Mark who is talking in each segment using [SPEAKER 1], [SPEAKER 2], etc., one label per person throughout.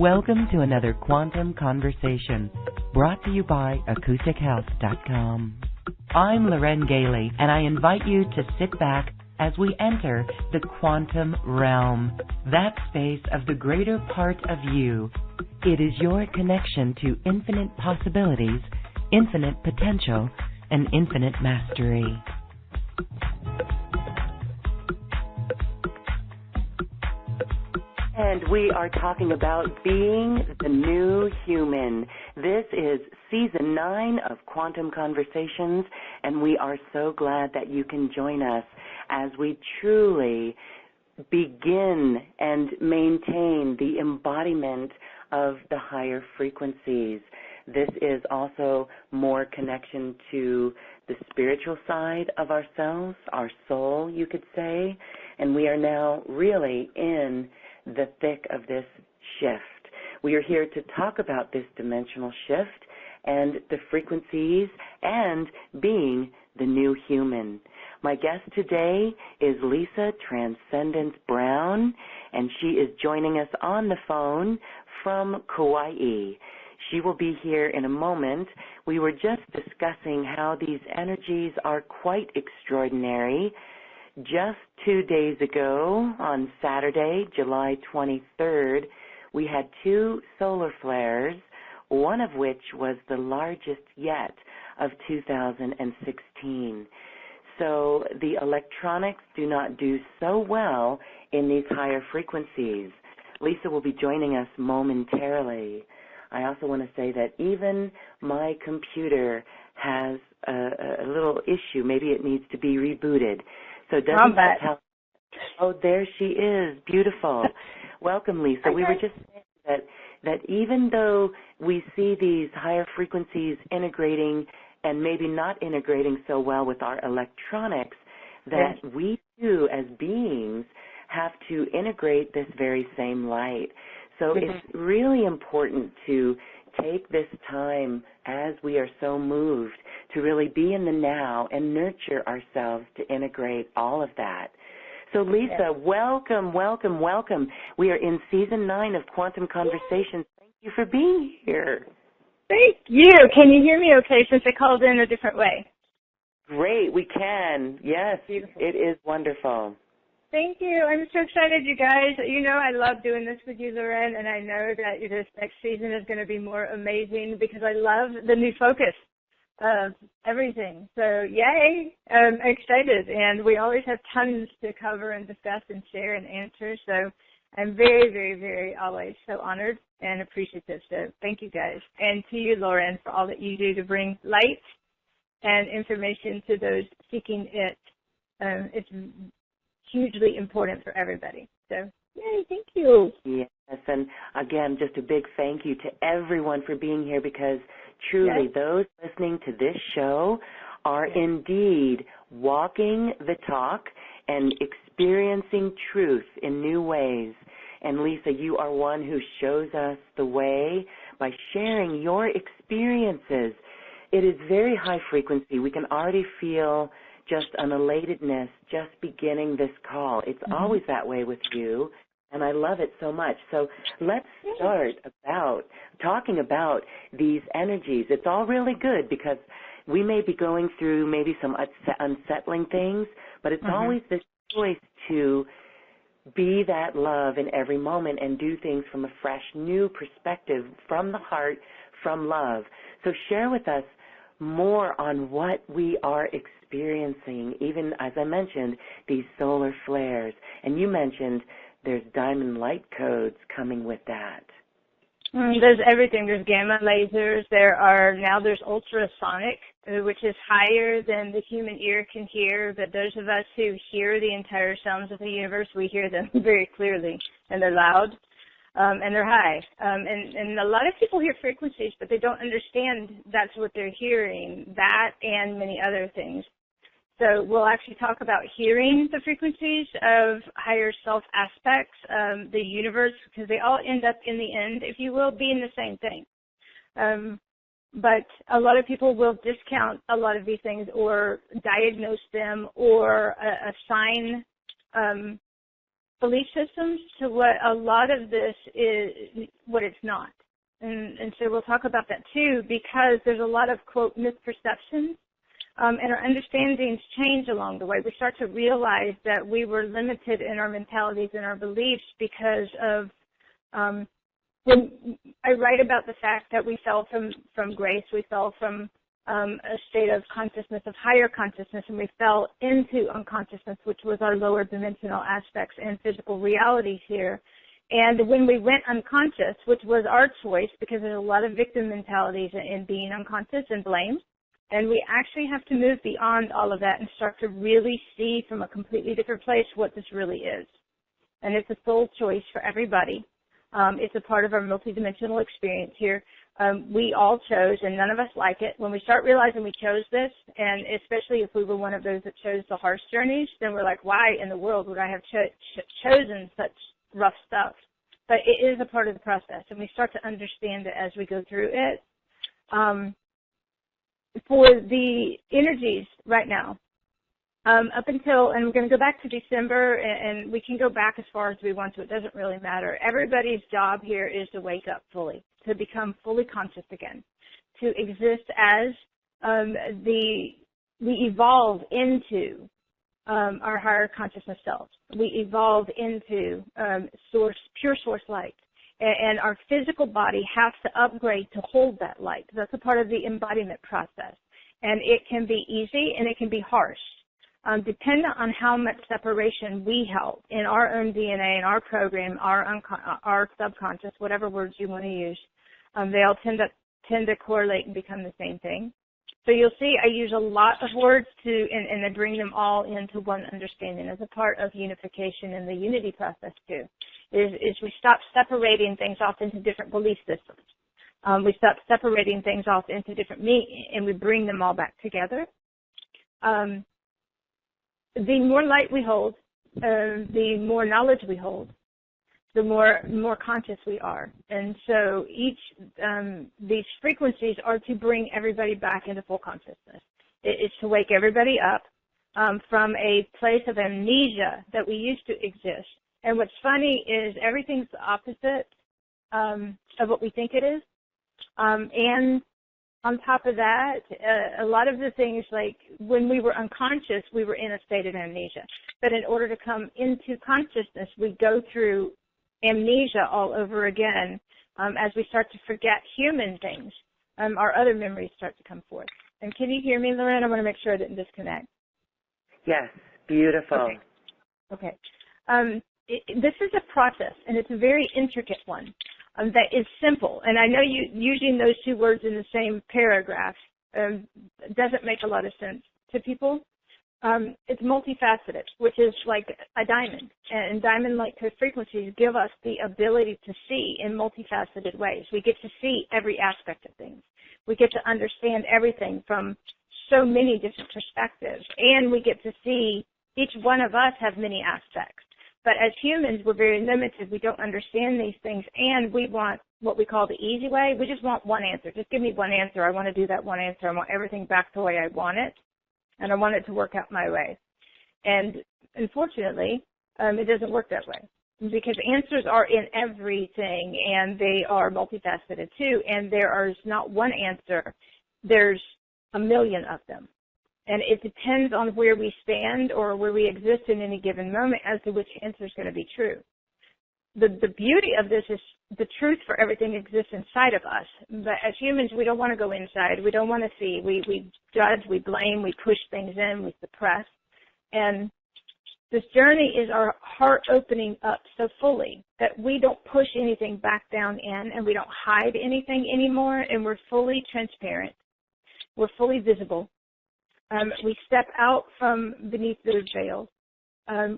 [SPEAKER 1] Welcome to another Quantum Conversation, brought to you by AcousticHealth.com. I'm Loren Gailey, and I invite you to sit back as we enter the quantum realm, that space of the greater part of you. It is your connection to infinite possibilities, infinite potential, and infinite mastery. And we are talking about being the new human. This is Season 9 of Quantum Conversations, and we are so glad that you can join us as we truly begin and maintain the embodiment of the higher frequencies. This is also more connection to the spiritual side of ourselves, our soul, you could say, and we are now really in the thick of this shift. We are here to talk about this dimensional shift and the frequencies and being the new human. My guest today is Lisa Transcendence Brown, and she is joining us on the phone from Kauai. She will be here in a moment. We were just discussing how these energies are quite extraordinary. Just 2 days ago, on Saturday, July 23rd, we had 2 solar flares, one of which was the largest yet of 2016. So the electronics do not do so well in these higher frequencies. Lisa will be joining us momentarily. I also want to say that even my computer has a little issue. Maybe it needs to be rebooted. So doesn't that help? Oh, there she is. Beautiful. Welcome, Lisa. Okay. We were just saying that even though we see these higher frequencies integrating and maybe not integrating so well with our electronics, that we too, as beings, have to integrate this very same light. So it's really important to take this time as we are so moved to really be in the now and nurture ourselves to integrate all of that. So Lisa, welcome, welcome, welcome. We are in Season 9 of Quantum Conversations. Thank you for being here.
[SPEAKER 2] Thank you. Can you hear me okay since I called in a different way?
[SPEAKER 1] Great, we can. Yes, beautiful. It is wonderful.
[SPEAKER 2] Thank you. I'm so excited, you guys. You know I love doing this with you, Loren, and I know that this next season is going to be more amazing because I love the new focus of everything. So, yay. I'm excited, and we always have tons to cover and discuss and share and answer. So I'm very, very, very always so honored and appreciative. So thank you, guys. And to you, Loren, for all that you do to bring light and information to those seeking it. It's hugely important for everybody. So, yay, thank you.
[SPEAKER 1] Yes, and again, just a big thank you to everyone for being here because truly those listening to this show are indeed walking the talk and experiencing truth in new ways. And Lisa, you are one who shows us the way by sharing your experiences. It is very high frequency. We can already feel just an elatedness just beginning this call. It's always that way with you, and I love it so much. So let's start about talking about these energies. It's all really good because we may be going through maybe some unsettling things, but it's always this choice to be that love in every moment and do things from a fresh, new perspective, from the heart, from love. So share with us more on what we are experiencing, even as I mentioned, these solar flares. And you mentioned there's diamond light codes coming with that.
[SPEAKER 2] There's everything. There's gamma lasers. There's ultrasonic, which is higher than the human ear can hear. But those of us who hear the entire sounds of the universe, we hear them very clearly, and they're loud. And they're high. And a lot of people hear frequencies, but they don't understand that's what they're hearing, that and many other things. So we'll actually talk about hearing the frequencies of higher self aspects, the universe, because they all end up in the end, if you will, being the same thing. But a lot of people will discount a lot of these things or diagnose them or assign belief systems to what a lot of this is, what it's not. And so we'll talk about that too, because there's a lot of, quote, misperceptions, and our understandings change along the way. We start to realize that we were limited in our mentalities and our beliefs because of, when I write about the fact that we fell from grace, we fell from a state of consciousness, of higher consciousness, and we fell into unconsciousness, which was our lower dimensional aspects and physical realities here. And when we went unconscious, which was our choice, because there's a lot of victim mentalities in being unconscious and blame, and we actually have to move beyond all of that and start to really see from a completely different place what this really is. And it's a soul choice for everybody. It's a part of our multidimensional experience here. We all chose, and none of us like it. When we start realizing we chose this, and especially if we were one of those that chose the harsh journeys, then we're like, why in the world would I have chosen such rough stuff? But it is a part of the process, and we start to understand it as we go through it. For the energies right now, up until, and we're going to go back to December, and we can go back as far as we want to. It doesn't really matter. Everybody's job here is to wake up fully, to become fully conscious again, to exist as we evolve into our higher consciousness selves. We evolve into pure source light. And our physical body has to upgrade to hold that light. That's a part of the embodiment process. And it can be easy and it can be harsh. Depending on how much separation we held in our own DNA, in our program, our subconscious, whatever words you want to use, they all tend to correlate and become the same thing. So you'll see I use a lot of words and I bring them all into one understanding as a part of unification and the unity process too. Is we stop separating things off into different belief systems. We stop separating things off into different and we bring them all back together. The more light we hold, the more knowledge we hold, the more conscious we are. And so these frequencies are to bring everybody back into full consciousness. It's to wake everybody up from a place of amnesia that we used to exist. And what's funny is everything's the opposite of what we think it is. And on top of that, a lot of the things, like when we were unconscious, we were in a state of amnesia. But in order to come into consciousness, we go through amnesia all over again. As we start to forget human things, our other memories start to come forth. And can you hear me, Lorraine? I want to make sure I didn't disconnect.
[SPEAKER 1] Yes, beautiful.
[SPEAKER 2] Okay. This is a process, and it's a very intricate one. That is simple, and I know using those two words in the same paragraph doesn't make a lot of sense to people. It's multifaceted, which is like a diamond, and diamond-like frequencies give us the ability to see in multifaceted ways. We get to see every aspect of things. We get to understand everything from so many different perspectives, and we get to see each one of us have many aspects. But as humans, we're very limited. We don't understand these things, and we want what we call the easy way. We just want one answer. Just give me one answer. I want to do that one answer. I want everything back the way I want it, and I want it to work out my way. And unfortunately, it doesn't work that way, because answers are in everything, and they are multifaceted too, and there is not one answer. There's a million of them. And it depends on where we stand or where we exist in any given moment as to which answer is going to be true. The beauty of this is the truth for everything exists inside of us. But as humans, we don't want to go inside. We don't want to see. We judge, we blame, we push things in, we suppress. And this journey is our heart opening up so fully that we don't push anything back down in, and we don't hide anything anymore, and we're fully transparent. We're fully visible. We step out from beneath those veils.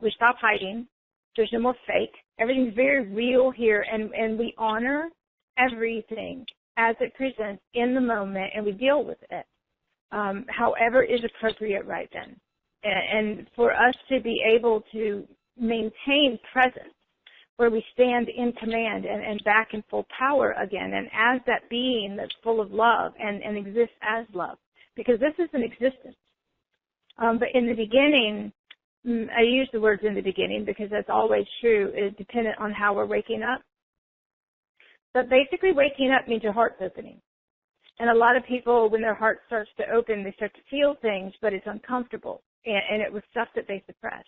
[SPEAKER 2] We stop hiding. There's no more fake. Everything's very real here, and we honor everything as it presents in the moment, and we deal with it however is appropriate right then. And for us to be able to maintain presence where we stand in command and back in full power again, and as that being that's full of love and exists as love. Because this is an existence. But in the beginning, I use the words in the beginning because that's always true, is dependent on how we're waking up. But basically waking up means your heart's opening. And a lot of people, when their heart starts to open, they start to feel things, but it's uncomfortable. And it was stuff that they suppressed.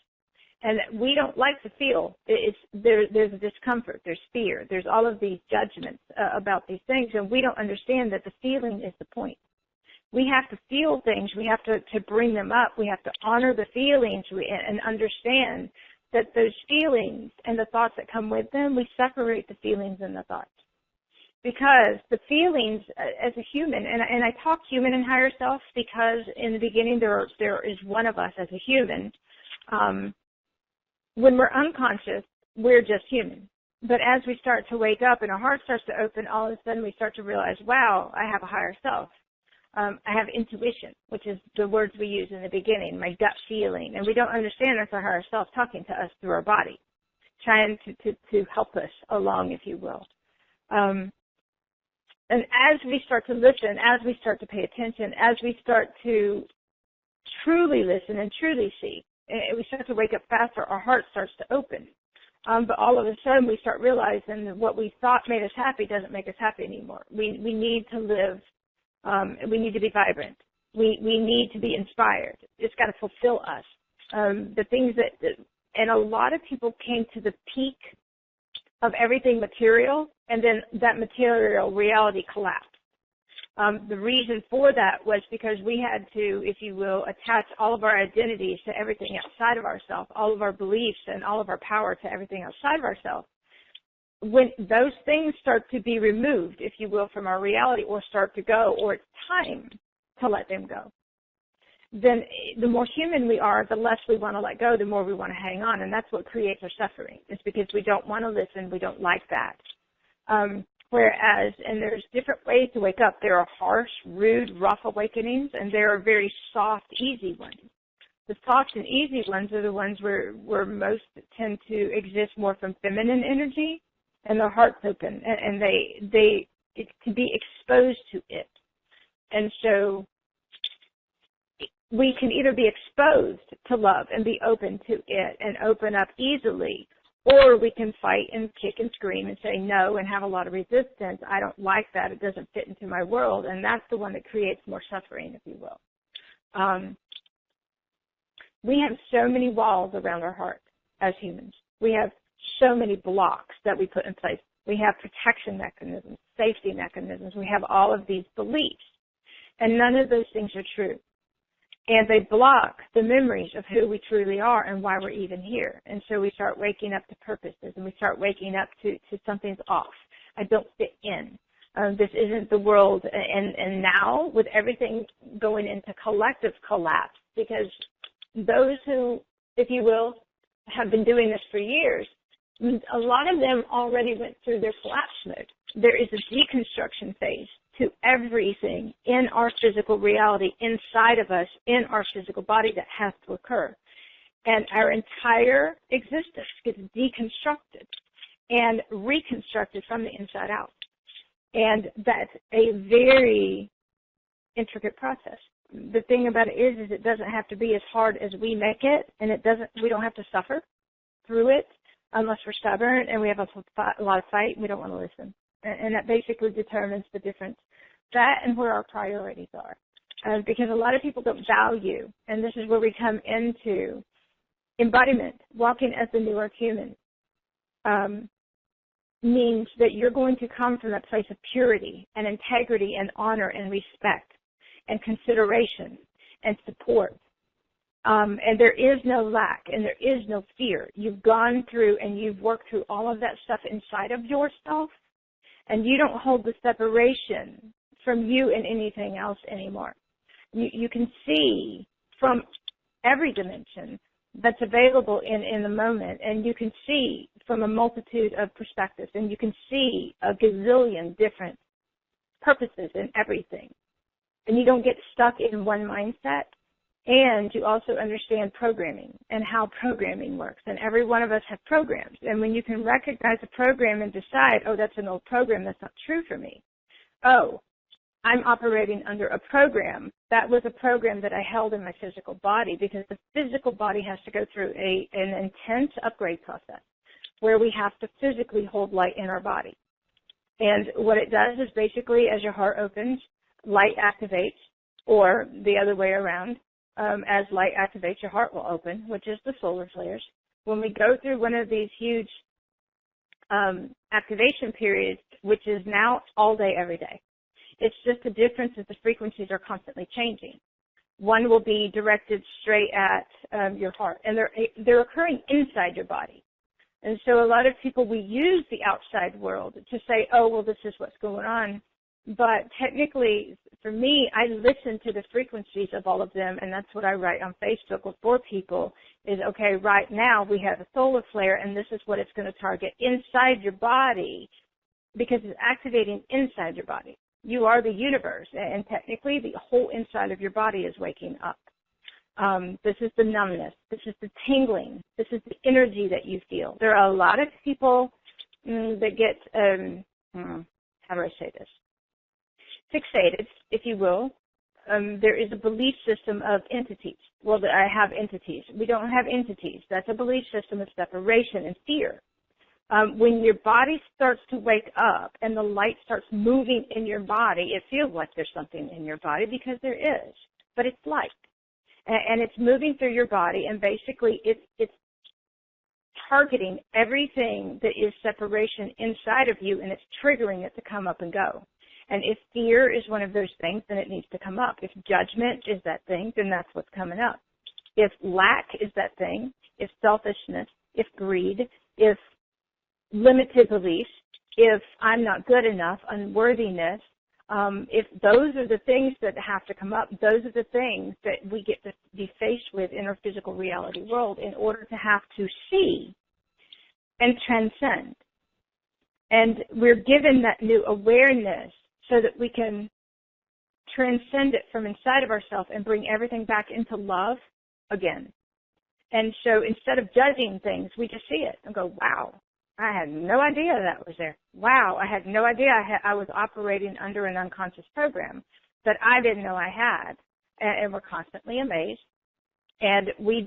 [SPEAKER 2] And we don't like to feel. There's a discomfort. There's fear. There's all of these judgments about these things, and we don't understand that the feeling is the point. We have to feel things. We have to bring them up. We have to honor the feelings and understand that those feelings and the thoughts that come with them, we separate the feelings and the thoughts. Because the feelings as a human, and I talk human and higher self because in the beginning there is one of us as a human. When we're unconscious, we're just human. But as we start to wake up and our heart starts to open, all of a sudden we start to realize, wow, I have a higher self. I have intuition, which is the words we use in the beginning, my gut feeling. And we don't understand that's our higher self talking to us through our body, trying to help us along, if you will. And as we start to listen, as we start to pay attention, as we start to truly listen and truly see, and we start to wake up faster, our heart starts to open. But all of a sudden we start realizing that what we thought made us happy doesn't make us happy anymore. We need to live, we need to be vibrant. We need to be inspired. It's got to fulfill us. The things and a lot of people came to the peak of everything material, and then that material reality collapsed. The reason for that was because we had to, if you will, attach all of our identities to everything outside of ourselves, all of our beliefs and all of our power to everything outside of ourselves. When those things start to be removed, if you will, from our reality or start to go, or it's time to let them go, then the more human we are, the less we want to let go, the more we want to hang on. And that's what creates our suffering. It's because we don't want to listen. We don't like that. Whereas, and there's different ways to wake up. There are harsh, rude, rough awakenings, and there are very soft, easy ones. The soft and easy ones are the ones where most tend to exist more from feminine energy, and their heart's open, and they to be exposed to it. And so we can either be exposed to love and be open to it and open up easily, or we can fight and kick and scream and say no and have a lot of resistance. I don't like that. It doesn't fit into my world. And that's the one that creates more suffering, if you will. We have so many walls around our heart as humans. We have so many blocks that we put in place. We have protection mechanisms, safety mechanisms. We have all of these beliefs. And none of those things are true. And they block the memories of who we truly are and why we're even here. And so we start waking up to purposes, and we start waking up to something's off. I don't fit in. This isn't the world. And now, with everything going into collective collapse, because those who, if you will, have been doing this for years, a lot of them already went through their collapse mode. There is a deconstruction phase to everything in our physical reality, inside of us, in our physical body, that has to occur. And our entire existence gets deconstructed and reconstructed from the inside out. And that's a very intricate process. The thing about it is it doesn't have to be as hard as we make it, and we don't have to suffer through it unless we're stubborn and we have a lot of fight and we don't want to listen. And that basically determines the difference. That and where our priorities are. Because a lot of people don't value, and this is where we come into embodiment, walking as the newer human, means that you're going to come from that place of purity and integrity and honor and respect and consideration and support. And there is no lack and there is no fear. You've gone through and you've worked through all of that stuff inside of yourself, and you don't hold the separation from you and anything else anymore. You can see from every dimension that's available in the moment, and you can see from a multitude of perspectives, and you can see a gazillion different purposes in everything. And you don't get stuck in one mindset, and you also understand programming and how programming works. And every one of us have programs. And when you can recognize a program and decide, oh, that's an old program, that's not true for me. Oh, I'm operating under a program. That was a program that I held in my physical body because the physical body has to go through an intense upgrade process where we have to physically hold light in our body. And what it does is basically as your heart opens, light activates, or the other way around, as light activates, your heart will open, which is the solar flares. When we go through one of these huge activation periods, which is now all day, every day, it's just the difference that the frequencies are constantly changing. One will be directed straight at your heart, and they're occurring inside your body. And so a lot of people, we use the outside world to say, oh, well, this is what's going on. But technically, for me, I listen to the frequencies of all of them, and that's what I write on Facebook for people is, okay, right now we have a solar flare, and this is what it's going to target inside your body because it's activating inside your body. You are the universe, and technically the whole inside of your body is waking up. This is the numbness. This is the tingling. This is the energy that you feel. There are a lot of people that get, how do I say this? Fixated, if you will. There is a belief system of entities. Well, I have entities. We don't have entities. That's a belief system of separation and fear. When your body starts to wake up and the light starts moving in your body, it feels like there's something in your body because there is, but it's light. And it's moving through your body, and basically it's targeting everything that is separation inside of you, and it's triggering it to come up and go. And if fear is one of those things, then it needs to come up. If judgment is that thing, then that's what's coming up. If lack is that thing, if selfishness, if greed, if limited beliefs, if I'm not good enough, unworthiness, if those are the things that have to come up, those are the things that we get to be faced with in our physical reality world in order to have to see and transcend. And we're given that new awareness so that we can transcend it from inside of ourselves and bring everything back into love again. And so instead of judging things, we just see it and go, wow, I had no idea that was there. Wow, I had no idea I was operating under an unconscious program that I didn't know I had. And we're constantly amazed. And we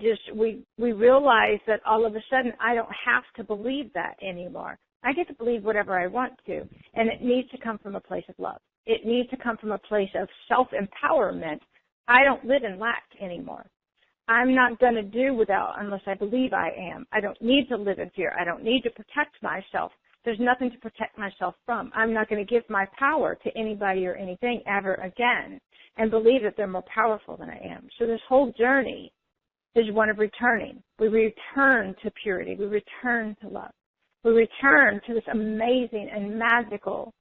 [SPEAKER 2] realize that all of a sudden I don't have to believe that anymore. I get to believe whatever I want to. And it needs to come from a place of love. It needs to come from a place of self-empowerment. I don't live in lack anymore. I'm not going to do without unless I believe I am. I don't need to live in fear. I don't need to protect myself. There's nothing to protect myself from. I'm not going to give my power to anybody or anything ever again and believe that they're more powerful than I am. So this whole journey is one of returning. We return to purity. We return to love. We return to this amazing and magical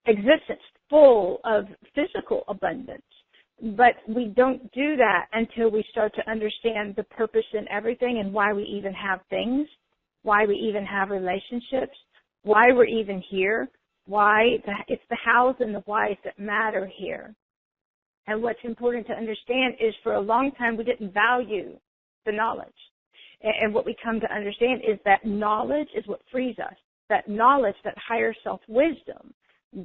[SPEAKER 2] existence full of physical abundance. But we don't do that until we start to understand the purpose in everything and why we even have things, why we even have relationships, why we're even here, it's the hows and the whys that matter here. And what's important to understand is for a long time we didn't value the knowledge. And what we come to understand is that knowledge is what frees us. That knowledge, that higher self-wisdom,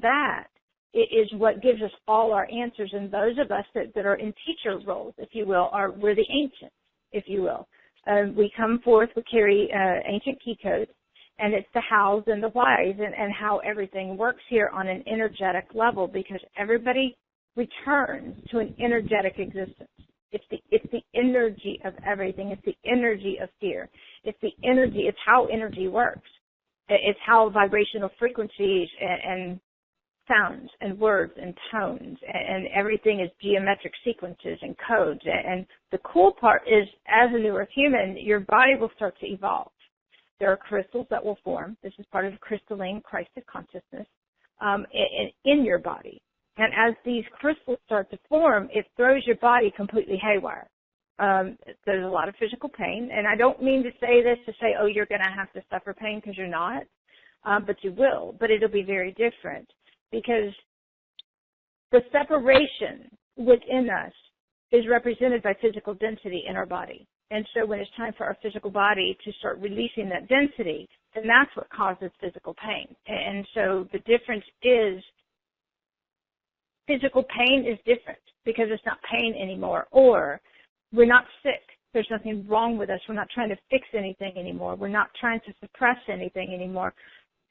[SPEAKER 2] that is what gives us all our answers. And those of us that are in teacher roles, if you will, we're the ancients, if you will. We come forth, we carry ancient key codes, and it's the hows and the whys and how everything works here on an energetic level, because everybody returns to an energetic existence. It's the energy of everything. It's the energy of fear. It's the energy. It's how energy works. It's how vibrational frequencies and sounds and words and tones and everything is geometric sequences and codes. And the cool part is, as a newer human, your body will start to evolve. There are crystals that will form. This is part of crystalline Christed consciousness in your body. And as these crystals start to form, it throws your body completely haywire. There's a lot of physical pain. And I don't mean to say this to say, oh, you're going to have to suffer pain, because you're not. But you will. But it'll be very different, because the separation within us is represented by physical density in our body. And so when it's time for our physical body to start releasing that density, then that's what causes physical pain. And so the difference is physical pain is different because it's not pain anymore. Or we're not sick. There's nothing wrong with us. We're not trying to fix anything anymore. We're not trying to suppress anything anymore.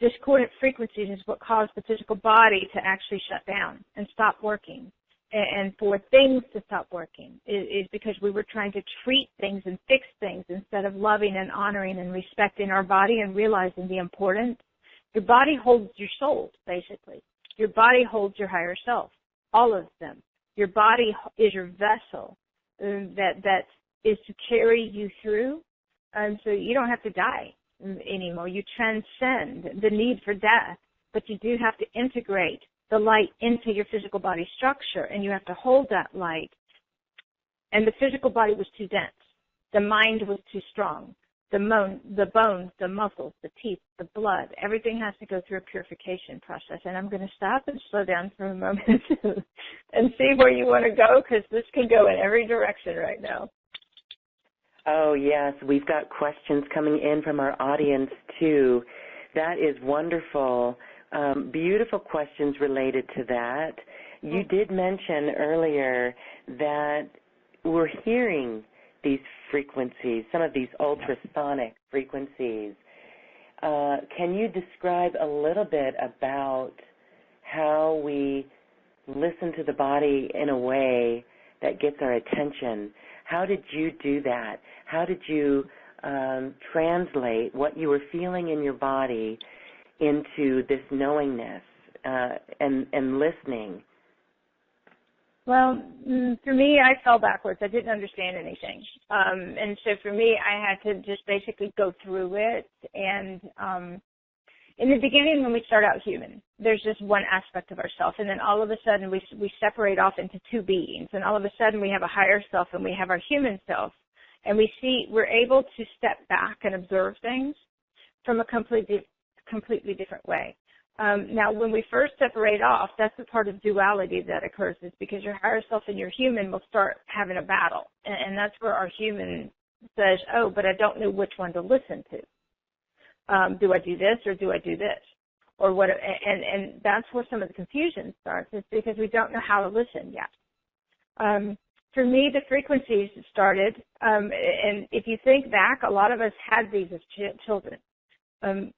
[SPEAKER 2] Discordant frequencies is what caused the physical body to actually shut down and stop working. And for things to stop working is because we were trying to treat things and fix things instead of loving and honoring and respecting our body and realizing the importance. Your body holds your soul, basically. Your body holds your higher self, all of them. Your body is your vessel that is to carry you through, and so you don't have to die anymore. You transcend the need for death, but you do have to integrate the light into your physical body structure, and you have to hold that light. And the physical body was too dense. The mind was too strong. The bones, the muscles, the teeth, the blood, everything has to go through a purification process. And I'm going to stop and slow down for a moment and see where you want to go, because this can go in every direction right now.
[SPEAKER 1] Oh, yes. We've got questions coming in from our audience, too. That is wonderful. Beautiful questions related to that. You did mention earlier that we're hearing these frequencies, some of these ultrasonic frequencies. Can you describe a little bit about how we listen to the body in a way that gets our attention? How did you do that? How did you translate what you were feeling in your body into this knowingness and listening?
[SPEAKER 2] Well, for me, I fell backwards. I didn't understand anything. And so for me, I had to just basically go through it. And in the beginning, when we start out human, there's just one aspect of ourself. And then all of a sudden, we separate off into two beings. And all of a sudden, we have a higher self and we have our human self. And we're able to step back and observe things from a completely different way. Now, when we first separate off, that's the part of duality that occurs, is because your higher self and your human will start having a battle. And that's where our human says, oh, but I don't know which one to listen to. Do I do this or do I do this? Or what? And that's where some of the confusion starts, is because we don't know how to listen yet. For me, the frequencies started, and if you think back, a lot of us had these as children.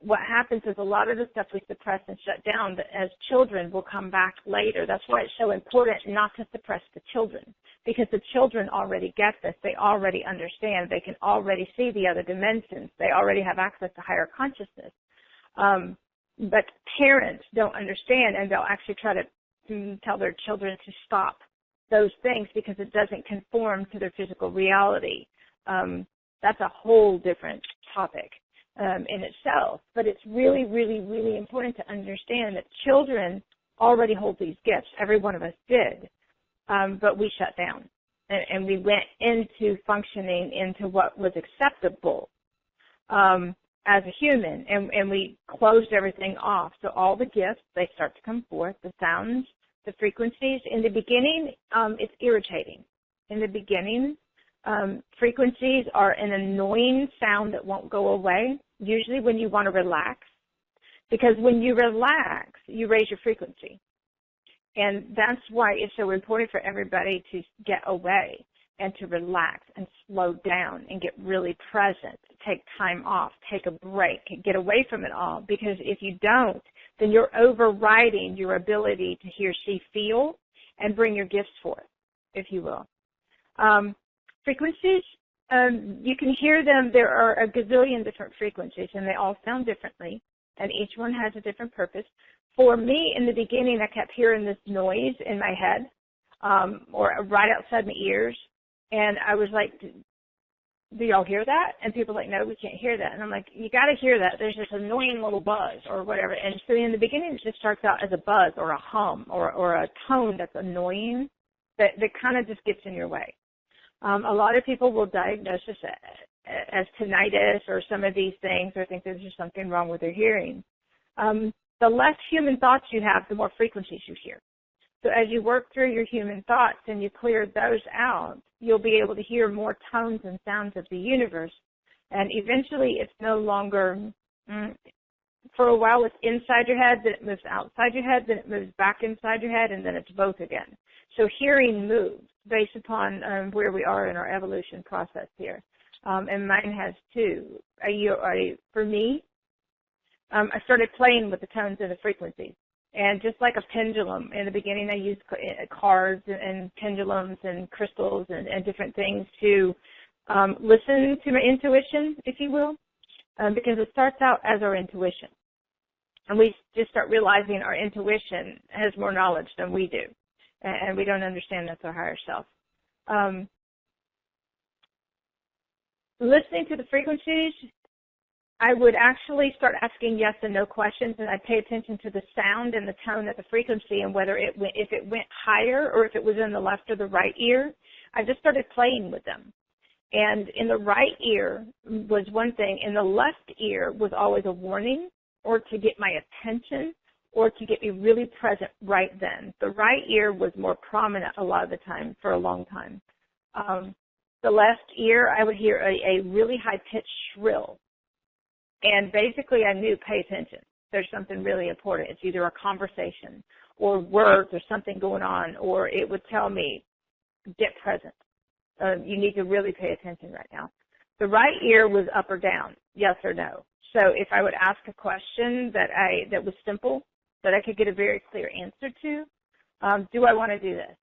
[SPEAKER 2] What happens is a lot of the stuff we suppress and shut down as children will come back later. That's why it's so important not to suppress the children, because the children already get this. They already understand. They can already see the other dimensions. They already have access to higher consciousness. But parents don't understand, and they'll actually try to tell their children to stop those things because it doesn't conform to their physical reality. That's a whole different topic in itself, but it's really, really, really important to understand that children already hold these gifts. Every one of us did, but we shut down, and we went into functioning into what was acceptable as a human, and we closed everything off. So all the gifts, they start to come forth, the sounds, the frequencies. In the beginning, it's irritating. In the beginning, frequencies are an annoying sound that won't go away, usually when you want to relax, because when you relax, you raise your frequency. And that's why it's so important for everybody to get away and to relax and slow down and get really present, take time off, take a break, get away from it all, because if you don't, then you're overriding your ability to hear, see, feel, and bring your gifts forth, if you will. Frequencies, you can hear them. There are a gazillion different frequencies, and they all sound differently, and each one has a different purpose. For me, in the beginning, I kept hearing this noise in my head or right outside my ears, and I was like, do y'all hear that? And people are like, no, we can't hear that. And I'm like, you got to hear that. There's this annoying little buzz or whatever. And so in the beginning, it just starts out as a buzz or a hum or a tone that's annoying that kind of just gets in your way. A lot of people will diagnose this as tinnitus or some of these things, or think there's just something wrong with their hearing. The less human thoughts you have, the more frequencies you hear. So as you work through your human thoughts and you clear those out, you'll be able to hear more tones and sounds of the universe. And eventually it's no longer, for a while it's inside your head, then it moves outside your head, then it moves back inside your head, and then it's both again. So hearing moves based upon where we are in our evolution process here. And mine has too. For me, I started playing with the tones and the frequencies. And just like a pendulum, in the beginning I used cards and pendulums and crystals and different things to listen to my intuition, if you will, because it starts out as our intuition. And we just start realizing our intuition has more knowledge than we do. And we don't understand that's our higher self. Listening to the frequencies, I would actually start asking yes and no questions, and I'd pay attention to the sound and the tone of the frequency and whether if it went higher or if it was in the left or the right ear. I just started playing with them. And in the right ear was one thing. In the left ear was always a warning or to get my attention or to get me really present right then. The right ear was more prominent a lot of the time for a long time. The left ear, I would hear a really high-pitched shrill. And basically I knew, pay attention. There's something really important. It's either a conversation or words or something going on, or it would tell me, get present. You need to really pay attention right now. The right ear was up or down, yes or no. So if I would ask a question that was simple, that I could get a very clear answer to, do I want to do this?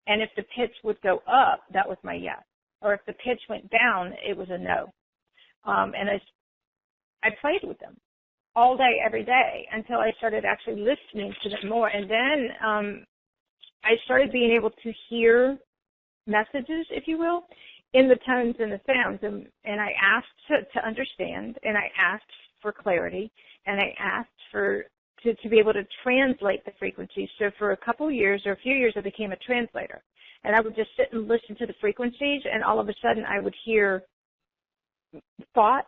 [SPEAKER 2] And if the pitch would go up, that was my yes. Or if the pitch went down, it was a no. And I played with them all day, every day, until I started actually listening to them more. And then I started being able to hear messages, if you will, in the tones and the sounds. And I asked to understand, and I asked for clarity, and I asked to be able to translate the frequencies. So for a couple years or a few years, I became a translator. And I would just sit and listen to the frequencies, and all of a sudden I would hear thoughts,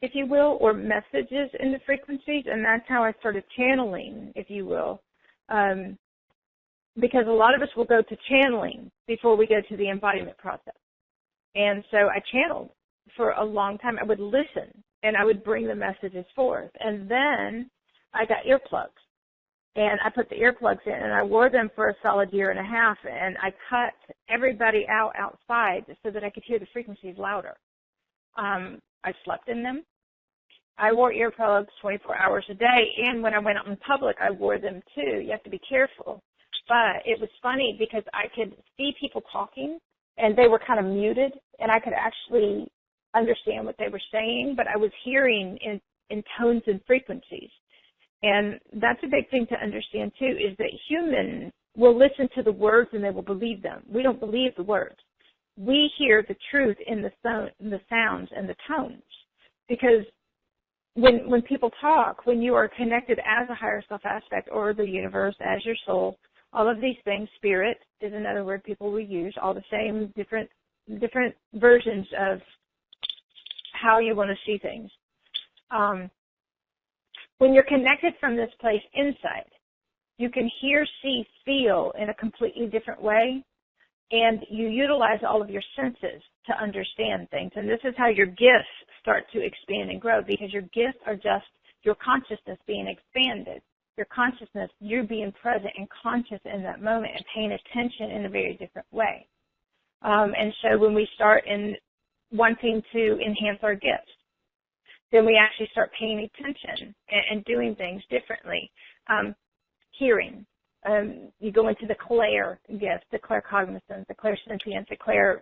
[SPEAKER 2] if you will, or messages in the frequencies, and that's how I started channeling, if you will, because a lot of us will go to channeling before we go to the embodiment process. And so I channeled for a long time. I would listen, and I would bring the messages forth. And then I got earplugs, and I put the earplugs in, and I wore them for a solid year and a half, and I cut everybody outside so that I could hear the frequencies louder. I slept in them. I wore earplugs 24 hours a day, and when I went out in public, I wore them too. You have to be careful. But it was funny because I could see people talking, and they were kind of muted, and I could actually understand what they were saying, but I was hearing in tones and frequencies. And that's a big thing to understand, too, is that humans will listen to the words and they will believe them. We don't believe the words. We hear the truth in the sounds and the tones. Because when people talk, when you are connected as a higher self aspect or the universe as your soul, all of these things, spirit is another word people will use, all the same different versions of how you want to see things. When you're connected from this place inside, you can hear, see, feel in a completely different way, and you utilize all of your senses to understand things. And this is how your gifts start to expand and grow, because your gifts are just your consciousness being expanded. Your consciousness, you being present and conscious in that moment and paying attention in a very different way. And so when we start in wanting to enhance our gifts, then we actually start paying attention and doing things differently. Hearing. You go into the clair gifts, the claircognizance, the clairsentience, the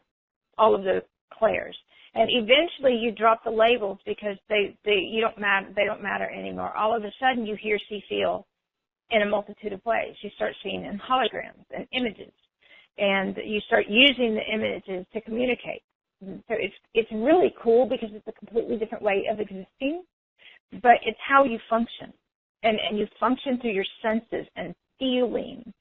[SPEAKER 2] all of the clairs. And eventually you drop the labels because they don't matter anymore. All of a sudden you hear, see, feel in a multitude of ways. You start seeing in holograms and images, and you start using the images to communicate. So it's really cool because it's a completely different way of existing, but it's how you function. And you function through your senses and feeling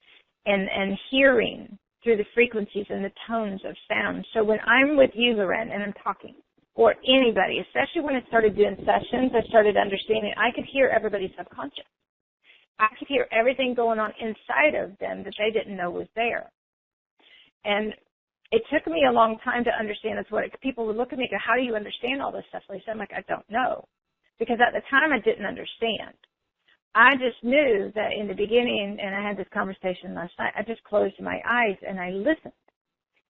[SPEAKER 2] and hearing through the frequencies and the tones of sound. So when I'm with you, Loren, and I'm talking, or anybody, especially when I started doing sessions, I started understanding I could hear everybody's subconscious. I could hear everything going on inside of them that they didn't know was there. And it took me a long time to understand that's what people would look at me and go, how do you understand all this stuff, Lisa? I'm like, I don't know. because at the time I didn't understand. I just knew that in the beginning, and I had this conversation last night, I just closed my eyes and I listened.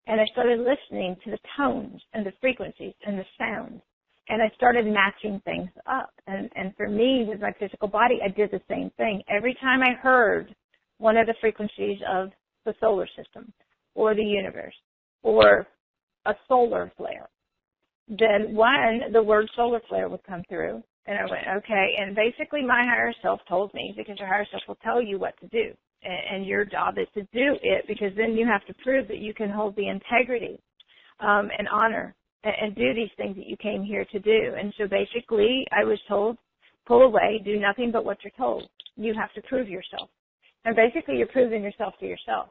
[SPEAKER 2] And I started listening to the tones and the frequencies and the sounds. And I started matching things up. And for me, with my physical body, I did the same thing. Every time I heard one of the frequencies of the solar system or the universe or a solar flare, then the word solar flare would come through. And I went, okay. And basically my higher self told me, because your higher self will tell you what to do. And your job is to do it, because then you have to prove that you can hold the integrity and honor and do these things that you came here to do. And so basically I was told, pull away, do nothing but what you're told. You have to prove yourself. And basically you're proving yourself to yourself.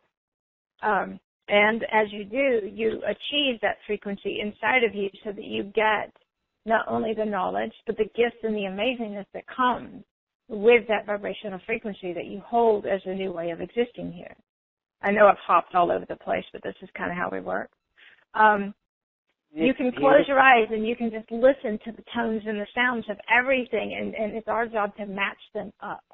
[SPEAKER 2] And as you do, you achieve that frequency inside of you so that you get not only the knowledge, but the gifts and the amazingness that comes with that vibrational frequency that you hold as a new way of existing here. I know I've hopped all over the place, but this is kind of how we work. You can close your eyes and you can just listen to the tones and the sounds of everything, and it's our job to match them up.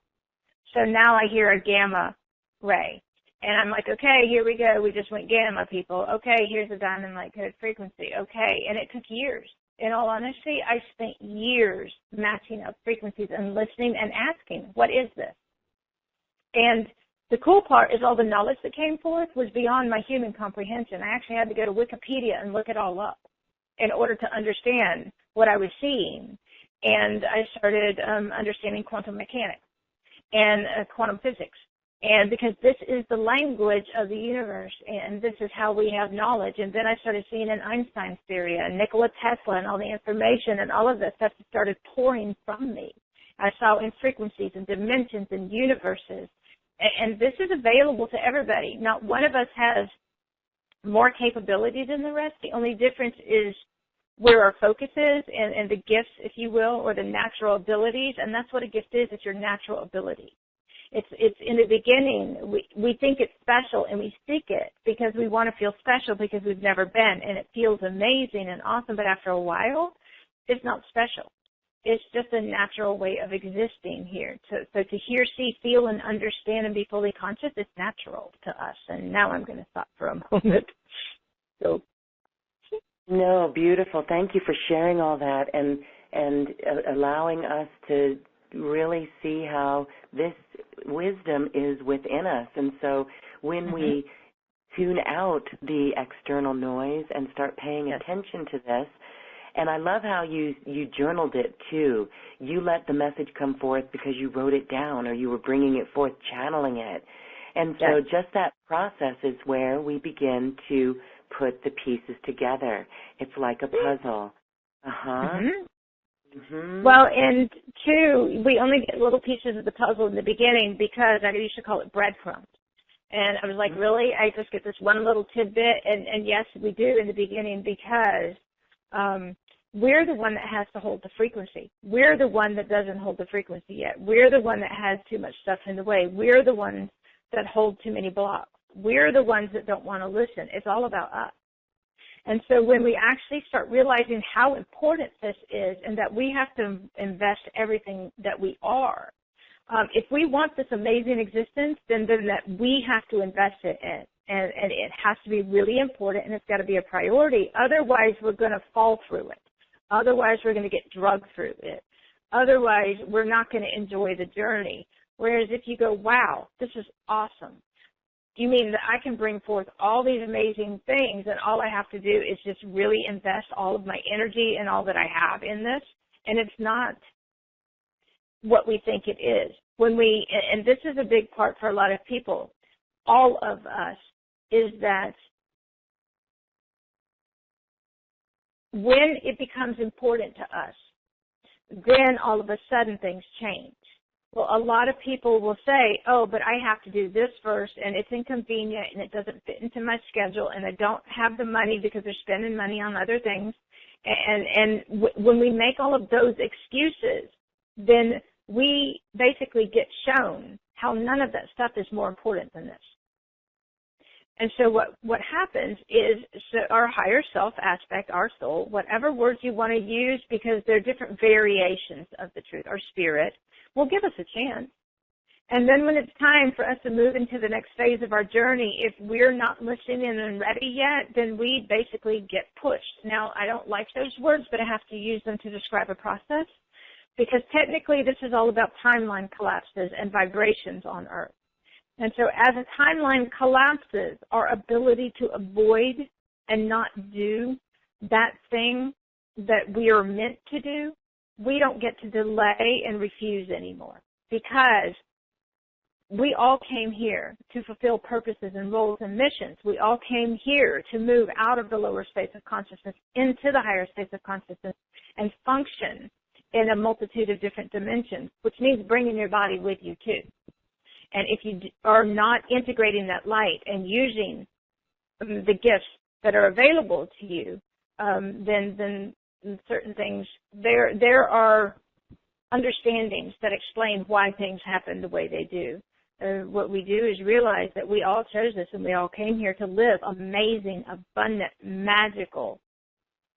[SPEAKER 2] So now I hear a gamma ray, and I'm like, okay, here we go. We just went gamma, people. Okay, here's a diamond light code frequency. Okay, and it took years. In all honesty, I spent years matching up frequencies and listening and asking, what is this? And the cool part is all the knowledge that came forth was beyond my human comprehension. I actually had to go to Wikipedia and look it all up in order to understand what I was seeing. And I started understanding quantum mechanics and quantum physics. And because this is the language of the universe, and this is how we have knowledge. And then I started seeing in Einstein's theory and Nikola Tesla and all the information and all of this stuff started pouring from me. I saw in frequencies and dimensions and universes. And this is available to everybody. Not one of us has more capability than the rest. The only difference is where our focus is and the gifts, if you will, or the natural abilities. And that's what a gift is. It's your natural ability. It's in the beginning, we think it's special and we seek it because we want to feel special because we've never been, and it feels amazing and awesome, but after a while, it's not special. It's just a natural way of existing here. So to hear, see, feel, and understand and be fully conscious is natural to us. And now I'm going to stop for a moment. So.
[SPEAKER 1] No, beautiful. Thank you for sharing all that and allowing us to really see how this wisdom is within us. And so when we tune out the external noise and start paying attention to this, and I love how you journaled it too. You let the message come forth because you wrote it down or you were bringing it forth, channeling it. And so just that process is where we begin to put the pieces together. It's like a puzzle.
[SPEAKER 2] Well, and two, we only get little pieces of the puzzle in the beginning because I used to call it breadcrumbs. And I was like, really? I just get this one little tidbit? And yes, we do in the beginning because we're the one that has to hold the frequency. We're the one that doesn't hold the frequency yet. We're the one that has too much stuff in the way. We're the ones that hold too many blocks. We're the ones that don't want to listen. It's all about us. And so when we actually start realizing how important this is and that we have to invest everything that we are, if we want this amazing existence, then that we have to invest it in. And it has to be really important, and it's got to be a priority. Otherwise, we're going to fall through it. Otherwise, we're going to get drugged through it. Otherwise, we're not going to enjoy the journey. Whereas if you go, wow, this is awesome. You mean that I can bring forth all these amazing things and all I have to do is just really invest all of my energy and all that I have in this? And it's not what we think it is. And this is a big part for a lot of people, all of us, is that when it becomes important to us, then all of a sudden things change. Well, a lot of people will say, oh, but I have to do this first, and it's inconvenient, and it doesn't fit into my schedule, and I don't have the money because they're spending money on other things. And when we make all of those excuses, then we basically get shown how none of that stuff is more important than this. And so what happens is, so our higher self aspect, our soul, whatever words you want to use, because they're different variations of the truth, our spirit, will give us a chance. And then when it's time for us to move into the next phase of our journey, if we're not listening and ready yet, then we basically get pushed. Now, I don't like those words, but I have to use them to describe a process, because technically this is all about timeline collapses and vibrations on Earth. And so as a timeline collapses, our ability to avoid and not do that thing that we are meant to do, we don't get to delay and refuse anymore, because we all came here to fulfill purposes and roles and missions. We all came here to move out of the lower states of consciousness into the higher states of consciousness and function in a multitude of different dimensions, which means bringing your body with you too. And if you are not integrating that light and using the gifts that are available to you, then certain things, there are understandings that explain why things happen the way they do. What we do is realize that we all chose this, and we all came here to live amazing, abundant, magical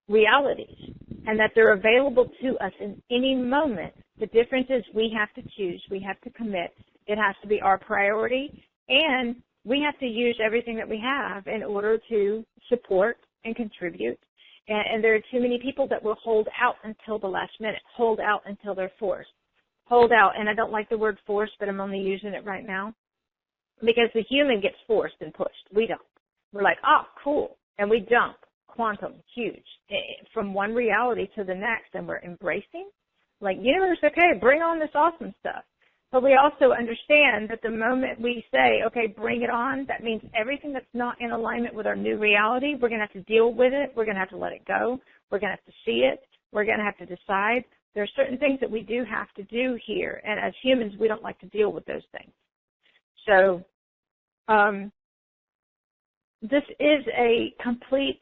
[SPEAKER 2] realities, and that they're available to us in any moment. The difference is we have to choose, we have to commit. It has to be our priority, and we have to use everything that we have in order to support and contribute. And there are too many people that will hold out until the last minute, hold out until they're forced. Hold out, and I don't like the word forced, but I'm only using it right now, because the human gets forced and pushed. We don't. We're like, oh, cool, and we jump, quantum, huge, from one reality to the next, and we're embracing. Like, universe, okay, bring on this awesome stuff. But we also understand that the moment we say, okay, bring it on, that means everything that's not in alignment with our new reality, we're going to have to deal with it. We're going to have to let it go. We're going to have to see it. We're going to have to decide. There are certain things that we do have to do here, and as humans, we don't like to deal with those things. So this is a complete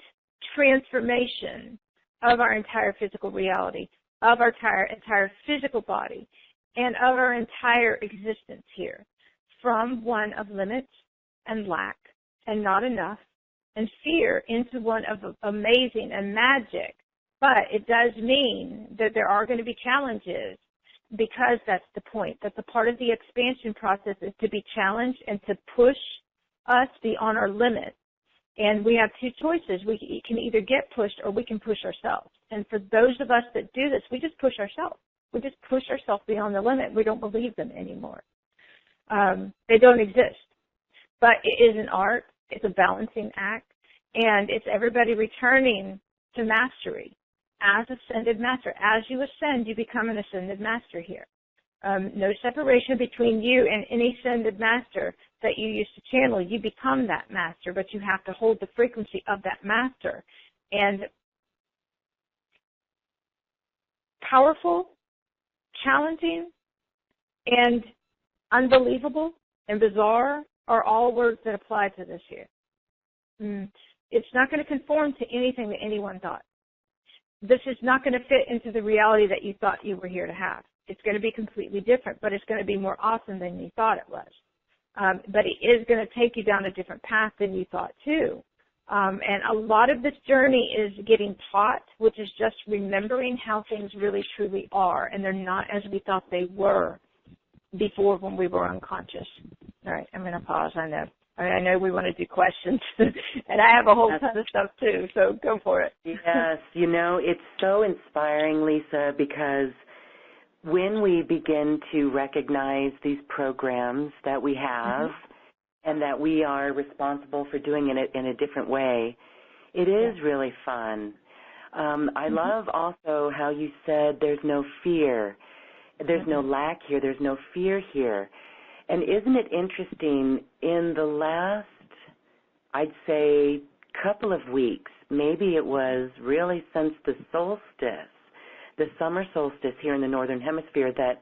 [SPEAKER 2] transformation of our entire physical reality, of our entire physical body, and of our entire existence here, from one of limits and lack and not enough and fear into one of amazing and magic. But it does mean that there are going to be challenges, because that's the point. That's a part of the expansion process, is to be challenged and to push us beyond our limits. And we have two choices. We can either get pushed or we can push ourselves. And for those of us that do this, we just push ourselves. We just push ourselves beyond the limit. We don't believe them anymore. They don't exist. But it is an art. It's a balancing act. And it's everybody returning to mastery. As ascended master. As you ascend, you become an ascended master here. No separation between you and any ascended master that you used to channel. You become that master, but you have to hold the frequency of that master. And powerful, challenging, and unbelievable and bizarre are all words that apply to this here. It's not going to conform to anything that anyone thought. This is not going to fit into the reality that you thought you were here to have. It's going to be completely different, but it's going to be more awesome than you thought it was. But it is going to take you down a different path than you thought too. And a lot of this journey is getting taught, which is just remembering how things really truly are, and they're not as we thought they were before when we were unconscious. All right, I'm going to pause. I know we want to do questions, and I have a whole ton of stuff too, so go for it.
[SPEAKER 1] Yes, it's so inspiring, Lisa, because when we begin to recognize these programs that we have and that we are responsible for doing it in a different way, it is really fun. I love also how you said there's no fear. There's no lack here. There's no fear here. And isn't it interesting, in the last, I'd say, couple of weeks, maybe it was really since the solstice, the summer solstice here in the Northern Hemisphere, that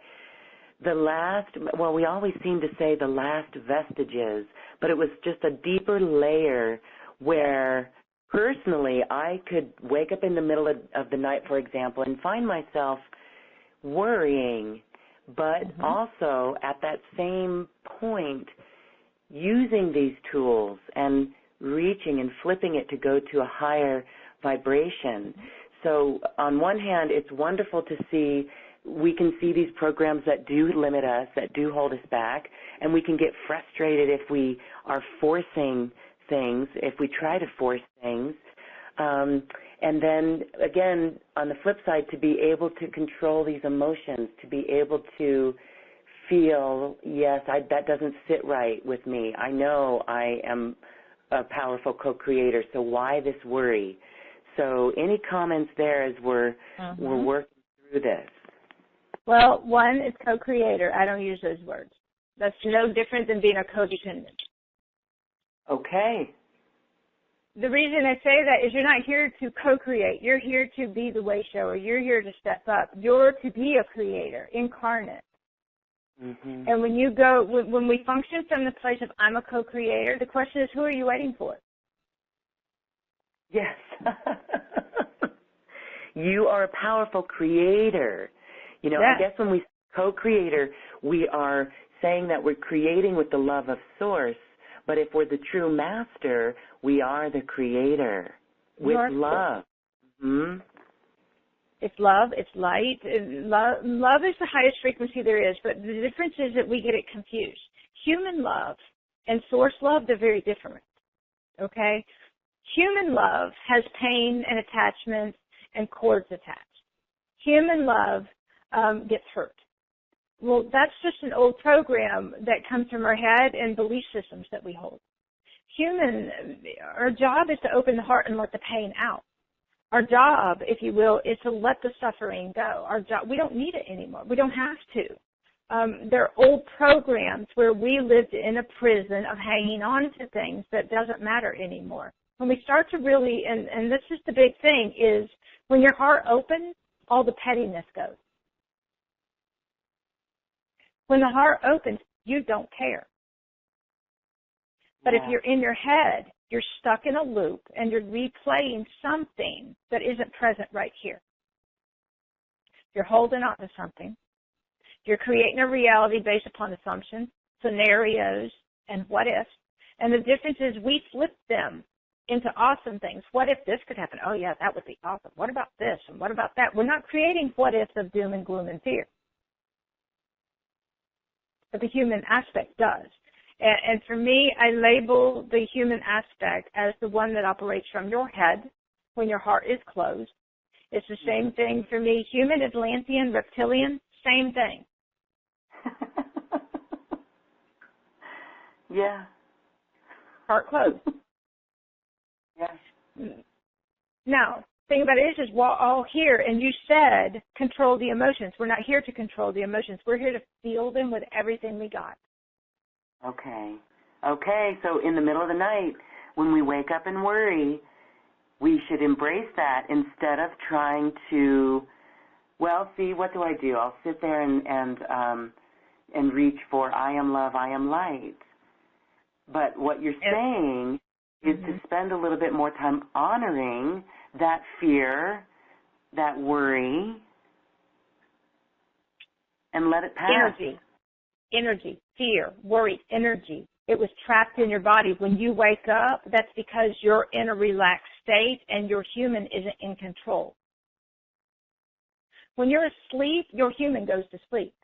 [SPEAKER 1] we always seem to say the last vestiges, but it was just a deeper layer where personally I could wake up in the middle of the night, for example, and find myself worrying, but also at that same point using these tools and reaching and flipping it to go to a higher vibration. So on one hand, it's wonderful to see, we can see these programs that do limit us, that do hold us back, and we can get frustrated if we are forcing things, if we try to force things. And then, again, on the flip side, to be able to control these emotions, to be able to feel, yes, that doesn't sit right with me. I know I am a powerful co-creator, so why this worry? So any comments there as we're working through this?
[SPEAKER 2] Well, one is co-creator. I don't use those words. That's no different than being a codependent.
[SPEAKER 1] Okay.
[SPEAKER 2] The reason I say that is you're not here to co-create. You're here to be the way shower. You're here to step up. You're to be a creator, incarnate. Mm-hmm. And when you go, when we function from the place of I'm a co-creator, the question is, who are you waiting for?
[SPEAKER 1] Yes. You are a powerful creator. You know, I guess when we say co-creator, we are saying that we're creating with the love of Source. But if we're the true master, we are the creator with love. Mm-hmm.
[SPEAKER 2] It's love, it's light. Love is the highest frequency there is, but the difference is that we get it confused. Human love and Source love, they're very different, okay? Human love has pain and attachments and cords attached. Human love gets hurt. Well, that's just an old program that comes from our head and belief systems that we hold. Our job is to open the heart and let the pain out. Our job, if you will, is to let the suffering go. We don't need it anymore. We don't have to. There are old programs where we lived in a prison of hanging on to things that doesn't matter anymore. When we start to really, and this is the big thing, is when your heart opens, all the pettiness goes. When the heart opens, you don't care. But if you're in your head, you're stuck in a loop and you're replaying something that isn't present right here. You're holding on to something. You're creating a reality based upon assumptions, scenarios, and what ifs. And the difference is we flip them into awesome things. What if this could happen? Oh, yeah, that would be awesome. What about this? And what about that? We're not creating what ifs of doom and gloom and fear. But the human aspect does. And for me, I label the human aspect as the one that operates from your head when your heart is closed. It's the same thing for me. Human, Atlantean, reptilian, same thing.
[SPEAKER 1] Yeah.
[SPEAKER 2] Heart closed.
[SPEAKER 1] Yeah.
[SPEAKER 2] Now, thing about it is we're all here, and you said control the emotions. We're not here to control the emotions. We're here to feel them with everything we got.
[SPEAKER 1] Okay. So in the middle of the night, when we wake up and worry, we should embrace that instead of trying to, well, see, what do I do? I'll sit there and reach for I am love, I am light. But what you're saying is to spend a little bit more time honoring that fear, that worry, and let it pass.
[SPEAKER 2] Energy, fear, worry, energy. It was trapped in your body. When you wake up, that's because you're in a relaxed state and your human isn't in control. When you're asleep, your human goes to sleep,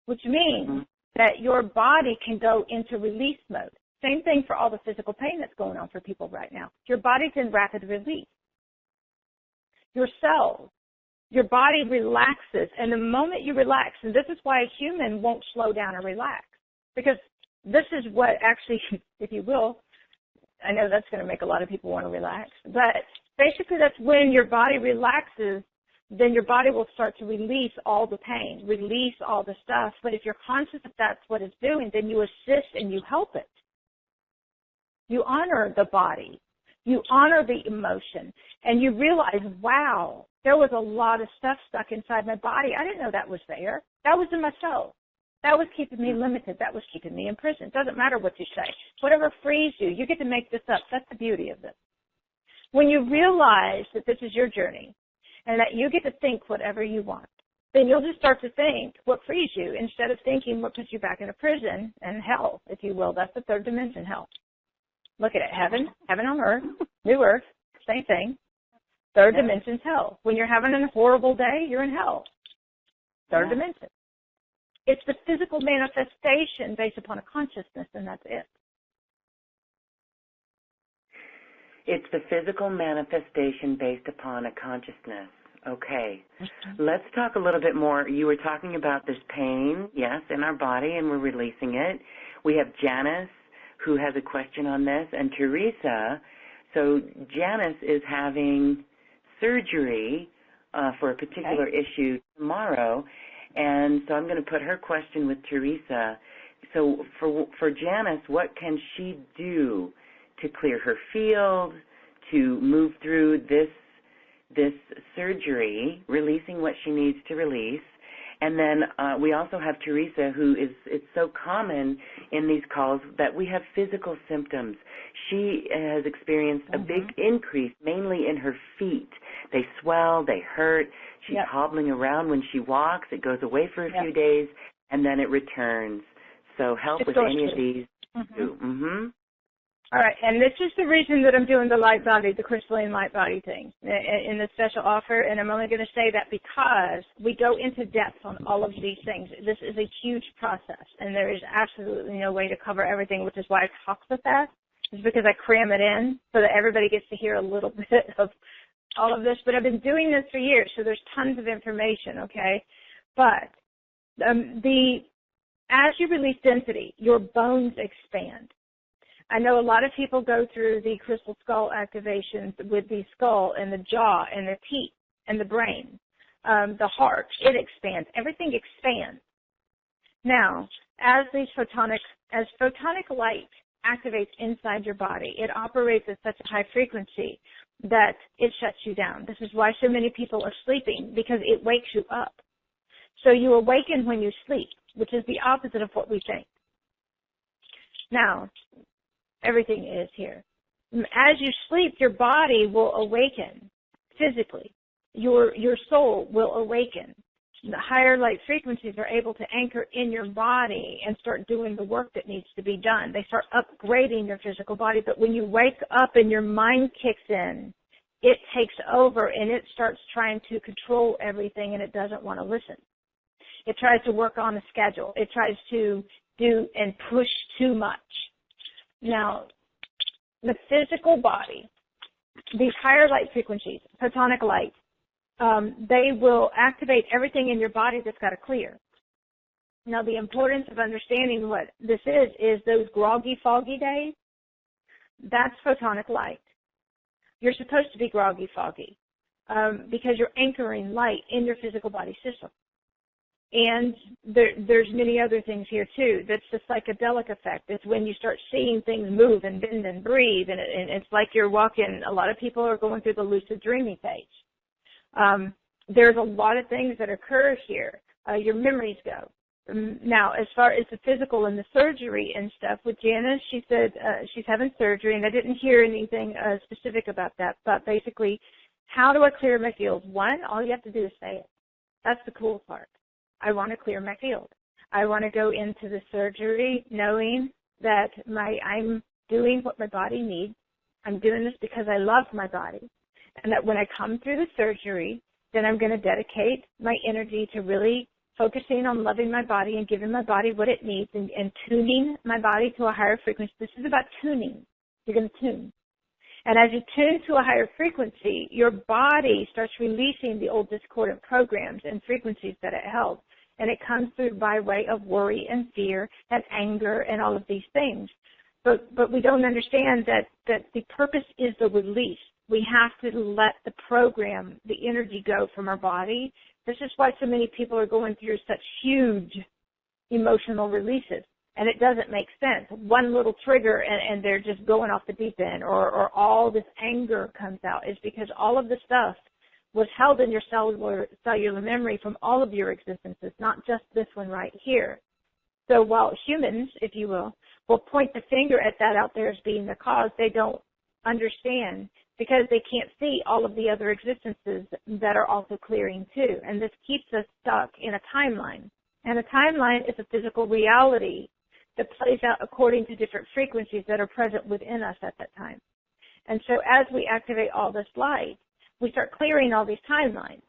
[SPEAKER 2] which means that your body can go into release mode. Same thing for all the physical pain that's going on for people right now. Your body's in rapid release. Your cells, your body relaxes, and the moment you relax, and this is why a human won't slow down or relax, because this is what actually, if you will, I know that's going to make a lot of people want to relax, but basically that's when your body relaxes, then your body will start to release all the pain, release all the stuff. But if you're conscious that that's what it's doing, then you assist and you help it. You honor the body. You honor the emotion. And you realize, wow, there was a lot of stuff stuck inside my body. I didn't know that was there. That was in my soul. That was keeping me limited. That was keeping me in prison. It doesn't matter what you say. Whatever frees you, you get to make this up. That's the beauty of this. When you realize that this is your journey and that you get to think whatever you want, then you'll just start to think what frees you instead of thinking what puts you back in a prison and hell, if you will. That's the third dimension, hell. Look at it. Heaven on earth, new earth, same thing. Third dimension's hell. When you're having a horrible day, you're in hell. Third dimension. It's the physical manifestation based upon a consciousness, and that's it.
[SPEAKER 1] It's the physical manifestation based upon a consciousness. Okay. Let's talk a little bit more. You were talking about this pain, yes, in our body, and we're releasing it. We have Janice, who has a question on this, and Teresa. So Janice is having surgery for a particular issue tomorrow, and so I'm going to put her question with Teresa. So for Janice, what can she do to clear her field, to move through this surgery, releasing what she needs to release? And then we also have Teresa, who it's so common in these calls that we have physical symptoms. She has experienced a big increase, mainly in her feet. They swell, they hurt. She's hobbling around when she walks. It goes away for a few days, and then it returns. So help with any of these.
[SPEAKER 2] All right, and this is the reason that I'm doing the light body, the crystalline light body thing in the special offer, and I'm only going to say that because we go into depth on all of these things. This is a huge process, and there is absolutely no way to cover everything, which is why I talk so fast. It's because I cram it in so that everybody gets to hear a little bit of all of this. But I've been doing this for years, so there's tons of information, okay? But as you release density, your bones expand. I know a lot of people go through the crystal skull activations with the skull and the jaw and the teeth and the brain, the heart. It expands. Everything expands. Now, as photonic light activates inside your body, it operates at such a high frequency that it shuts you down. This is why so many people are sleeping, because it wakes you up. So you awaken when you sleep, which is the opposite of what we think. Now, everything is here. As you sleep, your body will awaken physically. Your soul will awaken. The higher light frequencies are able to anchor in your body and start doing the work that needs to be done. They start upgrading your physical body, but when you wake up and your mind kicks in, it takes over and it starts trying to control everything, and it doesn't want to listen. It tries to work on a schedule. It tries to do and push too much. Now, the physical body, these higher light frequencies, photonic light, they will activate everything in your body that's got to clear. Now, the importance of understanding what this is those groggy, foggy days, that's photonic light. You're supposed to be groggy, foggy, because you're anchoring light in your physical body system. And there's many other things here, too. That's the psychedelic effect. It's when you start seeing things move and bend and breathe, and it's like you're walking. A lot of people are going through the lucid dreaming phase. There's a lot of things that occur here. Your memories go. Now, as far as the physical and the surgery and stuff, with Janice, she said she's having surgery, and I didn't hear anything specific about that. But basically, how do I clear my field? One, all you have to do is say it. That's the cool part. I want to clear my field. I want to go into the surgery knowing that I'm doing what my body needs. I'm doing this because I love my body. And that when I come through the surgery, then I'm going to dedicate my energy to really focusing on loving my body and giving my body what it needs and tuning my body to a higher frequency. This is about tuning. You're going to tune. And as you tune to a higher frequency, your body starts releasing the old discordant programs and frequencies that it held. And it comes through by way of worry and fear and anger and all of these things. But we don't understand that the purpose is the release. We have to let the program, the energy go from our body. This is why so many people are going through such huge emotional releases. And it doesn't make sense. One little trigger and they're just going off the deep end, or all this anger comes out, is because all of the stuff was held in your cellular memory from all of your existences, not just this one right here. So while humans, if you will point the finger at that out there as being the cause, they don't understand because they can't see all of the other existences that are also clearing too. And this keeps us stuck in a timeline. And a timeline is a physical reality that plays out according to different frequencies that are present within us at that time. And so as we activate all this light, we start clearing all these timelines.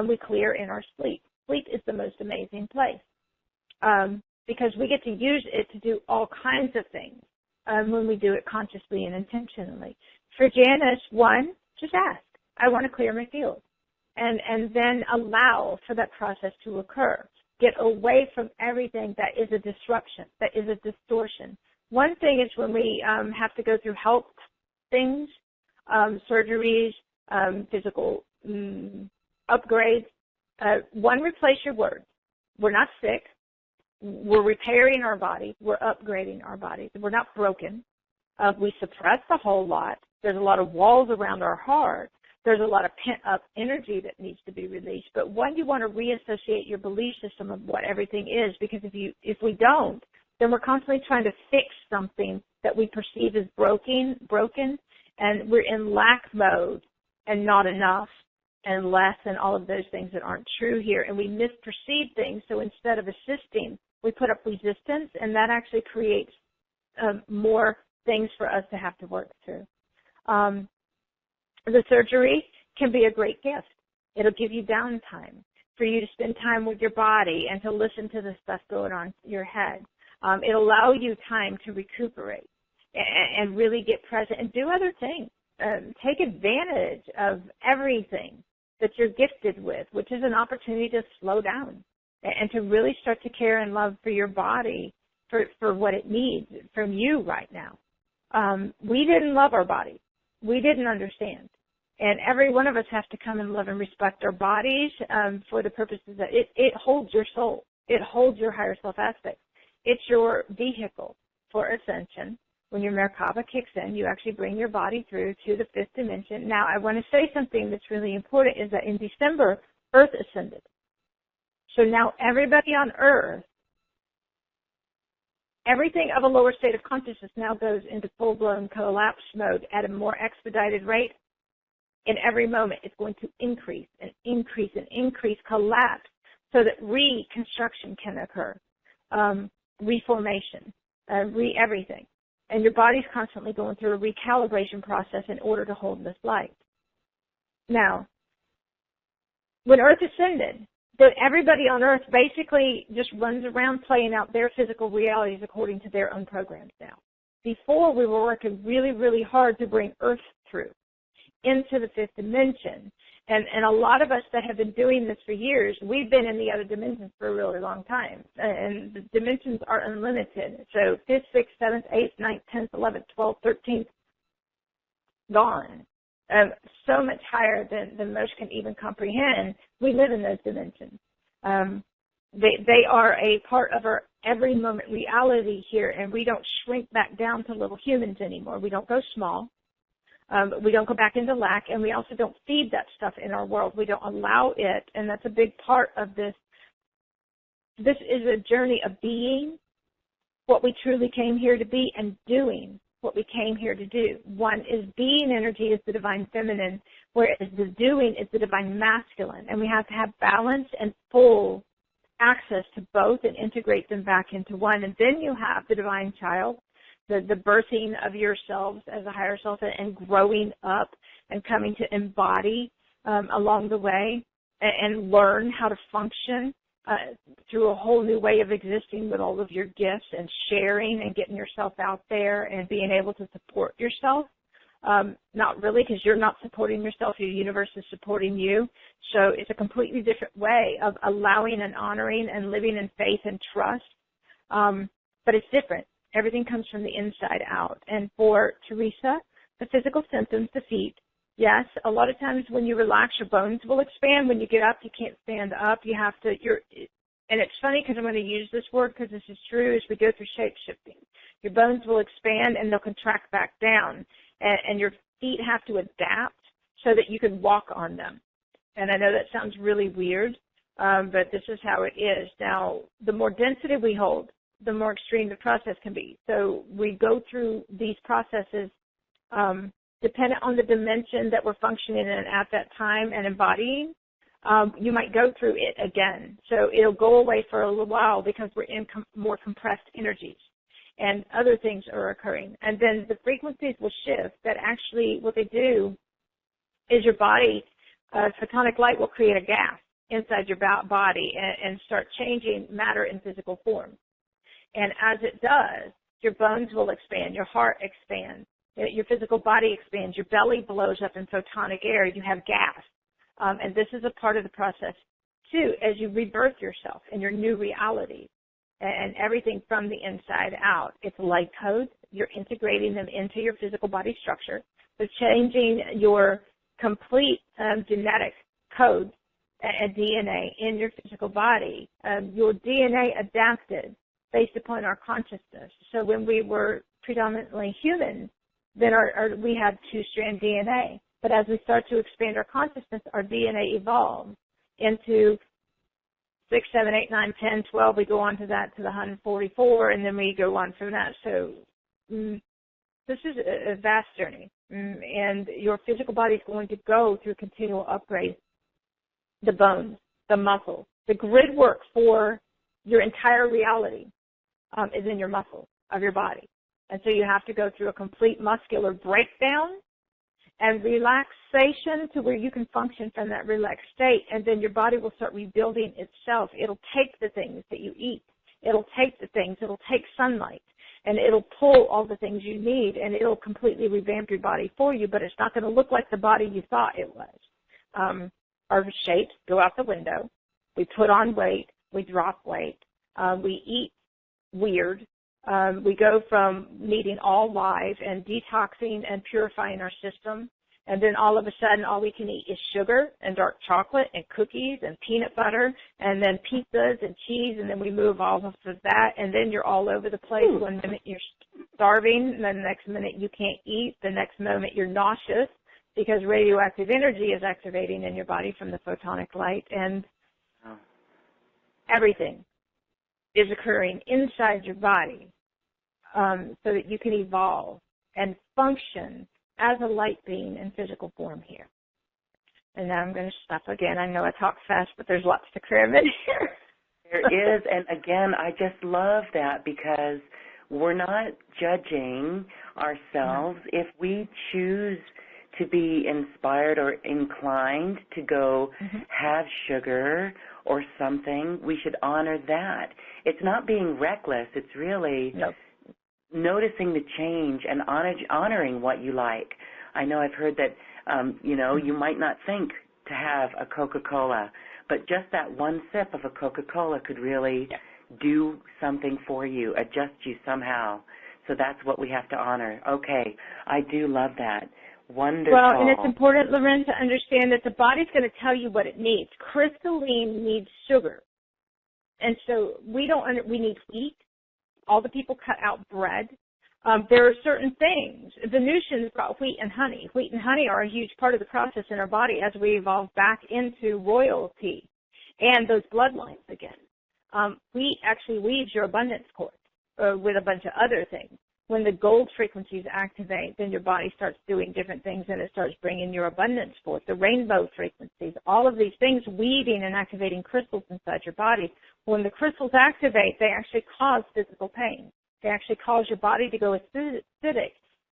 [SPEAKER 2] We clear in our sleep. Sleep is the most amazing place because we get to use it to do all kinds of things when we do it consciously and intentionally. For Janice, one, just ask, I want to clear my field. And then allow for that process to occur. Get away from everything that is a disruption, that is a distortion. One thing is when we have to go through health things, surgeries, physical upgrades. One, replace your words. We're not sick. We're repairing our body. We're upgrading our bodies. We're not broken. We suppress a whole lot. There's a lot of walls around our heart. There's a lot of pent-up energy that needs to be released. But one, you want to reassociate your belief system of what everything is, because if we don't, then we're constantly trying to fix something that we perceive as broken, and we're in lack mode and not enough and less and all of those things that aren't true here. And we misperceive things, so instead of assisting, we put up resistance, and that actually creates more things for us to have to work through. The surgery can be a great gift. It'll give you downtime for you to spend time with your body and to listen to the stuff going on in your head. It'll allow you time to recuperate and really get present and do other things. Take advantage of everything that you're gifted with, which is an opportunity to slow down and to really start to care and love for your body for what it needs from you right now. We didn't love our bodies. We didn't understand. And every one of us has to come and love and respect our bodies for the purposes that it holds your soul. It holds your higher self aspect. It's your vehicle for ascension. When your Merkaba kicks in, you actually bring your body through to the fifth dimension. Now, I want to say something that's really important is that in December, Earth ascended. So now everybody on Earth, everything of a lower state of consciousness now goes into full-blown collapse mode at a more expedited rate. In every moment, it's going to increase and increase and increase, collapse, so that reconstruction can occur, reformation, everything. And your body's constantly going through a recalibration process in order to hold this light. Now, when Earth ascended, everybody on Earth basically just runs around playing out their physical realities according to their own programs now. Before, we were working really, really hard to bring Earth through into the fifth dimension. And a lot of us that have been doing this for years, we've been in the other dimensions for a really long time. And the dimensions are unlimited. So 5th, 6th, 7th, 8th, 9th, 10th, 11th, 12th, 13th, gone. So much higher than most can even comprehend. We live in those dimensions. They are a part of our every moment reality here, and we don't shrink back down to little humans anymore. We don't go small. We don't go back into lack, and we also don't feed that stuff in our world. We don't allow it, and that's a big part of this. This is a journey of being what we truly came here to be and doing what we came here to do. One is being energy is the divine feminine, whereas the doing is the divine masculine, and we have to have balance and full access to both and integrate them back into one. And then you have the divine child, the birthing of yourselves as a higher self and growing up and coming to embody along the way and learn how to function through a whole new way of existing with all of your gifts and sharing and getting yourself out there and being able to support yourself. Not really, because you're not supporting yourself. Your universe is supporting you. So it's a completely different way of allowing and honoring and living in faith and trust. But it's different. Everything comes from the inside out. And for Teresa, the physical symptoms, the feet, yes, a lot of times when you relax, your bones will expand. When you get up, you can't stand up. You have to, and it's funny because I'm going to use this word because this is true as we go through shape shifting. Your bones will expand and they'll contract back down. And your feet have to adapt so that you can walk on them. And I know that sounds really weird, but this is how it is. Now, the more density we hold, the more extreme the process can be. So we go through these processes dependent on the dimension that we're functioning in at that time and embodying. You might go through it again. So it'll go away for a little while because we're in more compressed energies. and other things are occurring. And then the frequencies will shift that actually what they do is your body, photonic light will create a gas inside your body and start changing matter in physical form. And as it does, your bones will expand, your heart expands, your physical body expands, your belly blows up in photonic air, you have gas. And this is a part of the process, too, as you rebirth yourself in your new reality and everything from the inside out. It's light codes. You're integrating them into your physical body structure. They're changing your complete genetic code and DNA in your physical body. Your DNA adapted based upon our consciousness. So when we were predominantly human, then we had two-strand DNA. But as we start to expand our consciousness, our DNA evolves into 6, 7, 8, 9, 10, 12. We go on to that to the 144, and then we go on from that. So this is a vast journey, and your physical body is going to go through continual upgrade. The bones, the muscles, the grid work for your entire reality is in your muscles of your body. And so you have to go through a complete muscular breakdown and relaxation to where you can function from that relaxed state, and then your body will start rebuilding itself. It'll take the things that you eat. It'll take sunlight, and it'll pull all the things you need, and it'll completely revamp your body for you, but it's not going to look like the body you thought it was. Our shapes go out the window. We put on weight. We drop weight. We eat weird. We go from needing all live and detoxing and purifying our system, and then all of a sudden all we can eat is sugar and dark chocolate and cookies and peanut butter and then pizzas and cheese, and then we move all of that, and then you're all over the place. One minute you're starving, and then the next minute you can't eat. The next moment you're nauseous because radioactive energy is activating in your body from the photonic light, and everything is occurring inside your body so that you can evolve and function as a light being in physical form here. And now I'm going to stop again. I know I talk fast, but there's lots to cram in here.
[SPEAKER 1] There is, and again, I just love that because we're not judging ourselves. If we choose to be inspired or inclined to go have sugar or something, we should honor that. It's not being reckless. It's really noticing the change and honoring what you like. I know I've heard that, you might not think to have a Coca-Cola, but just that one sip of a Coca-Cola could really do something for you, adjust you somehow. So that's what we have to honor. Okay, I do love that. Wonderful.
[SPEAKER 2] Well, and it's important, Loren, to understand that the body's going to tell you what it needs. Crystalline needs sugar. And so we need wheat. All the people cut out bread. There are certain things. The Venusians brought wheat and honey. Wheat and honey are a huge part of the process in our body as we evolve back into royalty and those bloodlines again. Wheat actually weaves your abundance cord with a bunch of other things. When the gold frequencies activate, then your body starts doing different things and it starts bringing your abundance forth. The rainbow frequencies, all of these things weaving and activating crystals inside your body. When the crystals activate, they actually cause physical pain. They actually cause your body to go acidic,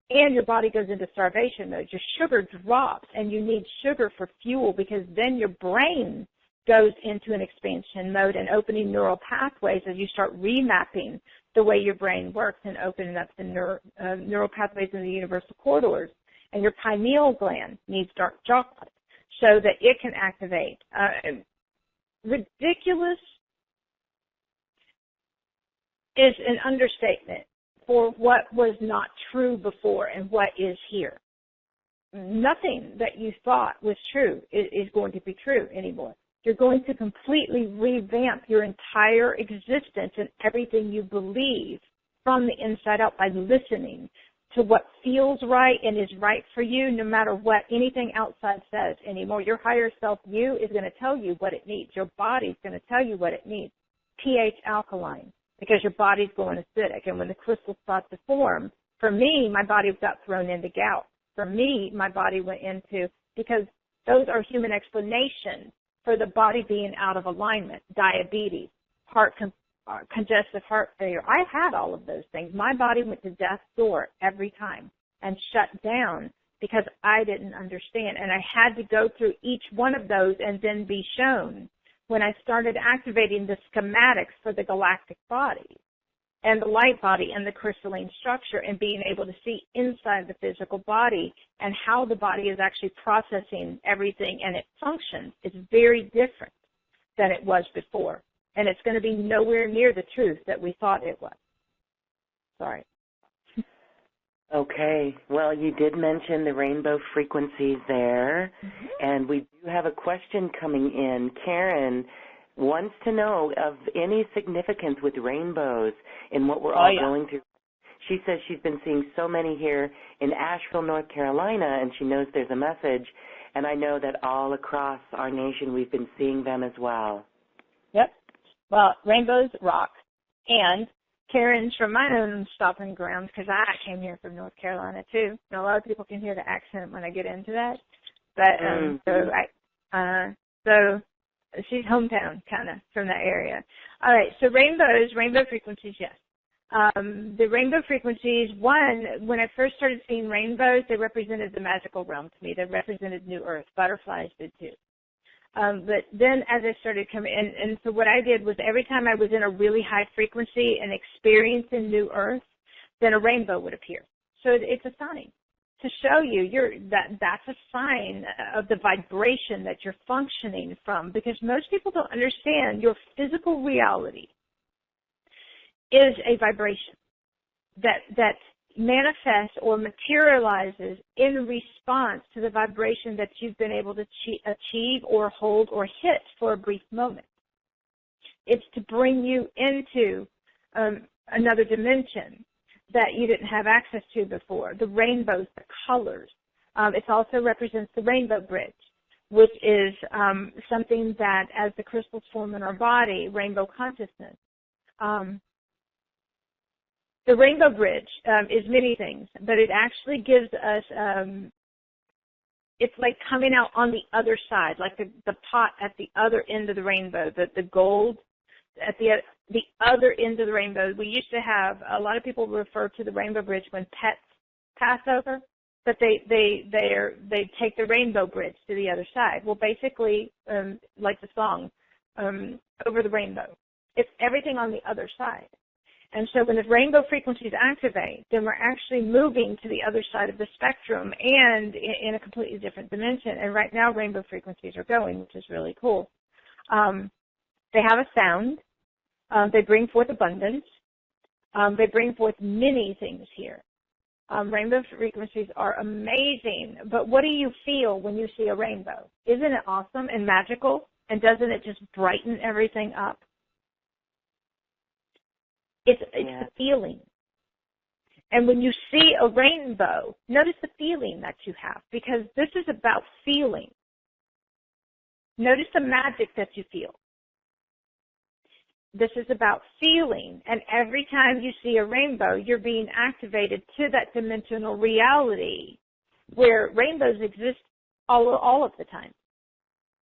[SPEAKER 2] and your body goes into starvation mode. Your sugar drops, and you need sugar for fuel because then your brain goes into an expansion mode and opening neural pathways as you start remapping the way your brain works and opening up the neural pathways in the universal corridors. And your pineal gland needs dark chocolate so that it can activate. Ridiculous is an understatement for what was not true before and what is here. Nothing that you thought was true is going to be true anymore. You're going to completely revamp your entire existence and everything you believe from the inside out by listening to what feels right and is right for you, no matter what anything outside says anymore. Your higher self, you, is going to tell you what it needs. Your body's going to tell you what it needs. pH alkaline, because your body's going acidic. And when the crystals start to form, for me, my body got thrown into gout. For me, my body went into, because those are human explanations for the body being out of alignment, diabetes, heart congestive heart failure. I had all of those things. My body went to death's door every time and shut down because I didn't understand. And I had to go through each one of those and then be shown when I started activating the schematics for the galactic body and the light body and the crystalline structure and being able to see inside the physical body and how the body is actually processing everything and it functions. It's very different than it was before. And it's going to be nowhere near the truth that we thought it was. Sorry.
[SPEAKER 1] Okay. Well, you did mention the rainbow frequencies there, and we do have a question coming in. Karen wants to know of any significance with rainbows in what we're all going through. She says she's been seeing so many here in Asheville, North Carolina, and she knows there's a message, and I know that all across our nation we've been seeing them as well.
[SPEAKER 2] Yep. Well, rainbows rock, and Karen's from my own stomping grounds because I came here from North Carolina too. And a lot of people can hear the accent when I get into that. But so she's hometown kind of from that area. All right, so rainbow frequencies, yes. The rainbow frequencies, when I first started seeing rainbows, they represented the magical realm to me. They represented New Earth. Butterflies did too. But then as I started coming in, and so what I did was every time I was in a really high frequency and experiencing New Earth, then a rainbow would appear. So it's a sign to show you that's a sign of the vibration that you're functioning from, because most people don't understand your physical reality is a vibration that manifests or materializes in response to the vibration that you've been able to achieve or hold or hit for a brief moment. It's to bring you into another dimension that you didn't have access to before. The rainbows, the colors. It also represents the rainbow bridge, which is something that as the crystals form in our body, rainbow consciousness. The rainbow bridge is many things, but it actually gives us, it's like coming out on the other side, like the pot at the other end of the rainbow, the gold at the other end of the rainbow. We used to have, a lot of people refer to the rainbow bridge when pets pass over, but they take the rainbow bridge to the other side. Well, basically, like the song, Over the Rainbow, it's everything on the other side. And so when the rainbow frequencies activate, then we're actually moving to the other side of the spectrum and in a completely different dimension. And right now, rainbow frequencies are going, which is really cool. They have a sound. They bring forth abundance. They bring forth many things here. Rainbow frequencies are amazing. But what do you feel when you see a rainbow? Isn't it awesome and magical? And doesn't it just brighten everything up? It's the feeling. And when you see a rainbow, notice the feeling that you have, because this is about feeling. Notice the magic that you feel. This is about feeling. And every time you see a rainbow, you're being activated to that dimensional reality where rainbows exist all of the time.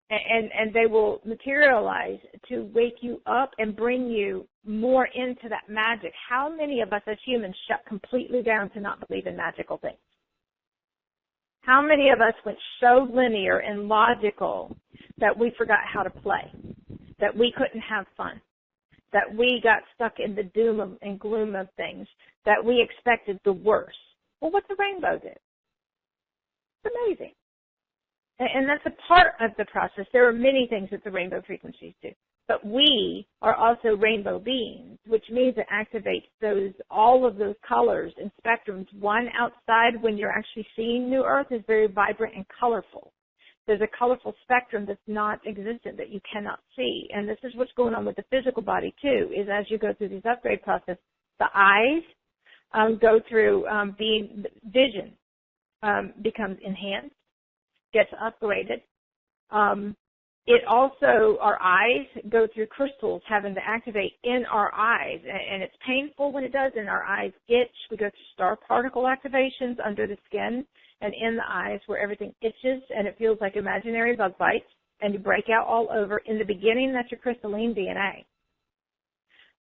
[SPEAKER 2] And they will materialize to wake you up and bring you more into that magic. How many of us as humans shut completely down to not believe in magical things? How many of us went so linear and logical that we forgot how to play, that we couldn't have fun, that we got stuck in the doom and gloom of things, that we expected the worst? Well, what's a rainbow do? It's amazing. And that's a part of the process. There are many things that the rainbow frequencies do. But we are also rainbow beings, which means it activates all of those colors and spectrums. One outside, when you're actually seeing New Earth, is very vibrant and colorful. There's a colorful spectrum that's not existent, that you cannot see. And this is what's going on with the physical body, too, is as you go through these upgrade process, the eyes go through vision becomes enhanced, gets upgraded. It also, our eyes go through crystals having to activate in our eyes, and it's painful when it does, and our eyes itch. We go through star particle activations under the skin and in the eyes where everything itches, and it feels like imaginary bug bites, and you break out all over. In the beginning, that's your crystalline DNA.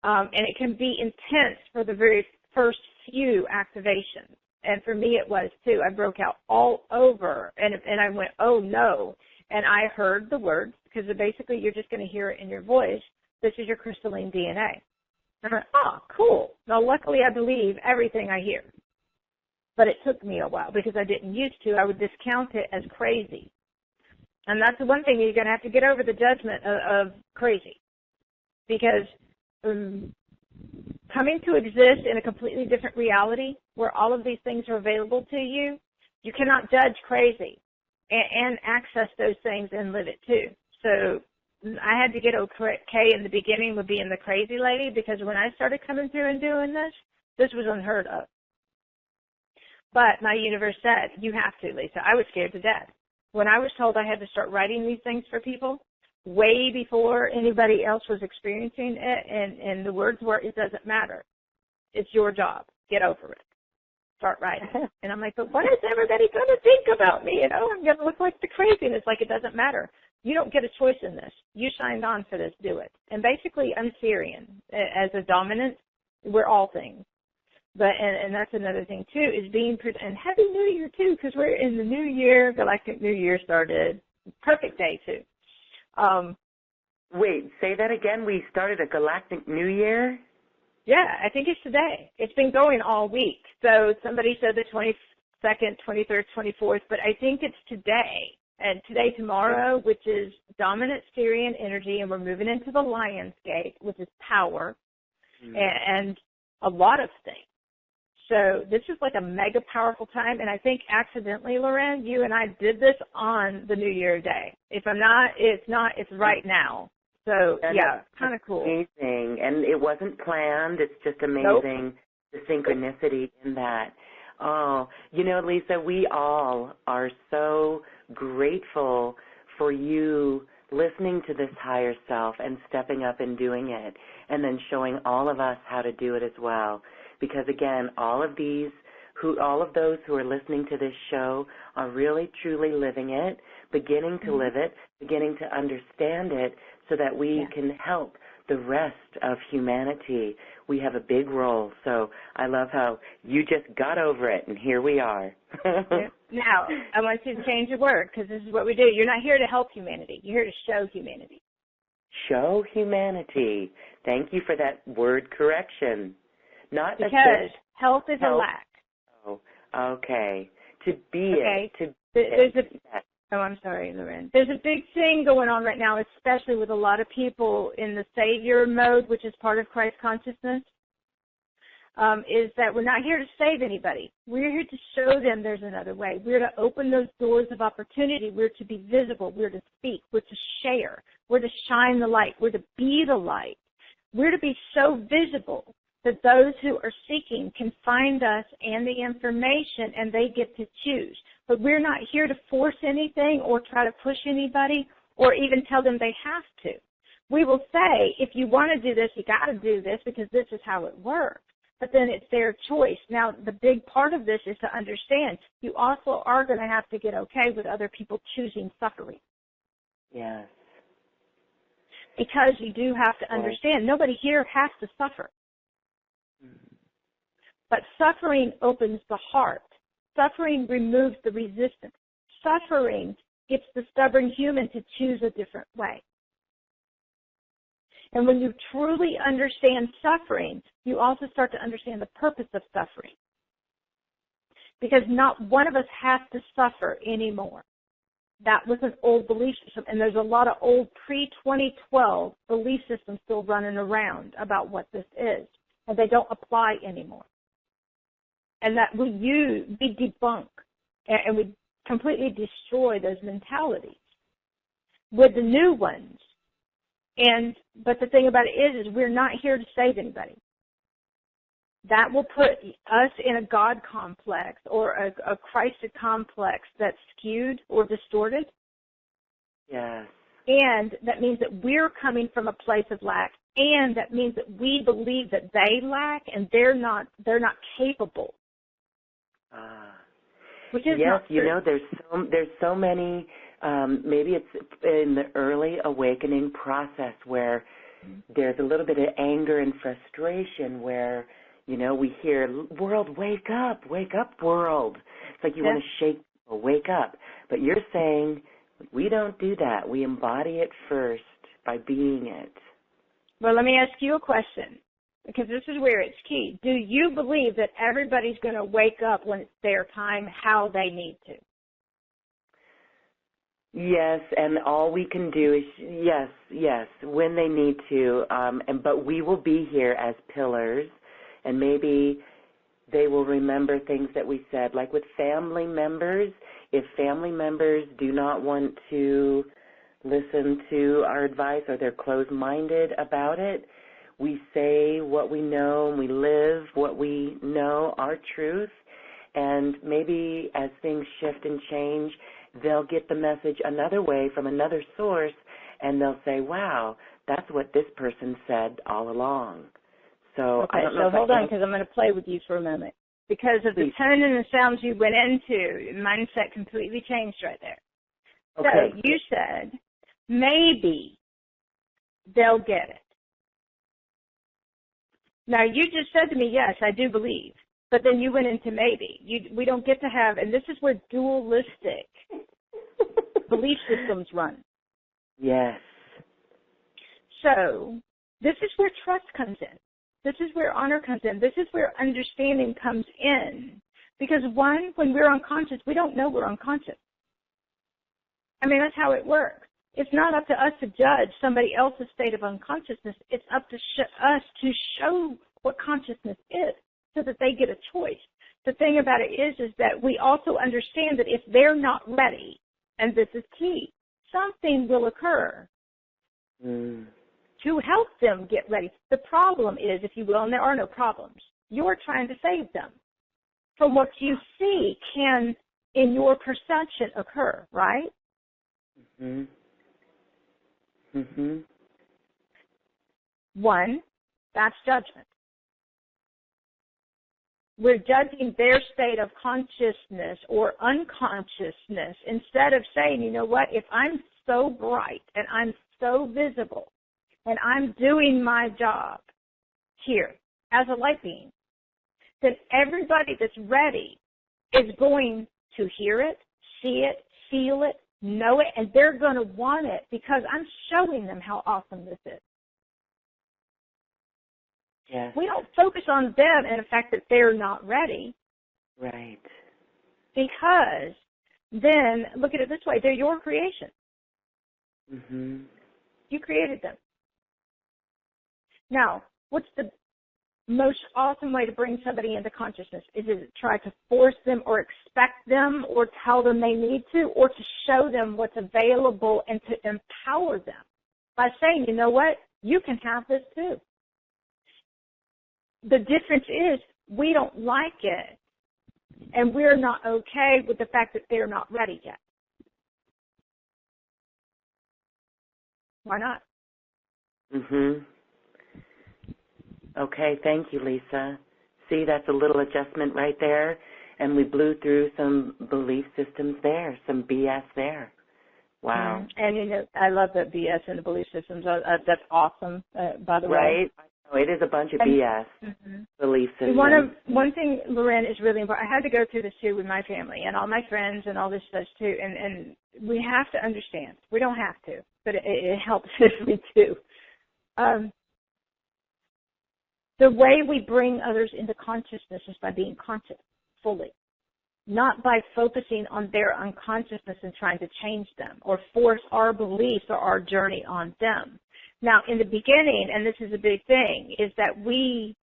[SPEAKER 2] And it can be intense for the very first few activations. And for me, it was too. I broke out all over, and I went, oh no. And I heard the words, because basically you're just going to hear it in your voice. This is your crystalline DNA. And I went, oh, cool. Now, luckily, I believe everything I hear. But it took me a while because I didn't used to. I would discount it as crazy. And that's the one thing you're going to have to get over, the judgment of crazy. Because coming to exist in a completely different reality where all of these things are available to you, you cannot judge crazy and access those things and live it too. So I had to get okay in the beginning with being the crazy lady, because when I started coming through and doing this was unheard of. But my universe said, you have to, Lisa. I was scared to death. When I was told I had to start writing these things for people, way before anybody else was experiencing it, and the words were, it doesn't matter. It's your job. Get over it. Start writing. And I'm like, but what is everybody going to think about me? I'm going to look like the crazy. And it's like, it doesn't matter. You don't get a choice in this. You signed on for this. Do it. And basically, I'm Syrian. As a dominant, we're all things. But and that's another thing, too, is being, and Happy New Year, too, because we're in the new year. Galactic New Year started. Perfect day, too.
[SPEAKER 1] Wait, say that again. We started a Galactic New Year?
[SPEAKER 2] Yeah, I think it's today. It's been going all week. So somebody said the 22nd, 23rd, 24th, but I think it's today. And today, tomorrow, which is dominant Syrian energy, and we're moving into the Lion's Gate, which is power, and a lot of things. So this is like a mega powerful time, and I think accidentally, Loren, you and I did this on the New Year day. If I'm not, it's right now. So, yeah, kind of cool.
[SPEAKER 1] Amazing, and it wasn't planned. It's just amazing, the synchronicity in that. Oh, Lisa, we all are so grateful for you listening to this higher self and stepping up and doing it, and then showing all of us how to do it as well. Because again, all of those who are listening to this show are really truly living it, beginning to live it, beginning to understand it, so that we can help the rest of humanity. We have a big role. So I love how you just got over it, and here we are.
[SPEAKER 2] Now, I want you to change your word, because this is what we do. You're not here to help humanity. You're here to show humanity.
[SPEAKER 1] Show humanity. Thank you for that word correction. Not
[SPEAKER 2] because health is a lack.
[SPEAKER 1] Oh, okay. To be it.
[SPEAKER 2] I'm sorry, Loren. There's a big thing going on right now, especially with a lot of people in the Savior mode, which is part of Christ consciousness, is that we're not here to save anybody. We're here to show them there's another way. We're to open those doors of opportunity. We're to be visible. We're to speak. We're to share. We're to shine the light. We're to be the light. We're to be so visible that those who are seeking can find us and the information, and they get to choose. But we're not here to force anything or try to push anybody or even tell them they have to. We will say, if you want to do this, you got to do this because this is how it works. But then it's their choice. Now, the big part of this is to understand you also are going to have to get okay with other people choosing suffering.
[SPEAKER 1] Yes.
[SPEAKER 2] Because you do have to understand, nobody here has to suffer. But suffering opens the heart. Suffering removes the resistance. Suffering gets the stubborn human to choose a different way. And when you truly understand suffering, you also start to understand the purpose of suffering. Because not one of us has to suffer anymore. That was an old belief system, and there's a lot of old pre-2012 belief systems still running around about what this is, and they don't apply anymore. And that we debunk, and we completely destroy those mentalities with the new ones. But the thing about it is we're not here to save anybody. That will put us in a God complex or a Christ complex that's skewed or distorted.
[SPEAKER 1] Yes.
[SPEAKER 2] And that means that we're coming from a place of lack, and that means that we believe that they lack and they're not capable. Which is
[SPEAKER 1] yes,
[SPEAKER 2] not true.
[SPEAKER 1] there's so many. Maybe it's in the early awakening process where there's a little bit of anger and frustration where, you know, we hear, world, wake up, world. It's like you want to shake people, wake up. But you're saying we don't do that. We embody it first by being it.
[SPEAKER 2] Well, let me ask you a question, because this is where it's key. Do you believe that everybody's going to wake up when it's their time, how they need to?
[SPEAKER 1] Yes, and all we can do is, yes, when they need to. But we will be here as pillars, and maybe they will remember things that we said. Like with family members, if family members do not want to listen to our advice or they're closed-minded about it, we say what we know and we live what we know, our truth, and maybe as things shift and change, they'll get the message another way from another source, and they'll say, wow, that's what this person said all along. So
[SPEAKER 2] okay,
[SPEAKER 1] I don't know.
[SPEAKER 2] So hold on, because I'm going to play with you for a moment. Because of the tone and the sounds you went into, mindset completely changed right there.
[SPEAKER 1] Okay.
[SPEAKER 2] So you said, maybe they'll get it. Now, you just said to me, yes, I do believe. But then you went into maybe. We don't get to have, and this is where dualistic belief systems run.
[SPEAKER 1] Yes.
[SPEAKER 2] So this is where trust comes in. This is where honor comes in. This is where understanding comes in. Because one, when we're unconscious, we don't know we're unconscious. I mean, that's how it works. It's not up to us to judge somebody else's state of unconsciousness. It's up to us to show what consciousness is so that they get a choice. The thing about it is that we also understand that if they're not ready, and this is key, something will occur to help them get ready. The problem is, if you will, and there are no problems, you're trying to save them from what you see can, in your perception, occur, right?
[SPEAKER 1] Mm-hmm. Mm-hmm.
[SPEAKER 2] One, that's judgment. We're judging their state of consciousness or unconsciousness instead of saying, you know what, if I'm so bright and I'm so visible and I'm doing my job here as a light being, then everybody that's ready is going to hear it, see it, feel it, know it, and they're going to want it because I'm showing them how awesome this is.
[SPEAKER 1] Yes.
[SPEAKER 2] We don't focus on them and the fact that they're not ready.
[SPEAKER 1] Right.
[SPEAKER 2] Because then, look at it this way, they're your creation.
[SPEAKER 1] Mm-hmm.
[SPEAKER 2] You created them. Now, what's the most awesome way to bring somebody into consciousness? Is it to try to force them or expect them or tell them they need to, or to show them what's available and to empower them by saying, you know what, you can have this too. The difference is we don't like it, and we're not okay with the fact that they're not ready yet. Why not?
[SPEAKER 1] Mm-hmm. Okay, thank you, Lisa. See, that's a little adjustment right there, and we blew through some belief systems there, some BS there. Wow.
[SPEAKER 2] Mm-hmm. And, you know, I love the BS and the belief systems. That's awesome, by the way.
[SPEAKER 1] Right? Oh, it is a bunch of BS belief systems.
[SPEAKER 2] One thing, Loren, is really important. I had to go through this, too, with my family and all my friends and all this stuff, too. And we have to understand. We don't have to, but it helps if we do. The way we bring others into consciousness is by being conscious fully, not by focusing on their unconsciousness and trying to change them or force our beliefs or our journey on them. Now, in the beginning, and this is a big thing, is that we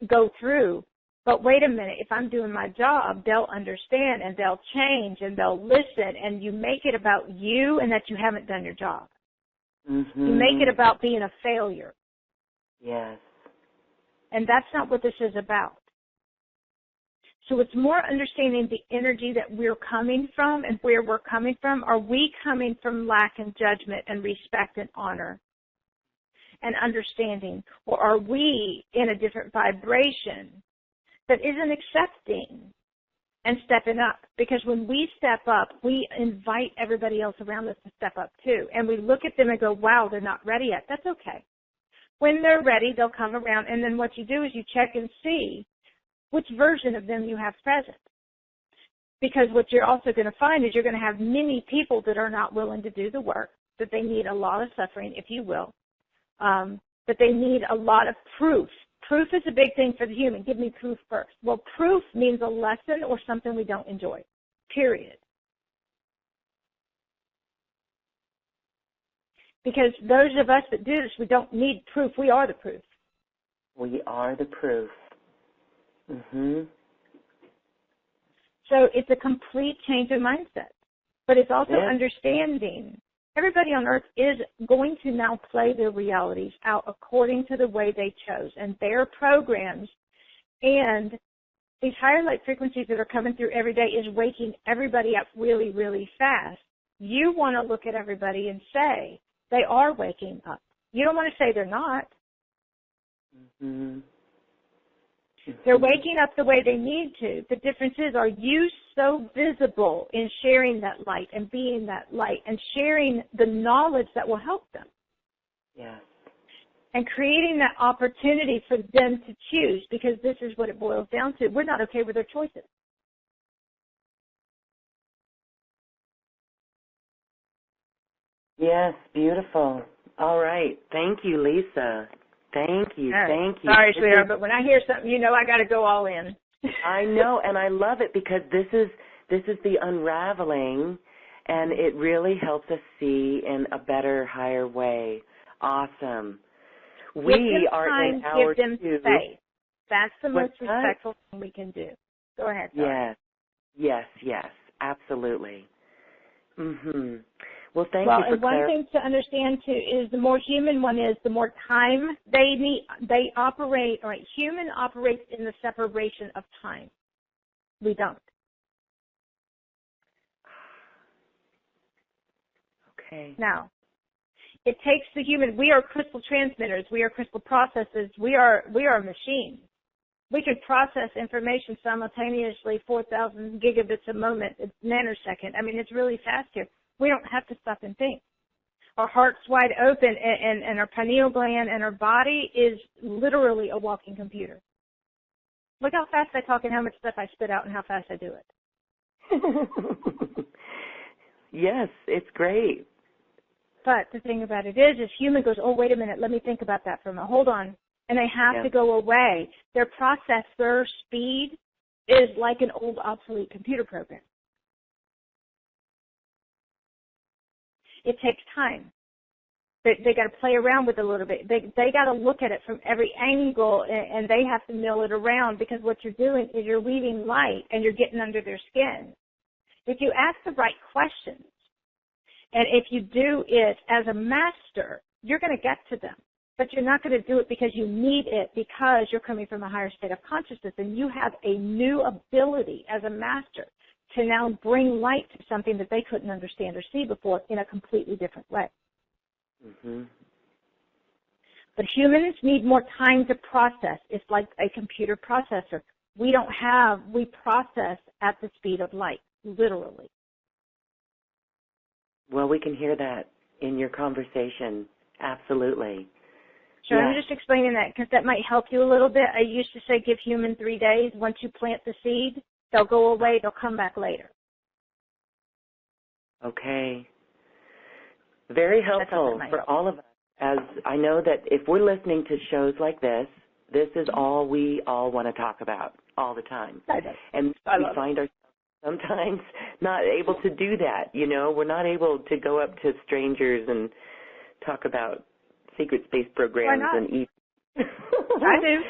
[SPEAKER 2] go through, but wait a minute, if I'm doing my job, they'll understand and they'll change and they'll listen, and you make it about you and that you haven't done your job.
[SPEAKER 1] Mm-hmm.
[SPEAKER 2] You make it about being a failure.
[SPEAKER 1] Yes.
[SPEAKER 2] And that's not what this is about. So it's more understanding the energy that we're coming from and where we're coming from. Are we coming from lack and judgment and respect and honor and understanding? Or are we in a different vibration that isn't accepting and stepping up? Because when we step up, we invite everybody else around us to step up too. And we look at them and go, wow, they're not ready yet. That's okay. When they're ready, they'll come around, and then what you do is you check and see which version of them you have present. Because what you're also going to find is you're going to have many people that are not willing to do the work, that they need a lot of suffering, if you will, that they need a lot of proof. Proof is a big thing for the human. Give me proof first. Well, proof means a lesson or something we don't enjoy, period. Because those of us that do this, we don't need proof. We are the proof.
[SPEAKER 1] We are the proof. Mm-hmm.
[SPEAKER 2] So it's a complete change of mindset. But it's also understanding everybody on earth is going to now play their realities out according to the way they chose and their programs. And these higher light frequencies that are coming through every day is waking everybody up really, really fast. You want to look at everybody and say, they are waking up. You don't want to say they're not.
[SPEAKER 1] Mm-hmm.
[SPEAKER 2] They're waking up the way they need to. The difference is, are you so visible in sharing that light and being that light and sharing the knowledge that will help them?
[SPEAKER 1] Yes.
[SPEAKER 2] And creating that opportunity for them to choose, because this is what it boils down to. We're not okay with their choices.
[SPEAKER 1] Yes, beautiful. All right. Thank you, Lisa. Thank you.
[SPEAKER 2] Right.
[SPEAKER 1] Thank you.
[SPEAKER 2] Sorry, sweetheart, but when I hear something, you know I got to go all in.
[SPEAKER 1] I know, and I love it because this is the unraveling, and it really helps us see in a better, higher way. Awesome. We are
[SPEAKER 2] time,
[SPEAKER 1] in hour
[SPEAKER 2] give them
[SPEAKER 1] 2.
[SPEAKER 2] Space. That's the most
[SPEAKER 1] What's that?
[SPEAKER 2] respectful thing we can do. Go ahead. Sorry.
[SPEAKER 1] Yes, absolutely. Mhm. Well, thank
[SPEAKER 2] well,
[SPEAKER 1] you for
[SPEAKER 2] and one thing to understand too is the more human one is, the more time they need. They operate. All right, human operates in the separation of time. We don't.
[SPEAKER 1] Okay.
[SPEAKER 2] Now, it takes the human. We are crystal transmitters. We are crystal processors. We are machines. We can process information simultaneously, 4,000 gigabits a moment, a nanosecond. I mean, it's really fast here. We don't have to stop and think. Our heart's wide open, and our pineal gland and our body is literally a walking computer. Look how fast I talk and how much stuff I spit out and how fast I do it.
[SPEAKER 1] Yes, it's great.
[SPEAKER 2] But the thing about it is human goes, oh, wait a minute, let me think about that for a minute. Hold on. And they have to go away. Their processor speed is like an old obsolete computer program. It takes time. They got to play around with it a little bit. They got to look at it from every angle, and they have to mill it around, because what you're doing is you're weaving light and you're getting under their skin. If you ask the right questions, and if you do it as a master, you're going to get to them. But you're not going to do it because you need it, because you're coming from a higher state of consciousness, and you have a new ability as a master to now bring light to something that they couldn't understand or see before in a completely different way.
[SPEAKER 1] Mm-hmm.
[SPEAKER 2] But humans need more time to process. It's like a computer processor. We process at the speed of light, literally.
[SPEAKER 1] Well, we can hear that in your conversation. Absolutely.
[SPEAKER 2] So I'm just explaining that because that might help you a little bit. I used to say give human 3 days. Once you plant the seed, they'll go away. They'll come back later.
[SPEAKER 1] Okay. Very helpful for all of us. As I know that if we're listening to shows like this is all we all want to talk about all the time. And we find ourselves sometimes not able to do that. You know, we're not able to go up to strangers and talk about secret space programs and eat.
[SPEAKER 2] I do.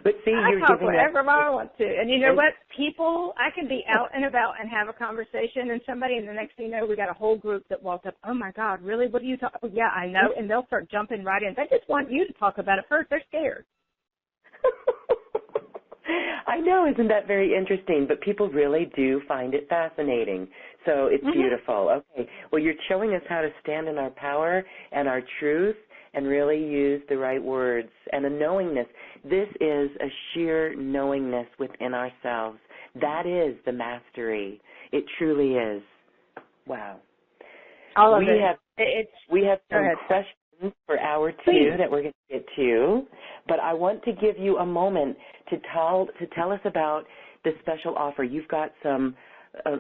[SPEAKER 1] But see, you're
[SPEAKER 2] talk
[SPEAKER 1] giving
[SPEAKER 2] whatever I want to. And you know what? People, I can be out and about and have a conversation and somebody, and the next thing you know, we got a whole group that walked up, oh my God, really? What are you talking about? Yeah, I know. And they'll start jumping right in. They just want you to talk about it first. They're scared.
[SPEAKER 1] I know, isn't that very interesting? But people really do find it fascinating. So it's beautiful. Okay, well, you're showing us how to stand in our power and our truth and really use the right words and a knowingness. This is a sheer knowingness within ourselves. That is the mastery. It truly is. Wow.
[SPEAKER 2] All of
[SPEAKER 1] we
[SPEAKER 2] it.
[SPEAKER 1] Have some questions for hour too that we're going to get to, but I want to give you a moment to tell us about the special offer. You've got some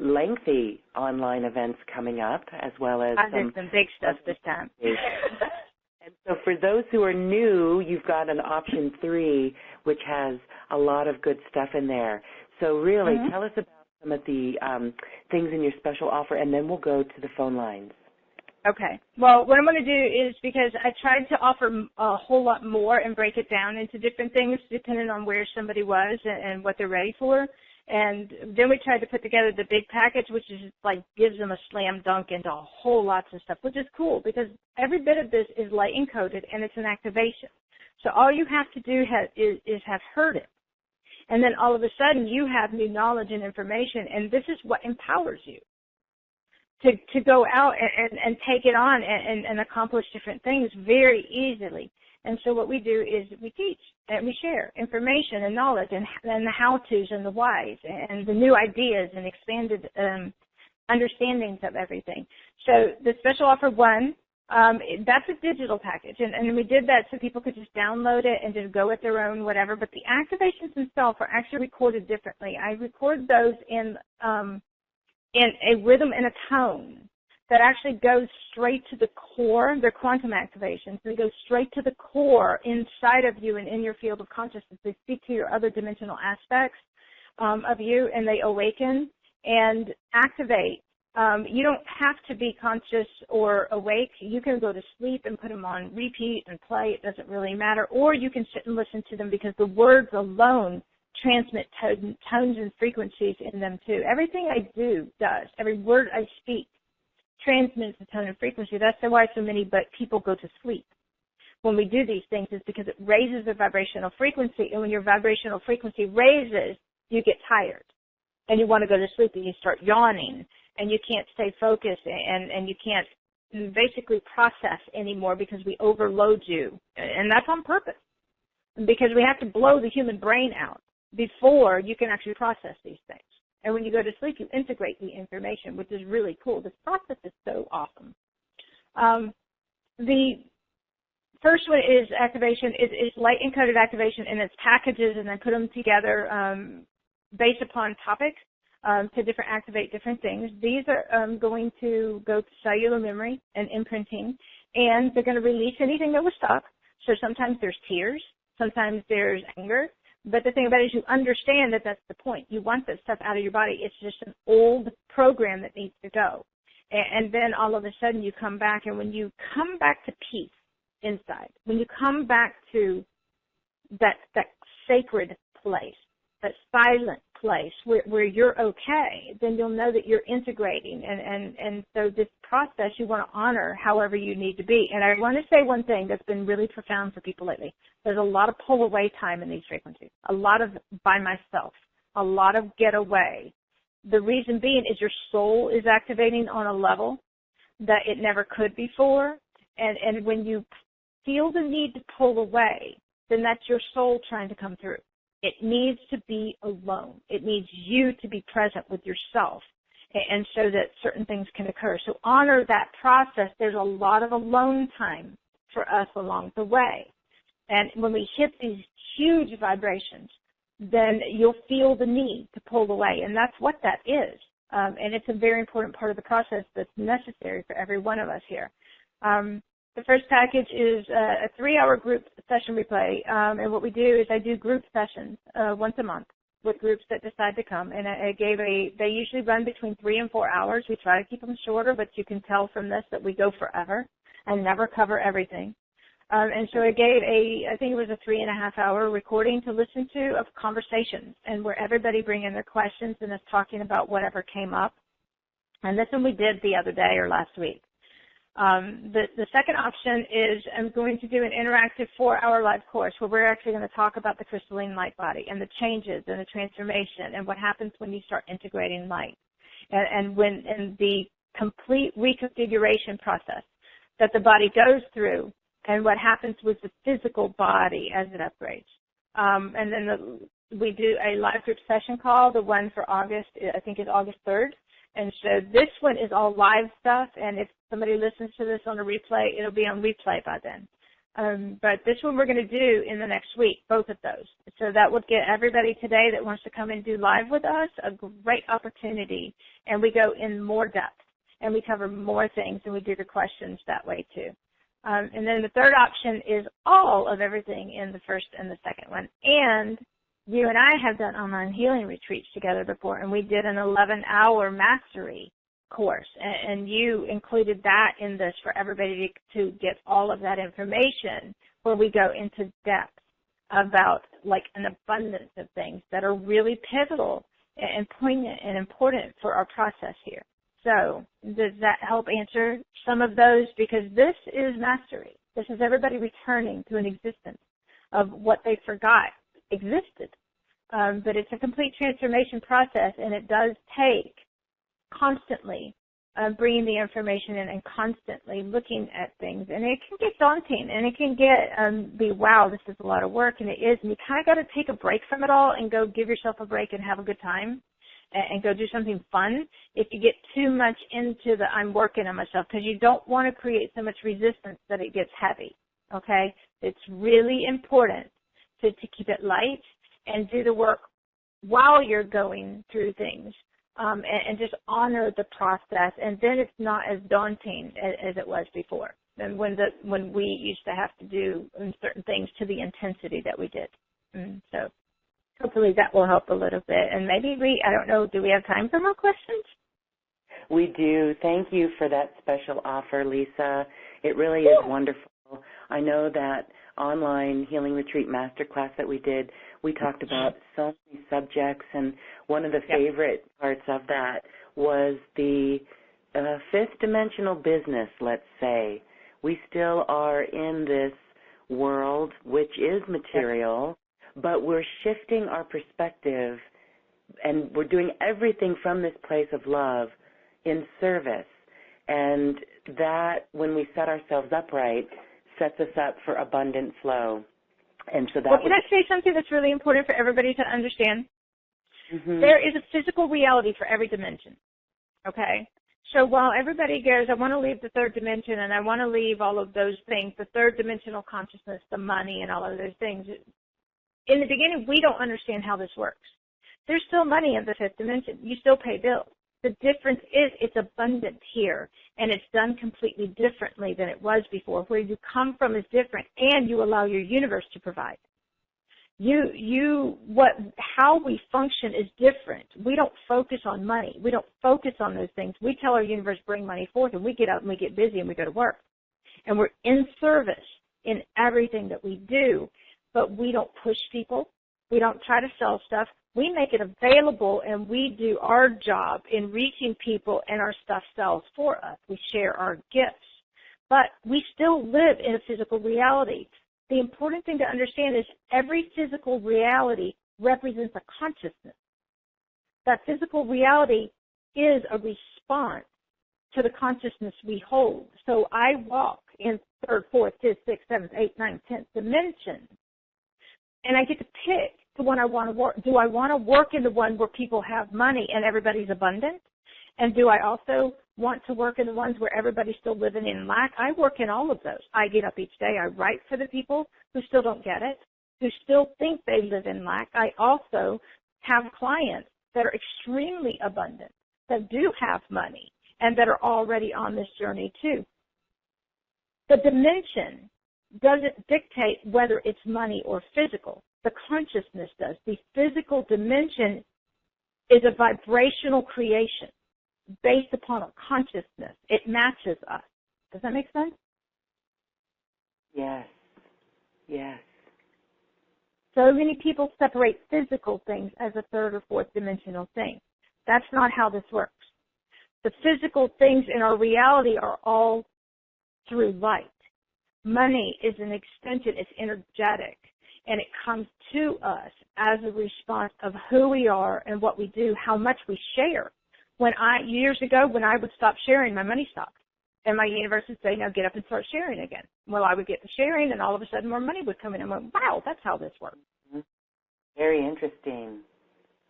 [SPEAKER 1] lengthy online events coming up, as well as
[SPEAKER 2] some big stuff this time.
[SPEAKER 1] And so for those who are new, you've got an option 3, which has a lot of good stuff in there. So really, tell us about some of the things in your special offer, and then we'll go to the phone lines.
[SPEAKER 2] Okay. Well, what I'm going to do is, because I tried to offer a whole lot more and break it down into different things depending on where somebody was and what they're ready for. And then we tried to put together the big package, which is like gives them a slam dunk into a whole lots of stuff, which is cool because every bit of this is light encoded and it's an activation. So all you have to do is have heard it. And then all of a sudden you have new knowledge and information, and this is what empowers you to go out and take it on and accomplish different things very easily. And so what we do is we teach and we share information and knowledge and the how-tos and the whys and the new ideas and expanded understandings of everything. So the special offer 1, that's a digital package. And we did that so people could just download it and just go at their own whatever. But the activations themselves are actually recorded differently. I record those in a rhythm and a tone that actually goes straight to the core. They're quantum activations. They go straight to the core inside of you and in your field of consciousness. They speak to your other dimensional aspects of you, and they awaken and activate. You don't have to be conscious or awake. You can go to sleep and put them on repeat and play. It doesn't really matter. Or you can sit and listen to them because the words alone transmit tones and frequencies in them too. Everything I do does. Every word I speak transmits the tone and frequency. That's why so many people go to sleep when we do these things, is because it raises the vibrational frequency. And when your vibrational frequency raises, you get tired and you want to go to sleep and you start yawning and you can't stay focused and you can't basically process anymore because we overload you. And that's on purpose, because we have to blow the human brain out before you can actually process these things. And when you go to sleep, you integrate the information, which is really cool. This process is so awesome. The first one is activation. It's light encoded activation, and it's packages, and then put them together based upon topics to activate different things. These are going to go to cellular memory and imprinting, and they're going to release anything that was stuck. So sometimes there's tears, sometimes there's anger. But the thing about it is you understand that that's the point. You want that stuff out of your body. It's just an old program that needs to go. And then all of a sudden you come back, and when you come back to peace inside, when you come back to that sacred place, that silent place where you're okay, then you'll know that you're integrating. And so this process you want to honor however you need to be. And I want to say one thing that's been really profound for people lately. There's a lot of pull away time in these frequencies, a lot of by myself, a lot of get away. The reason being is your soul is activating on a level that it never could before. And when you feel the need to pull away, then that's your soul trying to come through. It needs to be alone. It needs you to be present with yourself, and so that certain things can occur. So honor that process. There's a lot of alone time for us along the way. And when we hit these huge vibrations, then you'll feel the need to pull away, and that's what that is. And it's a very important part of the process that's necessary for every one of us here. The first package is a 3-hour group session replay, and what we do is I do group sessions once a month with groups that decide to come, and they usually run between 3 and 4 hours. We try to keep them shorter, but you can tell from this that we go forever and never cover everything. And so I gave I think it was a 3.5-hour recording to listen to of conversations, and where everybody bring in their questions and is talking about whatever came up. And this one we did the other day or last week. The second option is I'm going to do an interactive 4-hour live course where we're actually going to talk about the crystalline light body and the changes and the transformation and what happens when you start integrating light and the complete reconfiguration process that the body goes through and what happens with the physical body as it upgrades. And then we do a live group session call. The one for August, I think, is August 3rd. And so this one is all live stuff, and if somebody listens to this on a replay, it'll be on replay by then. But this one we're going to do in the next week, both of those. So that would get everybody today that wants to come and do live with us a great opportunity. And we go in more depth and we cover more things and we do the questions that way too. And then the third option is all of everything in the first and the second one. And you and I have done online healing retreats together before, and we did an 11-hour mastery course, and you included that in this for everybody to get all of that information where we go into depth about like an abundance of things that are really pivotal and poignant and important for our process here. So does that help answer some of those? Because this is mastery. This is everybody returning to an existence of what they forgot existed. But it's a complete transformation process, and it does take constantly bringing the information in and constantly looking at things. And it can get daunting, and it can get be, wow, this is a lot of work, and it is. And you kind of got to take a break from it all and go give yourself a break and have a good time and go do something fun if you get too much into the I'm working on myself, because you don't want to create so much resistance that it gets heavy, okay? It's really important to keep it light and do the work while you're going through things. And just honor the process, and then it's not as daunting as it was before. And when we used to have to do certain things to the intensity that we did. So hopefully that will help a little bit. And maybe I don't know, do we have time for more questions?
[SPEAKER 1] We do. Thank you for that special offer, Lisa. It really is wonderful. I know that online healing retreat masterclass that we did, we talked about so many subjects, and one of the favorite parts of that was the fifth dimensional business, let's say. We still are in this world, which is material, but we're shifting our perspective, and we're doing everything from this place of love in service. And that, when we set ourselves up right, sets us up for abundant flow. And so that
[SPEAKER 2] can I say something that's really important for everybody to understand? Mm-hmm. There is a physical reality for every dimension, okay? So while everybody goes, I want to leave the third dimension and I want to leave all of those things, the third dimensional consciousness, the money and all of those things, in the beginning, we don't understand how this works. There's still money in the fifth dimension. You still pay bills. The difference is it's abundant here, and it's done completely differently than it was before. Where you come from is different, and you allow your universe to provide. How we function is different. We don't focus on money. We don't focus on those things. We tell our universe, bring money forth, and we get out and we get busy and we go to work. And we're in service in everything that we do, but we don't push people. We don't try to sell stuff. We make it available, and we do our job in reaching people, and our stuff sells for us. We share our gifts. But we still live in a physical reality. The important thing to understand is every physical reality represents a consciousness. That physical reality is a response to the consciousness we hold. So I walk in third, fourth, fifth, sixth, seventh, eighth, ninth, 10th dimension, and I get to pick the one I want to work. Do I want to work in the one where people have money and everybody's abundant? And do I also want to work in the ones where everybody's still living in lack? I work in all of those. I get up each day. I write for the people who still don't get it, who still think they live in lack. I also have clients that are extremely abundant, that do have money, and that are already on this journey too. The dimension doesn't dictate whether it's money or physical. The consciousness does. The physical dimension is a vibrational creation based upon a consciousness. It matches us. Does that make sense?
[SPEAKER 1] Yes. Yes.
[SPEAKER 2] So many people separate physical things as a third or fourth dimensional thing. That's not how this works. The physical things in our reality are all through light. Money is an extension. It's energetic. And it comes to us as a response of who we are and what we do, how much we share. Years ago, when I would stop sharing, my money stopped. And my universe would say, now get up and start sharing again. Well, I would get to sharing, and all of a sudden more money would come in. I went, wow, that's how this works.
[SPEAKER 1] Very interesting.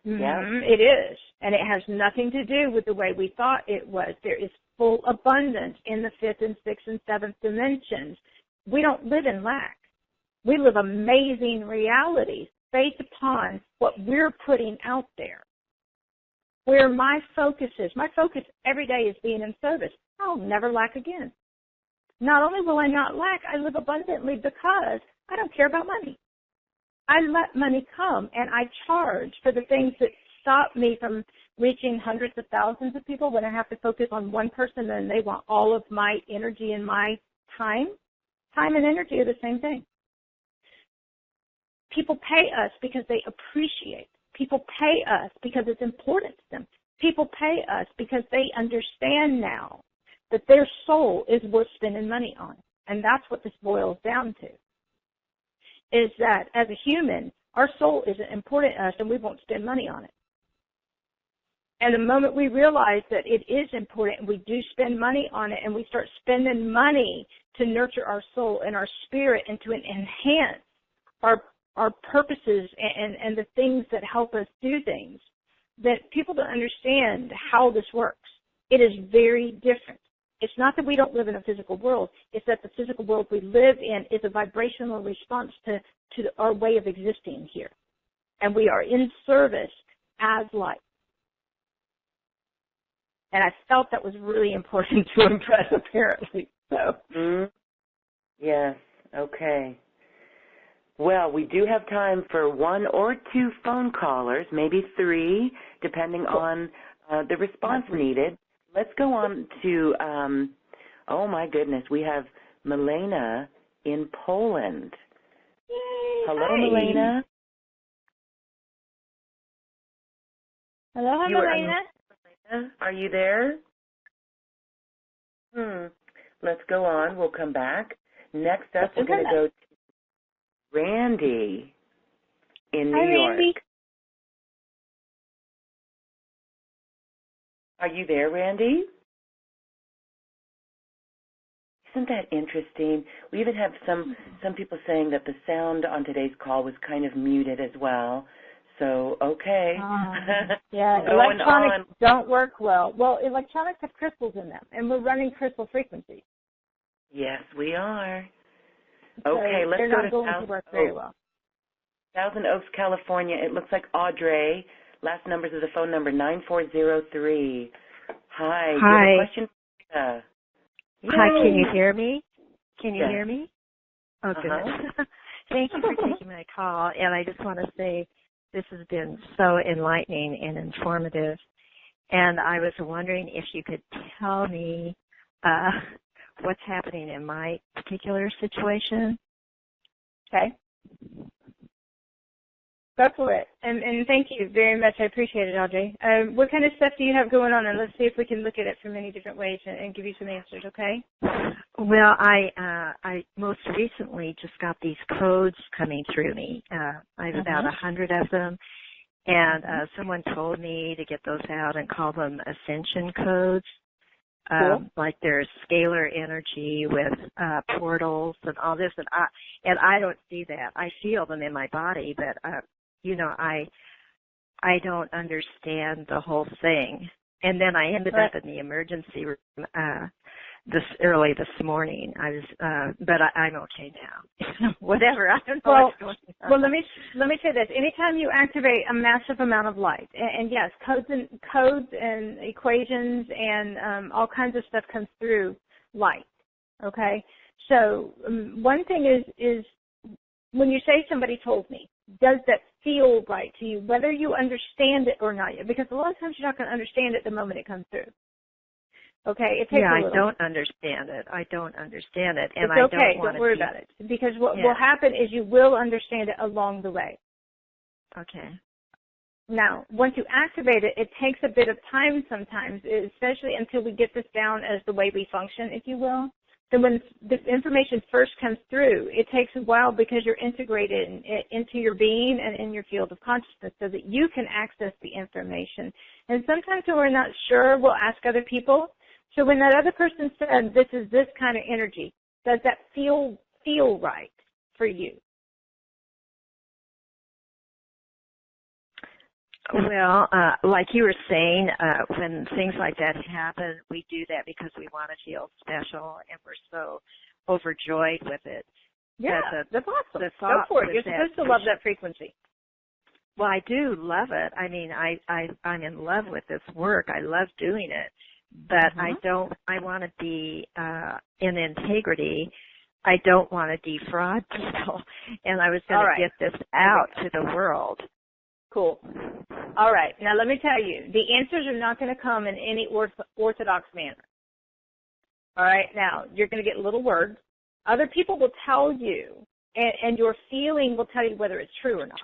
[SPEAKER 1] Yeah.
[SPEAKER 2] It is. And it has nothing to do with the way we thought it was. There is full abundance in the fifth and sixth and seventh dimensions.
[SPEAKER 3] we don't live in lack. We live amazing realities based upon what we're putting out there. Where my focus every day is being in service. I'll never lack again. Not only will I not lack, I live abundantly because I don't care about money. I let money come, and I charge for the things that stop me from reaching hundreds of thousands of people when I have to focus on one person and they want all of my energy and my time. Time and energy are the same thing. People pay us because they appreciate. People pay us because it's important to them. People pay us because they understand now that their soul is worth spending money on. And that's what this boils down to, is that as a human, our soul isn't important to us and we won't spend money on it. And the moment we realize that it is important and we do spend money on it and we start spending money to nurture our soul and our spirit and to enhance our purposes and the things that help us do things, that people don't understand how this works. It is very different. It's not that we don't live in a physical world. It's that the physical world we live in is a vibrational response to our way of existing here. And we are in service as light. And I felt that was really important to impress, apparently. So.
[SPEAKER 1] Yes, okay. Well, we do have time for 1 or 2 phone callers, maybe 3, depending on the response needed. Let's go on to, oh my goodness, we have Milena in Poland.
[SPEAKER 3] Yay,
[SPEAKER 1] hello,
[SPEAKER 3] hi.
[SPEAKER 1] Milena.
[SPEAKER 3] Hello, Milena.
[SPEAKER 1] Are you there? Let's go on. We'll come back. Next up, we're going to go to Randy in New York.
[SPEAKER 3] Randy.
[SPEAKER 1] Are you there, Randy? Isn't that interesting? We even have some people saying that the sound on today's call was kind of muted as well. So, okay.
[SPEAKER 3] Yeah, electronics don't work well. Well, electronics have crystals in them, and we're running crystal frequencies.
[SPEAKER 1] Yes, we are.
[SPEAKER 3] So
[SPEAKER 1] okay, let's
[SPEAKER 3] they're
[SPEAKER 1] go
[SPEAKER 3] not
[SPEAKER 1] to
[SPEAKER 3] going to work very well.
[SPEAKER 1] Thousand Oaks, California. It looks like Audrey. Last numbers of the phone number, 9403. Hi. Do you have a question?
[SPEAKER 4] Hi, can you hear me? Can you
[SPEAKER 1] Yes.
[SPEAKER 4] hear me? Oh, good. Thank you for taking my call. And I just want to say this has been so enlightening and informative. And I was wondering if you could tell me what's happening in my particular situation.
[SPEAKER 3] Okay. Go for it. And thank you very much. I appreciate it, Audrey. What kind of stuff do you have going on? And let's see if we can look at it from many different ways and give you some answers, okay?
[SPEAKER 4] Well, I most recently just got these codes coming through me. I have about 100 of them. And someone told me to get those out and call them ascension codes.
[SPEAKER 3] Cool.
[SPEAKER 4] Like there's scalar energy with portals and all this. And I don't see that. I feel them in my body, but I don't understand the whole thing. And then I ended up in the emergency room early this morning. I was, but I'm okay now. Whatever. I don't know what's going on.
[SPEAKER 3] Well, let me say this. Anytime you activate a massive amount of light, and yes, codes and equations and all kinds of stuff comes through light. Okay. So one thing is when you say somebody told me, does that feel right to you, whether you understand it or not yet? Because a lot of times you're not going to understand it the moment it comes through. Okay, it takes a little.
[SPEAKER 4] I don't understand it. And
[SPEAKER 3] it's
[SPEAKER 4] I
[SPEAKER 3] okay.
[SPEAKER 4] don't want to
[SPEAKER 3] worry about it. Because what will happen is you will understand it along the way.
[SPEAKER 4] Okay.
[SPEAKER 3] Now, once you activate it, it takes a bit of time sometimes, especially until we get this down as the way we function, if you will. So when this information first comes through, it takes a while because you're integrated into your being and in your field of consciousness so that you can access the information. And sometimes when we're not sure, we'll ask other people. So when that other person said, this is this kind of energy, does that feel right for you?
[SPEAKER 4] Well, like you were saying, when things like that happen, we do that because we want to feel special, and we're so overjoyed with it.
[SPEAKER 3] Yeah, that's awesome.
[SPEAKER 4] Go
[SPEAKER 3] for it. You're supposed to love that frequency.
[SPEAKER 4] Well, I do love it. I mean, I'm in love with this work. I love doing it. But I want to be in integrity. I don't want to defraud people. And I was going to get this out to the world.
[SPEAKER 3] Cool. All right. Now, let me tell you, the answers are not going to come in any orthodox manner. All right. Now, you're going to get little words. Other people will tell you, and your feeling will tell you whether it's true or not.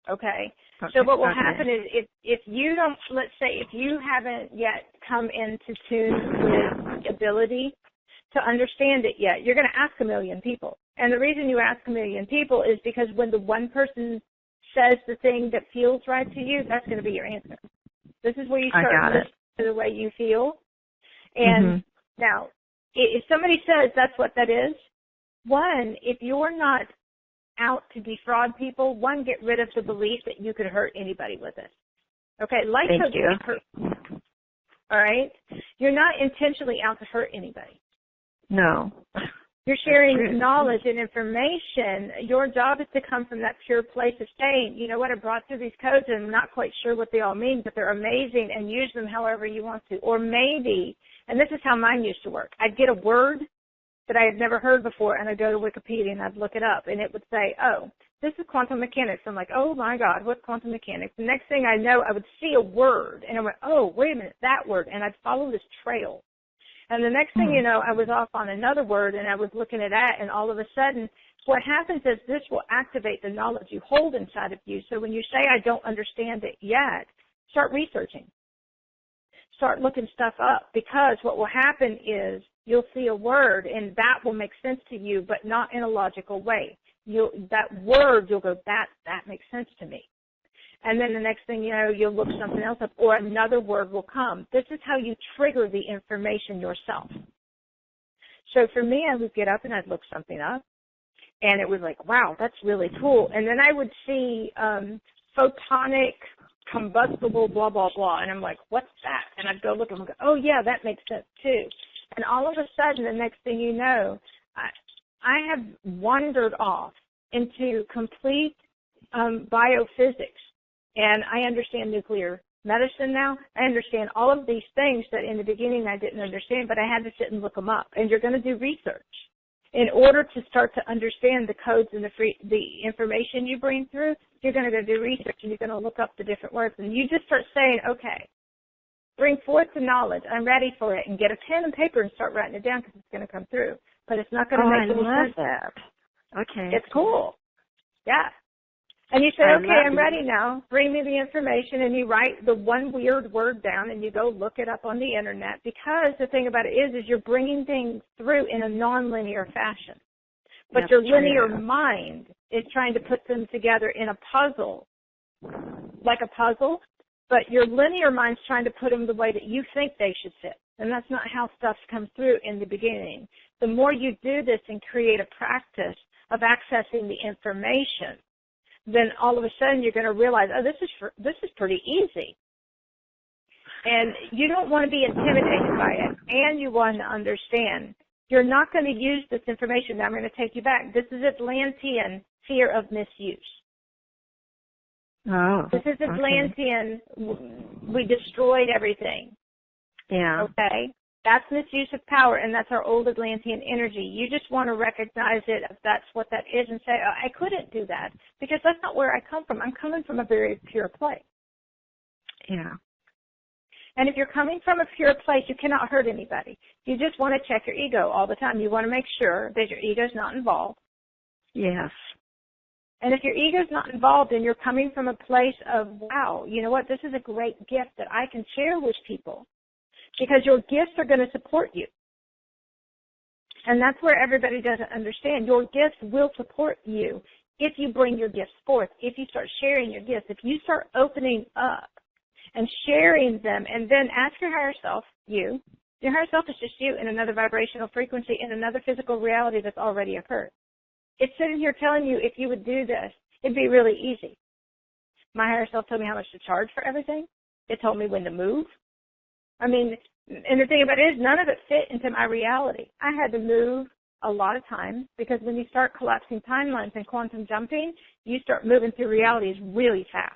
[SPEAKER 3] Okay? So what will happen is if you don't, let's say if you haven't yet come into tune with the ability to understand it yet, you're going to ask a million people. And the reason you ask a million people is because when the one person says the thing that feels right to you, that's going to be your answer. This is where you start listening to the way you feel. And now, if somebody says that's what that is, one, if you're not out to defraud people, one, get rid of the belief that you could hurt anybody with it. Okay, life coach can't hurt. All right? You're not intentionally out to hurt anybody.
[SPEAKER 4] No.
[SPEAKER 3] You're sharing knowledge and information. Your job is to come from that pure place of saying, you know what, I brought through these codes and I'm not quite sure what they all mean, but they're amazing, and use them however you want to. Or maybe, and this is how mine used to work, I'd get a word that I had never heard before, and I'd go to Wikipedia and I'd look it up, and it would say, oh, this is quantum mechanics. I'm like, oh my God, what's quantum mechanics? The next thing I know, I would see a word, and I went, oh, wait a minute, that word, and I'd follow this trail. And the next thing you know, I was off on another word, and I was looking at that, and all of a sudden, what happens is this will activate the knowledge you hold inside of you. So when you say, I don't understand it yet, start researching. Start looking stuff up, because what will happen is you'll see a word, and that will make sense to you, but not in a logical way. That word, you'll go, that makes sense to me. And then the next thing you know, you'll look something else up, or another word will come. This is how you trigger the information yourself. So for me, I would get up and I'd look something up, and it was like, wow, that's really cool. And then I would see photonic combustible blah, blah, blah, and I'm like, what's that? And I'd go look and go, oh, yeah, that makes sense too. And all of a sudden, the next thing you know, I have wandered off into complete biophysics. And I understand nuclear medicine now. I understand all of these things that in the beginning I didn't understand, but I had to sit and look them up. And you're going to do research in order to start to understand the codes and the information you bring through. You're going to go do research, and you're going to look up the different words. And you just start saying, okay, bring forth the knowledge. I'm ready for it. And get a pen and paper and start writing it down, because it's going to come through. But it's not going to make any sense.
[SPEAKER 4] I love that. Okay.
[SPEAKER 3] It's cool. Yeah. And you say, okay, I'm ready now. Bring me the information, and you write the one weird word down, and you go look it up on the Internet, because the thing about it is you're bringing things through in a nonlinear fashion. But
[SPEAKER 4] That's
[SPEAKER 3] your linear
[SPEAKER 4] true.
[SPEAKER 3] mind is trying to put them together in a puzzle, like a puzzle, but your linear mind's trying to put them the way that you think they should fit. And that's not how stuff comes through in the beginning. The more you do this and create a practice of accessing the information, then all of a sudden you're going to realize, oh, this is pretty easy. And you don't want to be intimidated by it, and you want to understand. You're not going to use this information. Now I'm going to take you back. This is Atlantean fear of misuse.
[SPEAKER 4] Oh,
[SPEAKER 3] this is Atlantean, we destroyed everything.
[SPEAKER 4] Yeah.
[SPEAKER 3] Okay? That's misuse of power, and that's our old Atlantean energy. You just want to recognize it if that's what that is and say, oh, I couldn't do that, because that's not where I come from. I'm coming from a very pure place.
[SPEAKER 4] Yeah.
[SPEAKER 3] And if you're coming from a pure place, you cannot hurt anybody. You just want to check your ego all the time. You want to make sure that your ego's not involved.
[SPEAKER 4] Yes.
[SPEAKER 3] And if your ego's not involved and you're coming from a place of, wow, you know what, this is a great gift that I can share with people, because your gifts are going to support you. And that's where everybody doesn't understand. Your gifts will support you if you bring your gifts forth, if you start sharing your gifts, if you start opening up and sharing them, and then ask your higher self, your higher self is just you in another vibrational frequency, in another physical reality that's already occurred. It's sitting here telling you, if you would do this, it'd be really easy. My higher self told me how much to charge for everything. It told me when to move. I mean, and the thing about it is none of it fit into my reality. I had to move a lot of times, because when you start collapsing timelines and quantum jumping, you start moving through realities really fast.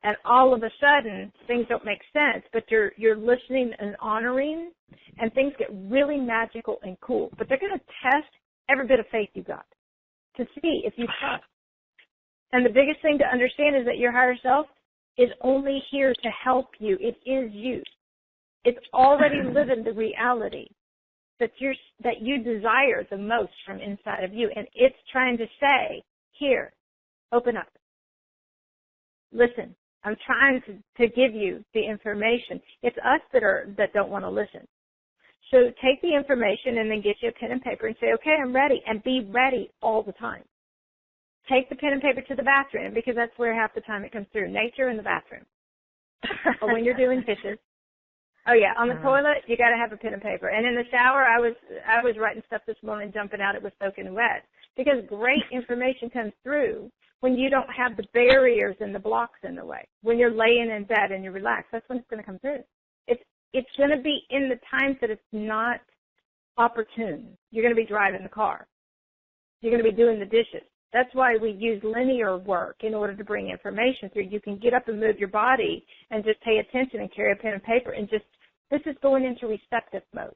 [SPEAKER 3] And all of a sudden, things don't make sense, but you're listening and honoring, and things get really magical and cool. But they're going to test every bit of faith you got to see if you trust. And the biggest thing to understand is that your higher self is only here to help you. It is you. It's already living the reality that you desire the most from inside of you. And it's trying to say, here, open up. Listen. I'm trying to give you the information. It's us that don't want to listen. So take the information and then get you a pen and paper and say, okay, I'm ready, and be ready all the time. Take the pen and paper to the bathroom, because that's where half the time it comes through, nature in the bathroom. Or when you're doing dishes. Oh yeah, on the toilet, you got to have a pen and paper. And in the shower, I was writing stuff this morning, jumping out, it was soaking wet. Because great information comes through when you don't have the barriers and the blocks in the way. When you're laying in bed and you're relaxed, that's when it's going to come through. It's going to be in the times that it's not opportune. You're going to be driving the car. You're going to be doing the dishes. That's why we use linear work in order to bring information through. You can get up and move your body and just pay attention and carry a pen and paper, and this is going into receptive mode,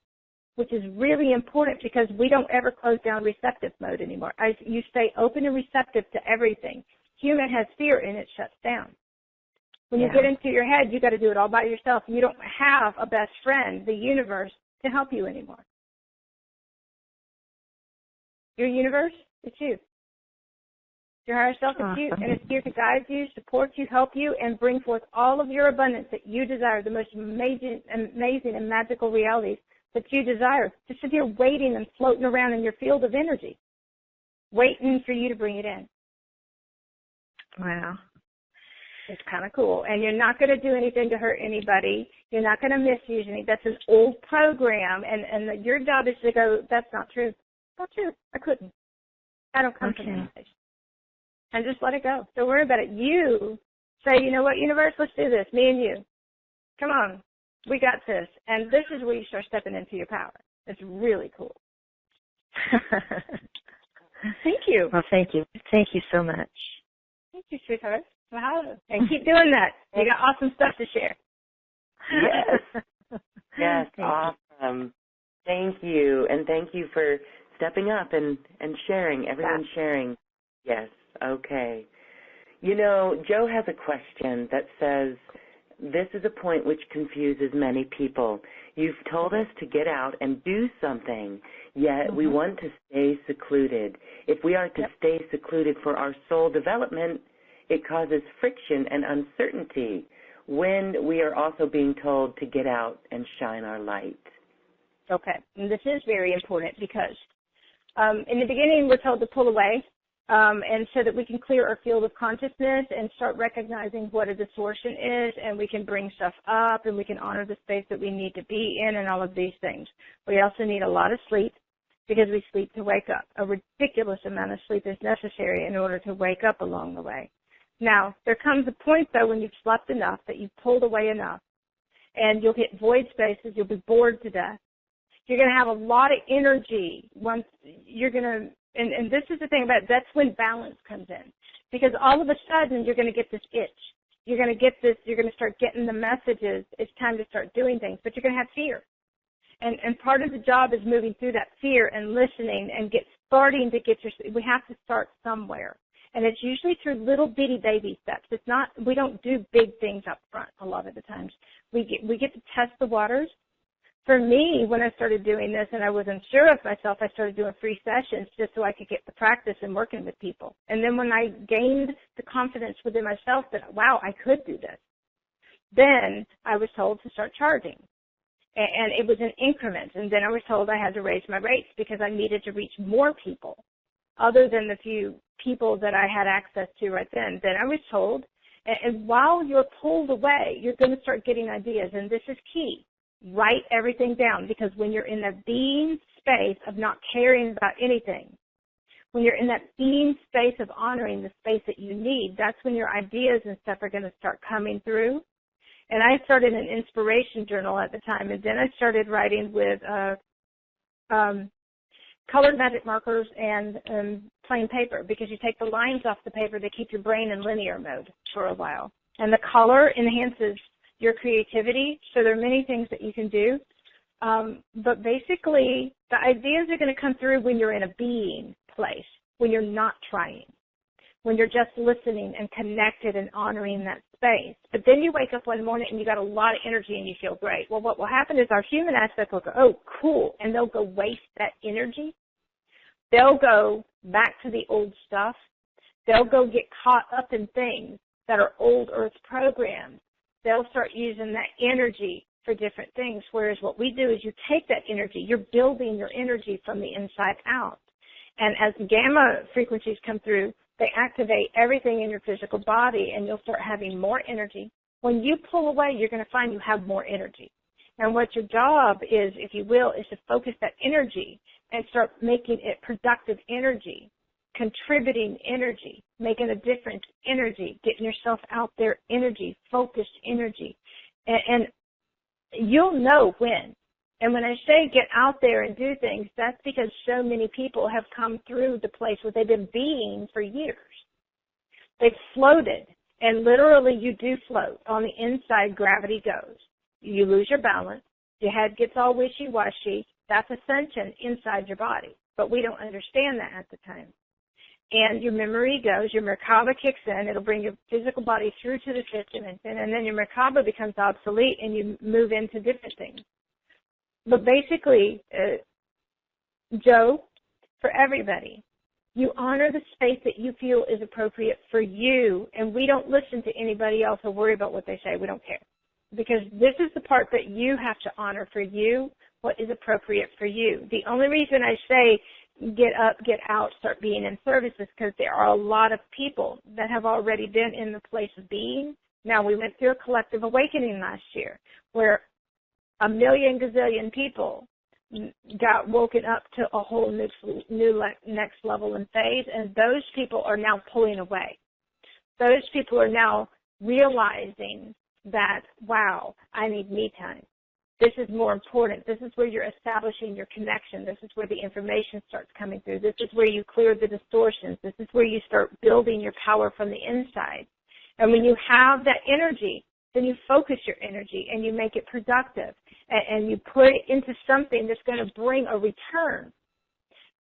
[SPEAKER 3] which is really important because we don't ever close down receptive mode anymore. You stay open and receptive to everything. Human has fear and it shuts down. When you get into your head, you got to do it all by yourself. You don't have a best friend, the universe, to help you anymore. Your universe, it's you. Your higher self is you, and it's here to guide you, support you, help you, and bring forth all of your abundance that you desire, the most amazing and magical realities that you desire. Just sit here waiting and floating around in your field of energy, waiting for you to bring it in.
[SPEAKER 4] Wow.
[SPEAKER 3] It's kind of cool. And you're not going to do anything to hurt anybody. You're not going to misuse anything. That's an old program, and your job is to go, that's not true. Not true. I couldn't. I don't come from that place. And just let it go. Don't worry about it. You say, you know what, universe, let's do this, me and you. Come on. We got this. And this is where you start stepping into your power. It's really cool. Thank you.
[SPEAKER 4] Well, thank you. Thank you so much.
[SPEAKER 3] Thank you, sweetheart. Wow. And keep doing that. You got awesome stuff to share.
[SPEAKER 1] Yes. Yes, awesome. Thank you. And thank you for stepping up and sharing. Everyone's sharing. Yes. Okay. You know, Joe has a question that says, this is a point which confuses many people. You've told us to get out and do something, yet we want to stay secluded. If we are to stay secluded for our soul development, it causes friction and uncertainty when we are also being told to get out and shine our light.
[SPEAKER 3] Okay. And this is very important because in the beginning we're told to pull away. And so that we can clear our field of consciousness and start recognizing what a distortion is, and we can bring stuff up, and we can honor the space that we need to be in and all of these things. We also need a lot of sleep because we sleep to wake up. A ridiculous amount of sleep is necessary in order to wake up along the way. Now, there comes a point, though, when you've slept enough, that you've pulled away enough, and you'll hit void spaces, you'll be bored to death. You're going to have a lot of energy once you're going to, and this is the thing about it, that's when balance comes in. Because all of a sudden, you're going to get this itch. You're going to get this, you're going to start getting the messages. It's time to start doing things, but you're going to have fear. And part of the job is moving through that fear and listening and starting to get we have to start somewhere. And it's usually through little bitty baby steps. It's not, we don't do big things up front a lot of the times. We get to test the waters. For me, when I started doing this and I wasn't sure of myself, I started doing free sessions just so I could get the practice and working with people. And then when I gained the confidence within myself that, wow, I could do this, then I was told to start charging. And it was in increments. And then I was told I had to raise my rates because I needed to reach more people other than the few people that I had access to right then. Then I was told, and while you're pulled away, you're going to start getting ideas. And this is key. Write everything down, because when you're in that being space of not caring about anything, when you're in that being space of honoring the space that you need, that's when your ideas and stuff are going to start coming through. And I started an inspiration journal at the time, and then I started writing with colored magic markers and plain paper, because you take the lines off the paper, they keep your brain in linear mode for a while. And the color enhances your creativity, so there are many things that you can do. But basically, the ideas are going to come through when you're in a being place, when you're not trying, when you're just listening and connected and honoring that space. But then you wake up one morning and you got a lot of energy and you feel great. Well, what will happen is our human aspect will go, oh, cool, and they'll go waste that energy. They'll go back to the old stuff. They'll go get caught up in things that are old earth programs. They'll start using that energy for different things, whereas what we do is you take that energy, you're building your energy from the inside out. And as gamma frequencies come through, they activate everything in your physical body, and you'll start having more energy. When you pull away, you're going to find you have more energy. And what your job is, if you will, is to focus that energy and start making it productive energy, contributing energy, making a difference energy, getting yourself out there energy, focused energy. And you'll know when. And when I say get out there and do things, that's because so many people have come through the place where they've been being for years. They've floated, and literally you do float. On the inside, gravity goes. You lose your balance. Your head gets all wishy-washy. That's ascension inside your body. But we don't understand that at the time. And your memory goes, your Merkaba kicks in, it'll bring your physical body through to the fifth dimension, and then your Merkaba becomes obsolete and you move into different things. But basically, Joe, for everybody, you honor the space that you feel is appropriate for you, and we don't listen to anybody else or worry about what they say. We don't care. Because this is the part that you have to honor for you, what is appropriate for you. The only reason I say get up, get out, start being in service is because there are a lot of people that have already been in the place of being. Now, we went through a collective awakening last year where a million gazillion people got woken up to a whole new next level and phase, and those people are now pulling away. Those people are now realizing that, wow, I need me time. This is more important. This is where you're establishing your connection. This is where the information starts coming through. This is where you clear the distortions. This is where you start building your power from the inside. And when you have that energy, then you focus your energy and you make it productive, and you put it into something that's going to bring a return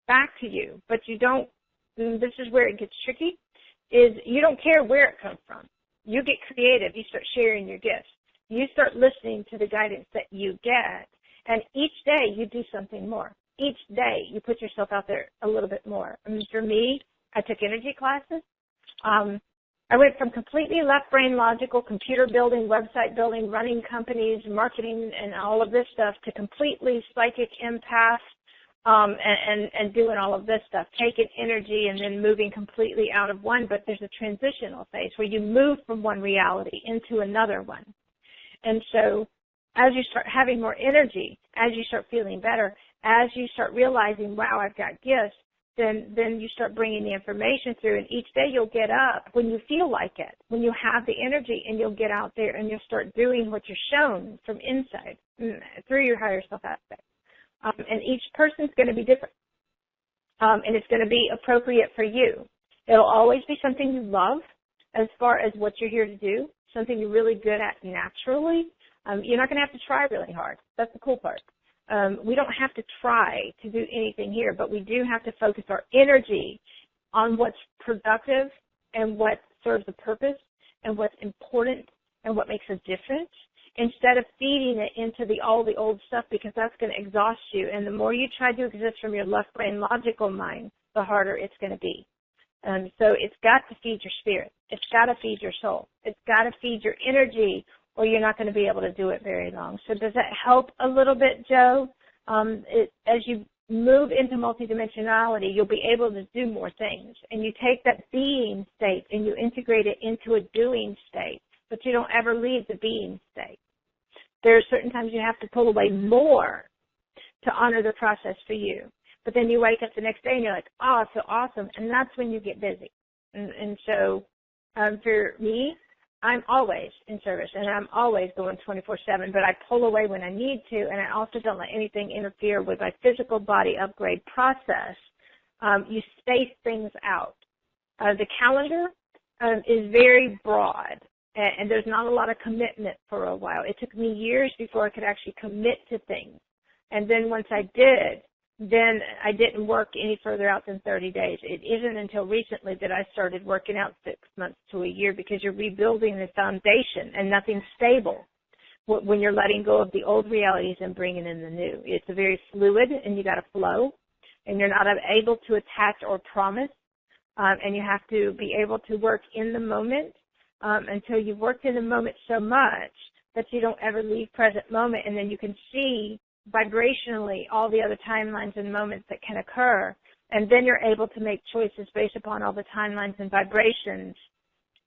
[SPEAKER 3] back to you. But you don't, this is where it gets tricky, is you don't care where it comes from. You get creative. You start sharing your gifts. You start listening to the guidance that you get, and each day you do something more. Each day you put yourself out there a little bit more. I mean, for me, I took energy classes. I went from completely left brain logical, computer building, website building, running companies, marketing, and all of this stuff to completely psychic empath, and doing all of this stuff, taking energy and then moving completely out of one. But there's a transitional phase where you move from one reality into another one. And so as you start having more energy, as you start feeling better, as you start realizing, wow, I've got gifts, then you start bringing the information through, and each day you'll get up when you feel like it, when you have the energy, and you'll get out there and you'll start doing what you're shown from inside through your higher self aspect. And each person's going to be different, and it's going to be appropriate for you. It'll always be something you love as far as what you're here to do, something you're really good at naturally. You're not going to have to try really hard. That's the cool part. We don't have to try to do anything here, but we do have to focus our energy on what's productive and what serves a purpose and what's important and what makes a difference, instead of feeding it into all the old stuff, because that's going to exhaust you. And the more you try to exist from your left brain logical mind, the harder it's going to be. So it's got to feed your spirit. It's got to feed your soul. It's got to feed your energy, or you're not going to be able to do it very long. So does that help a little bit, Joe? As you move into multidimensionality, you'll be able to do more things. And you take that being state and you integrate it into a doing state, but you don't ever leave the being state. There are certain times you have to pull away more to honor the process for you. But then you wake up the next day and you're like, oh, it's so awesome. And that's when you get busy. And so for me, I'm always in service, and I'm always going 24/7, but I pull away when I need to, and I also don't let anything interfere with my physical body upgrade process. You space things out. The calendar is very broad, and there's not a lot of commitment for a while. It took me years before I could actually commit to things, and then once I did, then I didn't work any further out than 30 days. It isn't until recently that I started working out 6 months to a year, because you're rebuilding the foundation and nothing's stable when you're letting go of the old realities and bringing in the new. It's a very fluid, and you got to flow, and you're not able to attach or promise, and you have to be able to work in the moment until you've worked in the moment so much that you don't ever leave present moment, and then you can see vibrationally all the other timelines and moments that can occur, and then you're able to make choices based upon all the timelines and vibrations,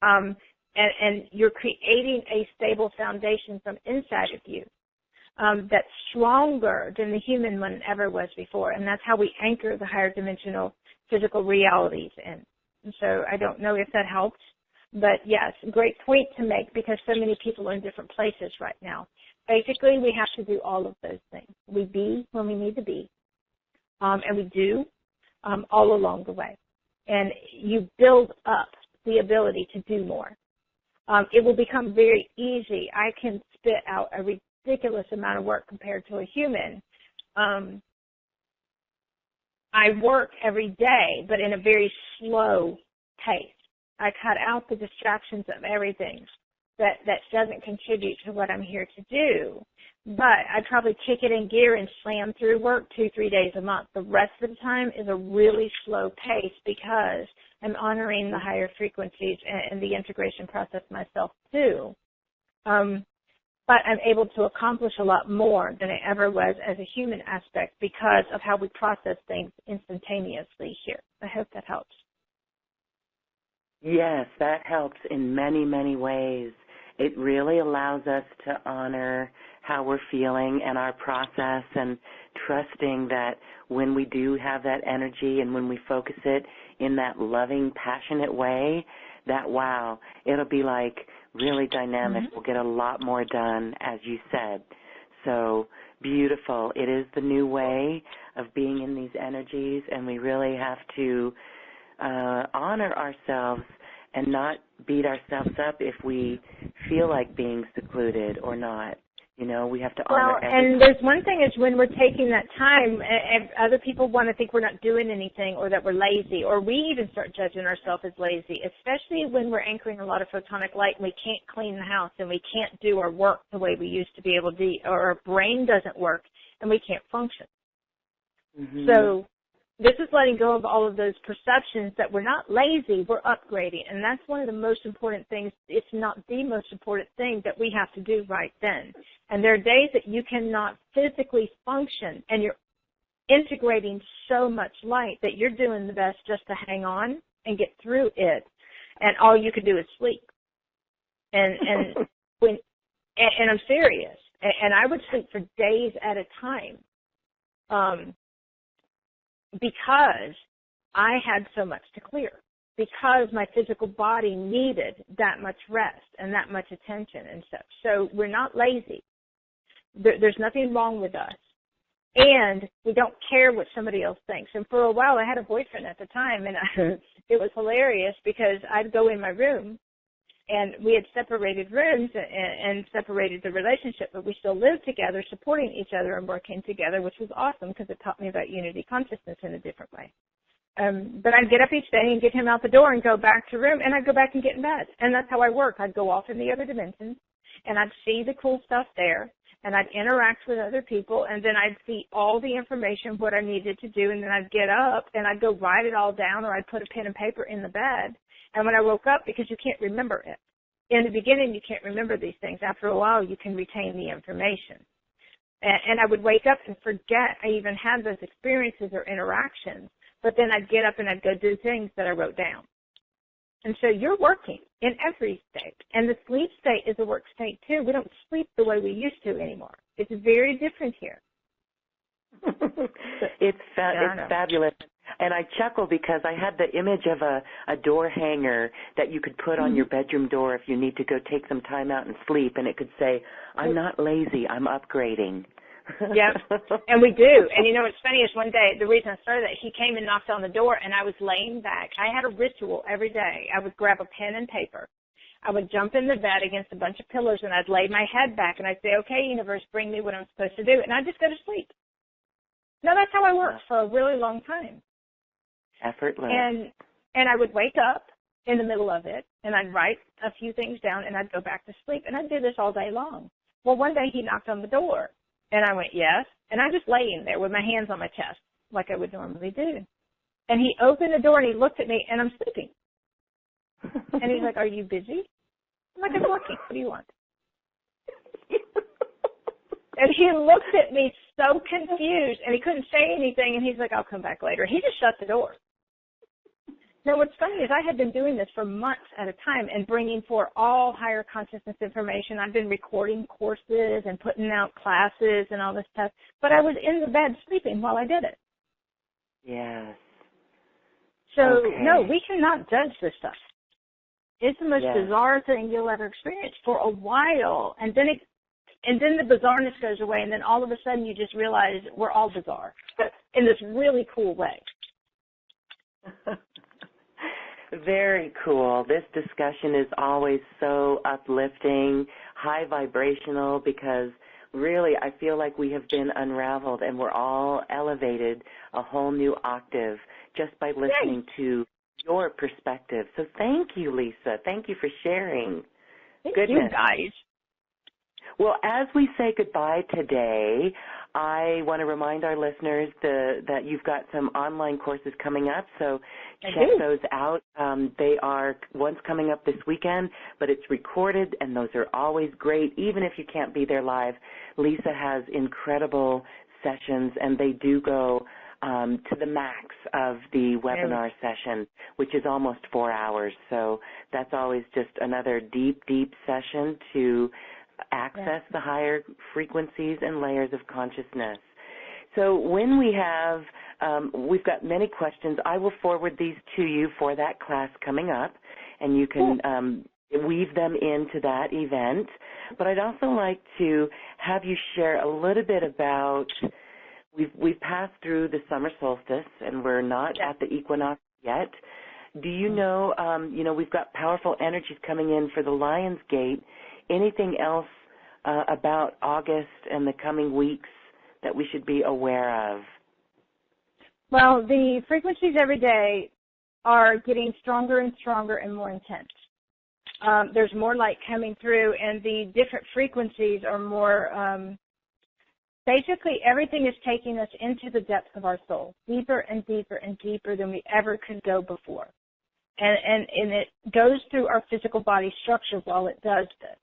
[SPEAKER 3] and you're creating a stable foundation from inside of you that's stronger than the human one ever was before, and that's how we anchor the higher dimensional physical realities in. And so I don't know if that helped, but yes, great point to make, because so many people are in different places right now. Basically, we have to do all of those things. We be when we need to be, and we do all along the way. And you build up the ability to do more. It will become very easy. I can spit out a ridiculous amount of work compared to a human. I work every day, but in a very slow pace. I cut out the distractions of everything that doesn't contribute to what I'm here to do. But I probably kick it in gear and slam through work 2-3 days a month. The rest of the time is a really slow pace, because I'm honoring the higher frequencies and the integration process myself too. But I'm able to accomplish a lot more than I ever was as a human aspect, because of how we process things instantaneously here. I hope that helps.
[SPEAKER 1] Yes, that helps in many, many ways. It really allows us to honor how we're feeling and our process, and trusting that when we do have that energy and when we focus it in that loving, passionate way, that, wow, it'll be like really dynamic. We'll get a lot more done, as you said. So beautiful. It is the new way of being in these energies, and we really have to honor ourselves and not beat ourselves up if we feel like being secluded or not. You know, we have to honor everything.
[SPEAKER 3] And there's one thing is, when we're taking that time, and other people want to think we're not doing anything, or that we're lazy, or we even start judging ourselves as lazy, especially when we're anchoring a lot of photonic light and we can't clean the house and we can't do our work the way we used to be able to, or our brain doesn't work and we can't function. Mm-hmm. So this is letting go of all of those perceptions that we're not lazy, we're upgrading. And that's one of the most important things. It's not the most important thing that we have to do right then. And there are days that you cannot physically function, and you're integrating so much light that you're doing the best just to hang on and get through it. And all you can do is sleep. And I'm serious. And I would sleep for days at a time. Because I had so much to clear, because my physical body needed that much rest and that much attention and stuff. So we're not lazy. There's nothing wrong with us. And we don't care what somebody else thinks. And for a while, I had a boyfriend at the time, and it was hilarious, because I'd go in my room, and we had separated rooms and separated the relationship, but we still lived together, supporting each other and working together, which was awesome, because it taught me about unity consciousness in a different way. But I'd get up each day and get him out the door and go back to room, and I'd go back and get in bed. And that's how I work. I'd go off in the other dimensions, and I'd see the cool stuff there, and I'd interact with other people, and then I'd see all the information, what I needed to do, and then I'd get up, and I'd go write it all down, or I'd put a pen and paper in the bed. And when I woke up, because you can't remember it. In the beginning, you can't remember these things. After a while, you can retain the information. And I would wake up and forget I even had those experiences or interactions, but then I'd get up and I'd go do things that I wrote down. And so you're working in every state. And the sleep state is a work state, too. We don't sleep the way we used to anymore. It's very different here.
[SPEAKER 1] It's fabulous. And I chuckle because I had the image of a door hanger that you could put on your bedroom door if you need to go take some time out and sleep, and it could say, I'm not lazy, I'm upgrading.
[SPEAKER 2] Yep, and we do. And you know what's funny is one day, the reason I started that, he came and knocked on the door, and I was laying back. I had a ritual every day. I would grab a pen and paper. I would jump in the bed against a bunch of pillows, and I'd lay my head back, and I'd say, okay, universe, bring me what I'm supposed to do, and I'd just go to sleep. No, that's how I worked for a really long time.
[SPEAKER 1] Effortless.
[SPEAKER 2] And I would wake up in the middle of it, and I'd write a few things down, and I'd go back to sleep, and I'd do this all day long. Well, one day he knocked on the door, and I went, yes, and I just lay in there with my hands on my chest like I would normally do. And he opened the door, and he looked at me, and I'm sleeping. And he's like, are you busy? I'm like, I'm working. What do you want? And he looked at me so confused, and he couldn't say anything, and he's like, I'll come back later. He just shut the door. Now, what's funny is I had been doing this for months at a time and bringing forth all higher consciousness information. I've been recording courses and putting out classes and all this stuff, but I was in the bed sleeping while I did it.
[SPEAKER 1] Yes.
[SPEAKER 2] So,
[SPEAKER 1] okay.
[SPEAKER 2] No, we cannot judge this stuff. It's the most bizarre thing you'll ever experience for a while, and then the bizarreness goes away, and then all of a sudden you just realize we're all bizarre in this really cool way.
[SPEAKER 1] Very cool. This discussion is always so uplifting, high vibrational, because really I feel like we have been unraveled and we're all elevated a whole new octave just by listening to your perspective. So thank you, Lisa. Thank you for sharing.
[SPEAKER 2] Thank you, guys.
[SPEAKER 1] Well, as we say goodbye today, I want to remind our listeners that you've got some online courses coming up, so check those out. They are one's coming up this weekend, but it's recorded, and those are always great. Even if you can't be there live, Lisa has incredible sessions, and they do go to the max of the webinar session, which is almost 4 hours. So that's always just another deep, deep session to access the higher frequencies and layers of consciousness. So when we have, we've got many questions. I will forward these to you for that class coming up, and you can weave them into that event. But I'd also like to have you share a little bit about, we've passed through the summer solstice, and we're not at the equinox yet. Do you know, we've got powerful energies coming in for the Lion's Gate. Anything else about August and the coming weeks that we should be aware of?
[SPEAKER 2] Well, the frequencies every day are getting stronger and stronger and more intense. There's more light coming through, and the different frequencies are more, basically everything is taking us into the depths of our soul, deeper and deeper and deeper than we ever could go before. And it goes through our physical body structure while it does this.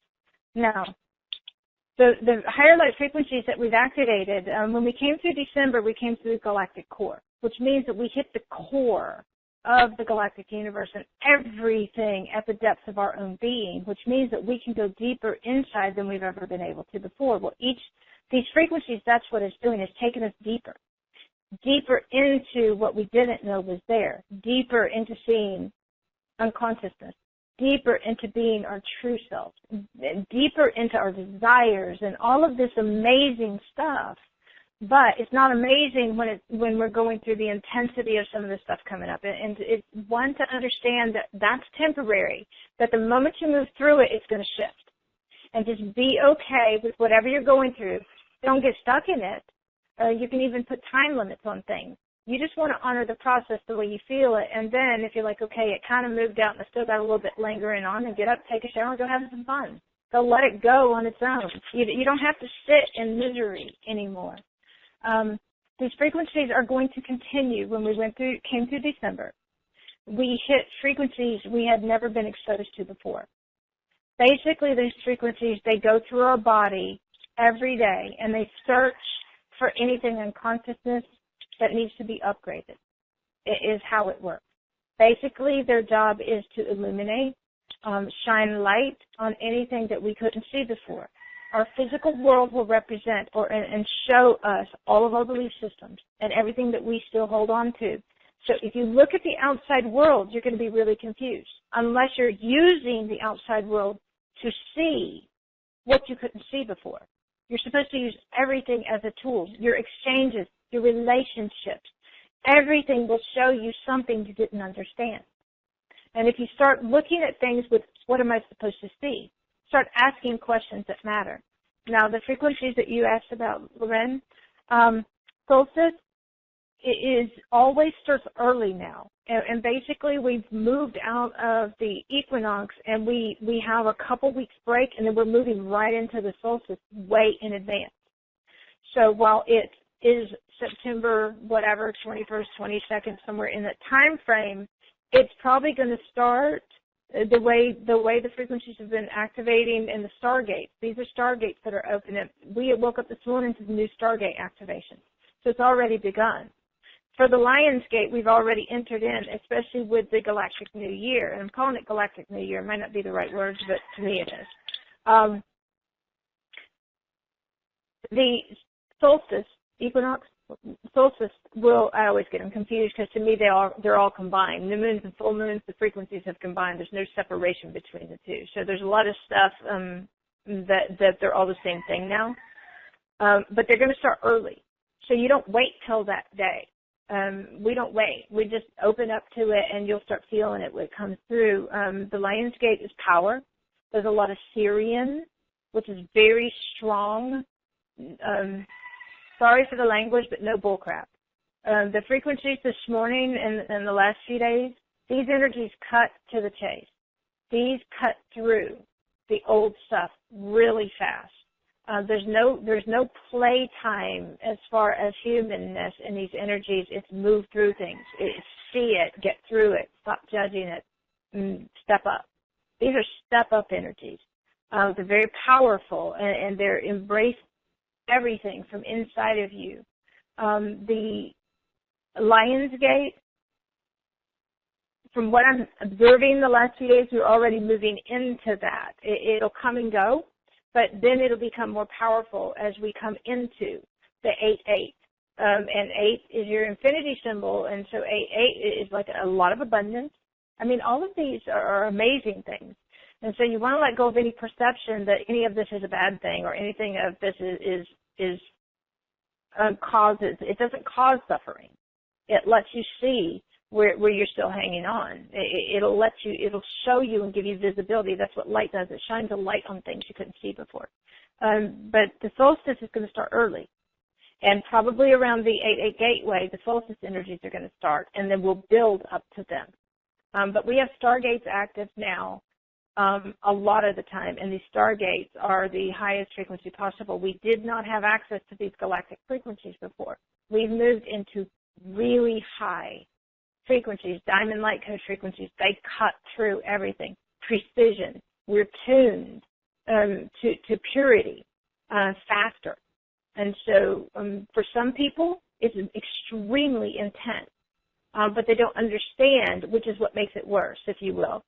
[SPEAKER 2] Now, the higher light frequencies that we've activated, when we came through December, we came through the galactic core, which means that we hit the core of the galactic universe and everything at the depths of our own being, which means that we can go deeper inside than we've ever been able to before. Well, these frequencies, that's what it's doing, is taking us deeper into what we didn't know was there, deeper into seeing unconsciousness, deeper into being our true self, deeper into our desires and all of this amazing stuff. But it's not amazing when we're going through the intensity of some of this stuff coming up. And it's one to understand that that's temporary, that the moment you move through it, it's going to shift. And just be okay with whatever you're going through. Don't get stuck in it. You can even put time limits on things. You just want to honor the process the way you feel it. And then if you're like, okay, it kind of moved out and I still got a little bit lingering on, and get up, take a shower, and go have some fun. Go let it go on its own. You don't have to sit in misery anymore. These frequencies are going to continue. When we came through December, we hit frequencies we had never been exposed to before. Basically, these frequencies, they go through our body every day, and they search for anything in consciousness that needs to be upgraded. It is how it works. Basically, their job is to illuminate, shine light on anything that we couldn't see before. Our physical world will represent and show us all of our belief systems and everything that we still hold on to
[SPEAKER 3] So if you look at the outside world, you're going to be really confused unless you're using the outside world to see what you couldn't see before. You're supposed to use everything as a tool, your exchanges, your relationships. Everything will show you something you didn't understand. And if you start looking at things with, what am I supposed to see? Start asking questions that matter. Now, the frequencies that you asked about, Loren, solstice, it always starts early now. And basically, we've moved out of the equinox, and we have a couple weeks break, and then we're moving right into the solstice way in advance. So while it is September, whatever, 21st, 22nd, somewhere in that time frame, it's probably going to start the way the frequencies have been activating in the stargates. These are stargates that are open. We woke up this morning to the new stargate activation. So it's already begun. For the Lion's Gate, we've already entered in, especially with the Galactic New Year. And I'm calling it Galactic New Year. It might not be the right words, but to me it is. The solstice, equinox, solstice I always get them confused because to me they're all combined. New moons and full moons, the frequencies have combined. There's no separation between the two. So there's a lot of stuff that they're all the same thing now. But they're going to start early. So you don't wait till that day. We don't wait. We just open up to it, and you'll start feeling it when it comes through. The Lion's Gate is power. There's a lot of Syrian, which is very strong. Sorry for the language, but no bullcrap. The frequencies this morning and the last few days, these energies cut to the chase. These cut through the old stuff really fast. There's no play time as far as humanness in these energies. It's move through things. It's see it, get through it, stop judging it, step up. These are step up energies. They're very powerful, and they're embrace everything from inside of you. The Lion's Gate, from what I'm observing the last few days, we're already moving into that. It'll come and go. But then it'll become more powerful as we come into the 8-8. And 8 is your infinity symbol, and so 8-8 is like a lot of abundance. I mean, all of these are amazing things. And so you want to let go of any perception that any of this is a bad thing or anything of this causes, it doesn't cause suffering. It lets you see where you're still hanging on. It'll show you and give you visibility. That's what light does. It shines a light on things you couldn't see before. But the solstice is going to start early. And probably around the 8-8 gateway, the solstice energies are going to start, and then we'll build up to them. But we have stargates active now a lot of the time, and these stargates are the highest frequency possible. We did not have access to these galactic frequencies before. We've moved into really high frequencies, diamond light code frequencies. They cut through everything. Precision. We're tuned to purity faster. And so for some people, it's extremely intense, but they don't understand, which is what makes it worse, if you will.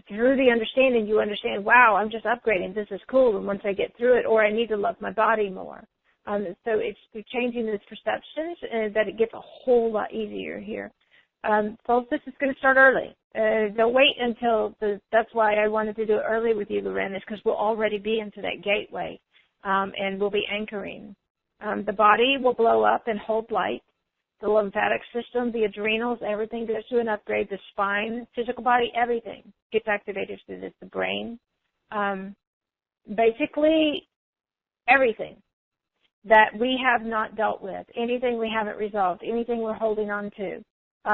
[SPEAKER 3] Through the understanding, you understand, wow, I'm just upgrading. This is cool. And once I get through it, or I need to love my body more. So it's changing those perceptions that it gets a whole lot easier here. Solstice is going to start early. Don't wait until that's why I wanted to do it early with you, Loren, is because we'll already be into that gateway, and we'll be anchoring. The body will blow up and hold light. The lymphatic system, the adrenals, everything goes through an upgrade. The spine, physical body, everything gets activated through this. The brain, basically everything that we have not dealt with, anything we haven't resolved, anything we're holding on to.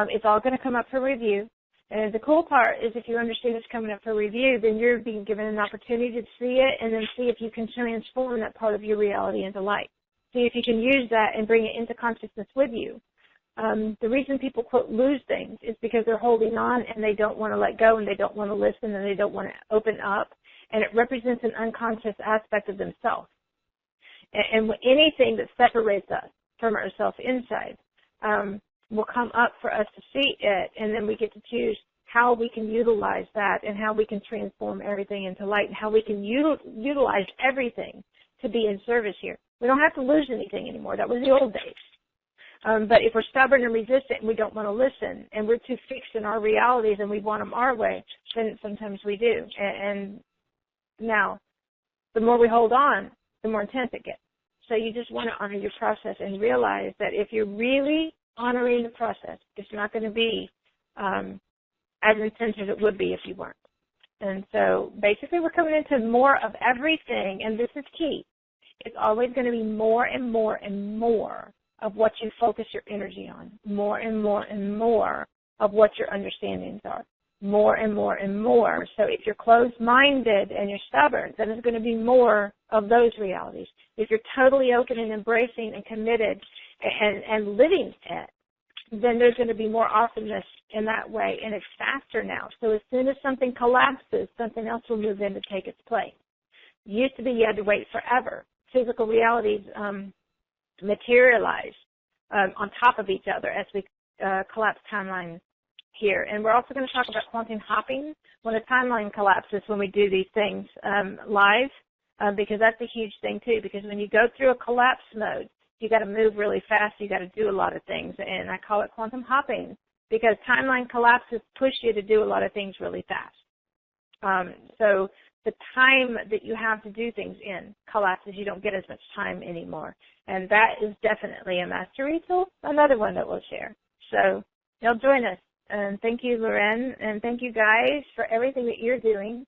[SPEAKER 3] It's all going to come up for review. And the cool part is if you understand it's coming up for review, then you're being given an opportunity to see it and then see if you can transform that part of your reality into light. See if you can use that and bring it into consciousness with you. The reason people, quote, lose things is because they're holding on and they don't want to let go and they don't want to listen and they don't want to open up. And it represents an unconscious aspect of themselves. And anything that separates us from ourselves inside will come up for us to see it, and then we get to choose how we can utilize that and how we can transform everything into light and how we can utilize everything to be in service here. We don't have to lose anything anymore. That was the old days. But if we're stubborn and resistant and we don't want to listen and we're too fixed in our realities and we want them our way, then sometimes we do. And now, the more we hold on, the more intense it gets. So you just want to honor your process and realize that if you're really honoring the process, it's not going to be as intense as it would be if you weren't. And so basically we're coming into more of everything, and this is key. It's always going to be more and more and more of what you focus your energy on, more and more and more of what your understandings are, more and more and more. So if you're closed-minded and you're stubborn, then it's going to be more of those realities. If you're totally open and embracing and committed and living it, then there's going to be more awesomeness in that way, and it's faster now. So as soon as something collapses, something else will move in to take its place. It used to be you had to wait forever. Physical realities materialize on top of each other as we collapse timelines here. And we're also going to talk about quantum hopping when a timeline collapses when we do these things live, because that's a huge thing too, because when you go through a collapse mode, you got to move really fast. You got to do a lot of things, and I call it quantum hopping because timeline collapses push you to do a lot of things really fast. So the time that you have to do things in collapses. You don't get as much time anymore, and that is definitely a mastery tool. Another one that we'll share. So you'll join us, and thank you, Loren, and thank you guys for everything that you're doing.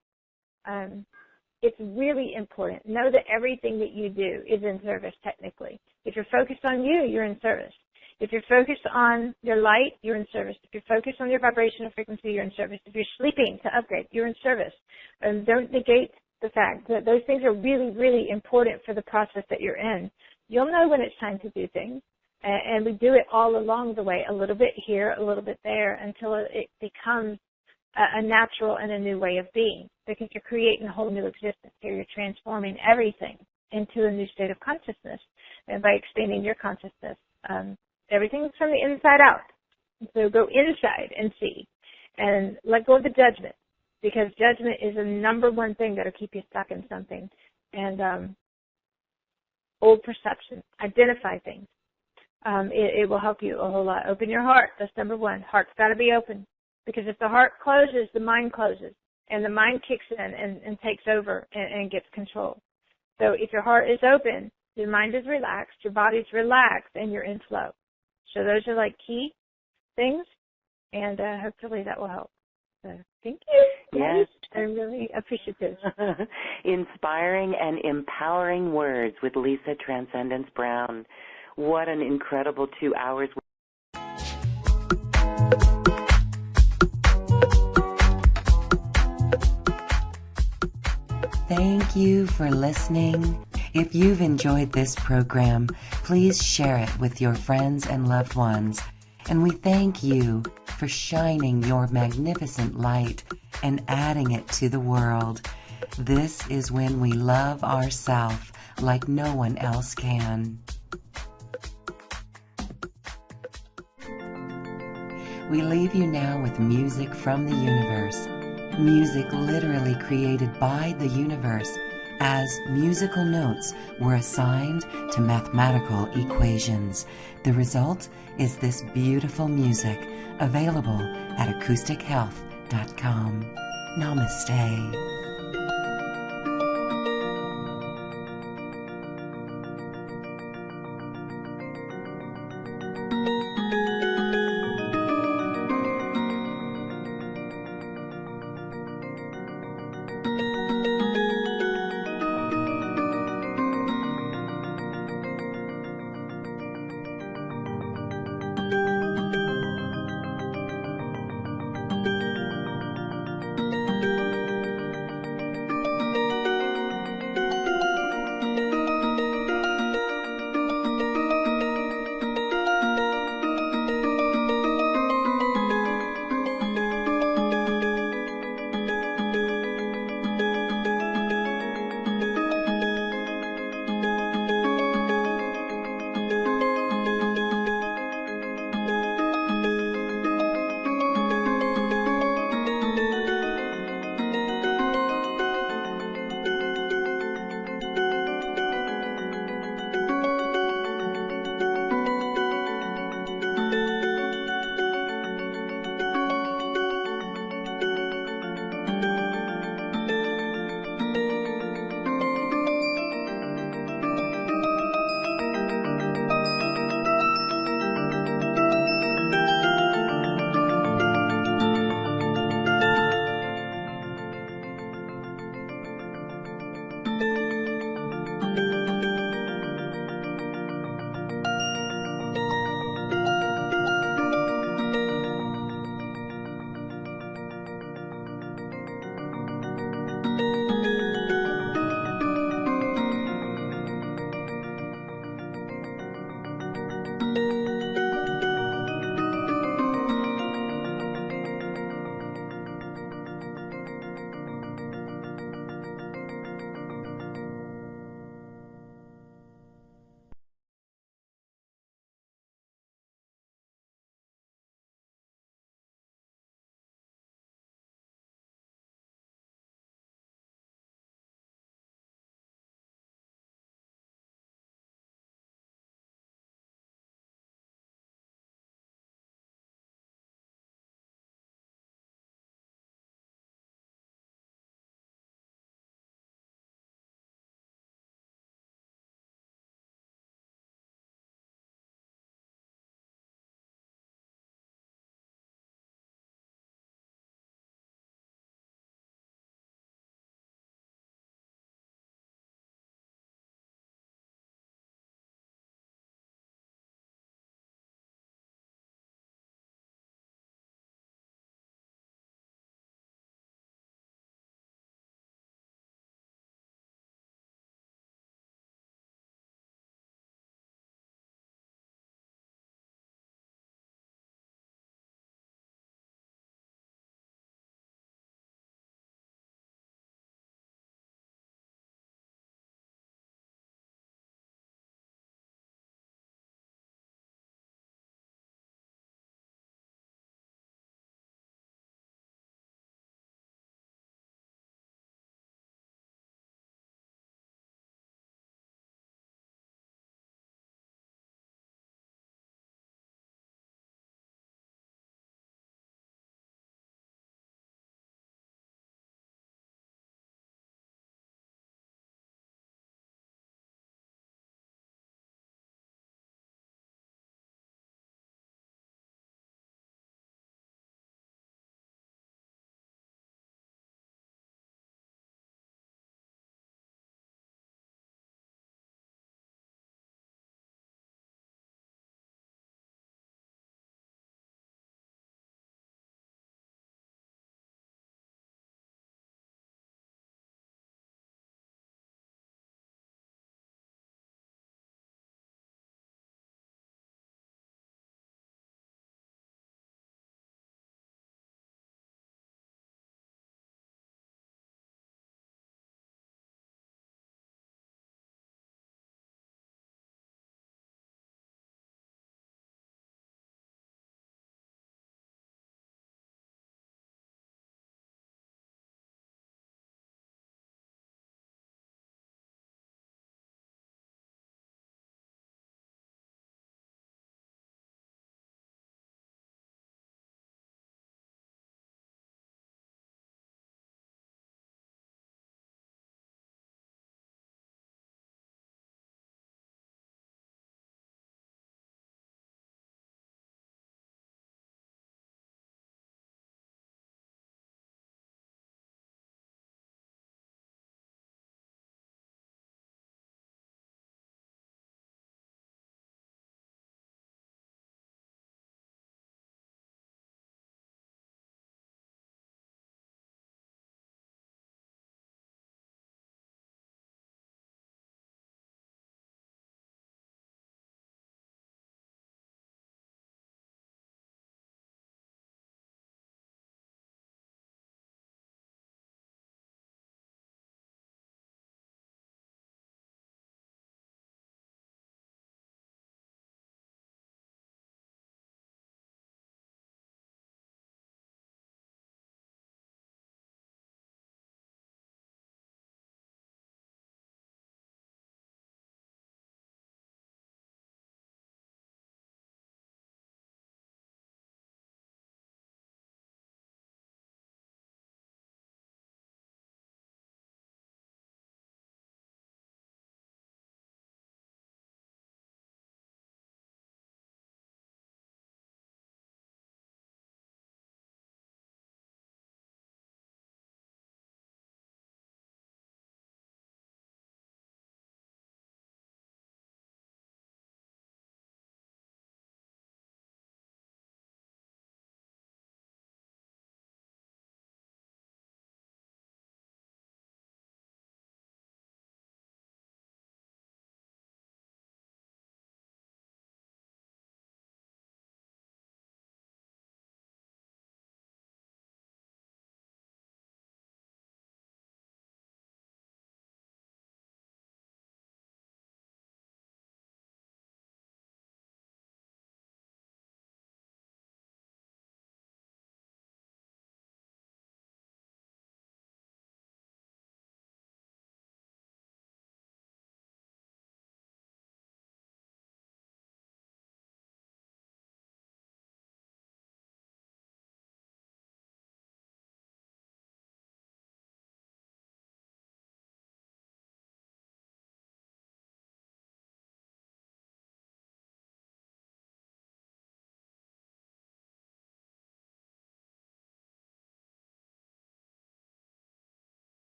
[SPEAKER 3] It's really important. Know that everything that you do is in service technically. If you're focused on you, you're in service. If you're focused on your light, you're in service. If you're focused on your vibrational frequency, you're in service. If you're sleeping to upgrade, you're in service. And don't negate the fact that those things are really, really important for the process that you're in. You'll know when it's time to do things. And we do it all along the way, a little bit here, a little bit there, until it becomes a natural and a new way of being, because you're creating a whole new existence here. You're transforming everything into a new state of consciousness, and by expanding your consciousness, everything is from the inside out. So go inside and see, and let go of the judgment, because judgment is the number one thing that'll keep you stuck in something. And old perception, identify things. It will help you a whole lot. Open your heart. That's number one. Heart's got to be open. Because if the heart closes, the mind closes, and the mind kicks in and takes over and gets control. So if your heart is open, your mind is relaxed, your body's relaxed, and you're in flow. So those are like key things, and hopefully that will help. So thank you.
[SPEAKER 1] Yes.
[SPEAKER 3] I'm really appreciative.
[SPEAKER 1] Inspiring and empowering words with Lisa Transcendence Brown. What an incredible 2 hours. Thank you for listening. If you've enjoyed this program, please share it with your friends and loved ones. And we thank you for shining your magnificent light and adding it to the world. This is when we love ourselves like no one else can. We leave you now with music from the universe. Music literally created by the universe, as musical notes were assigned to mathematical equations. The result is this beautiful music, available at acoustichealth.com. Namaste.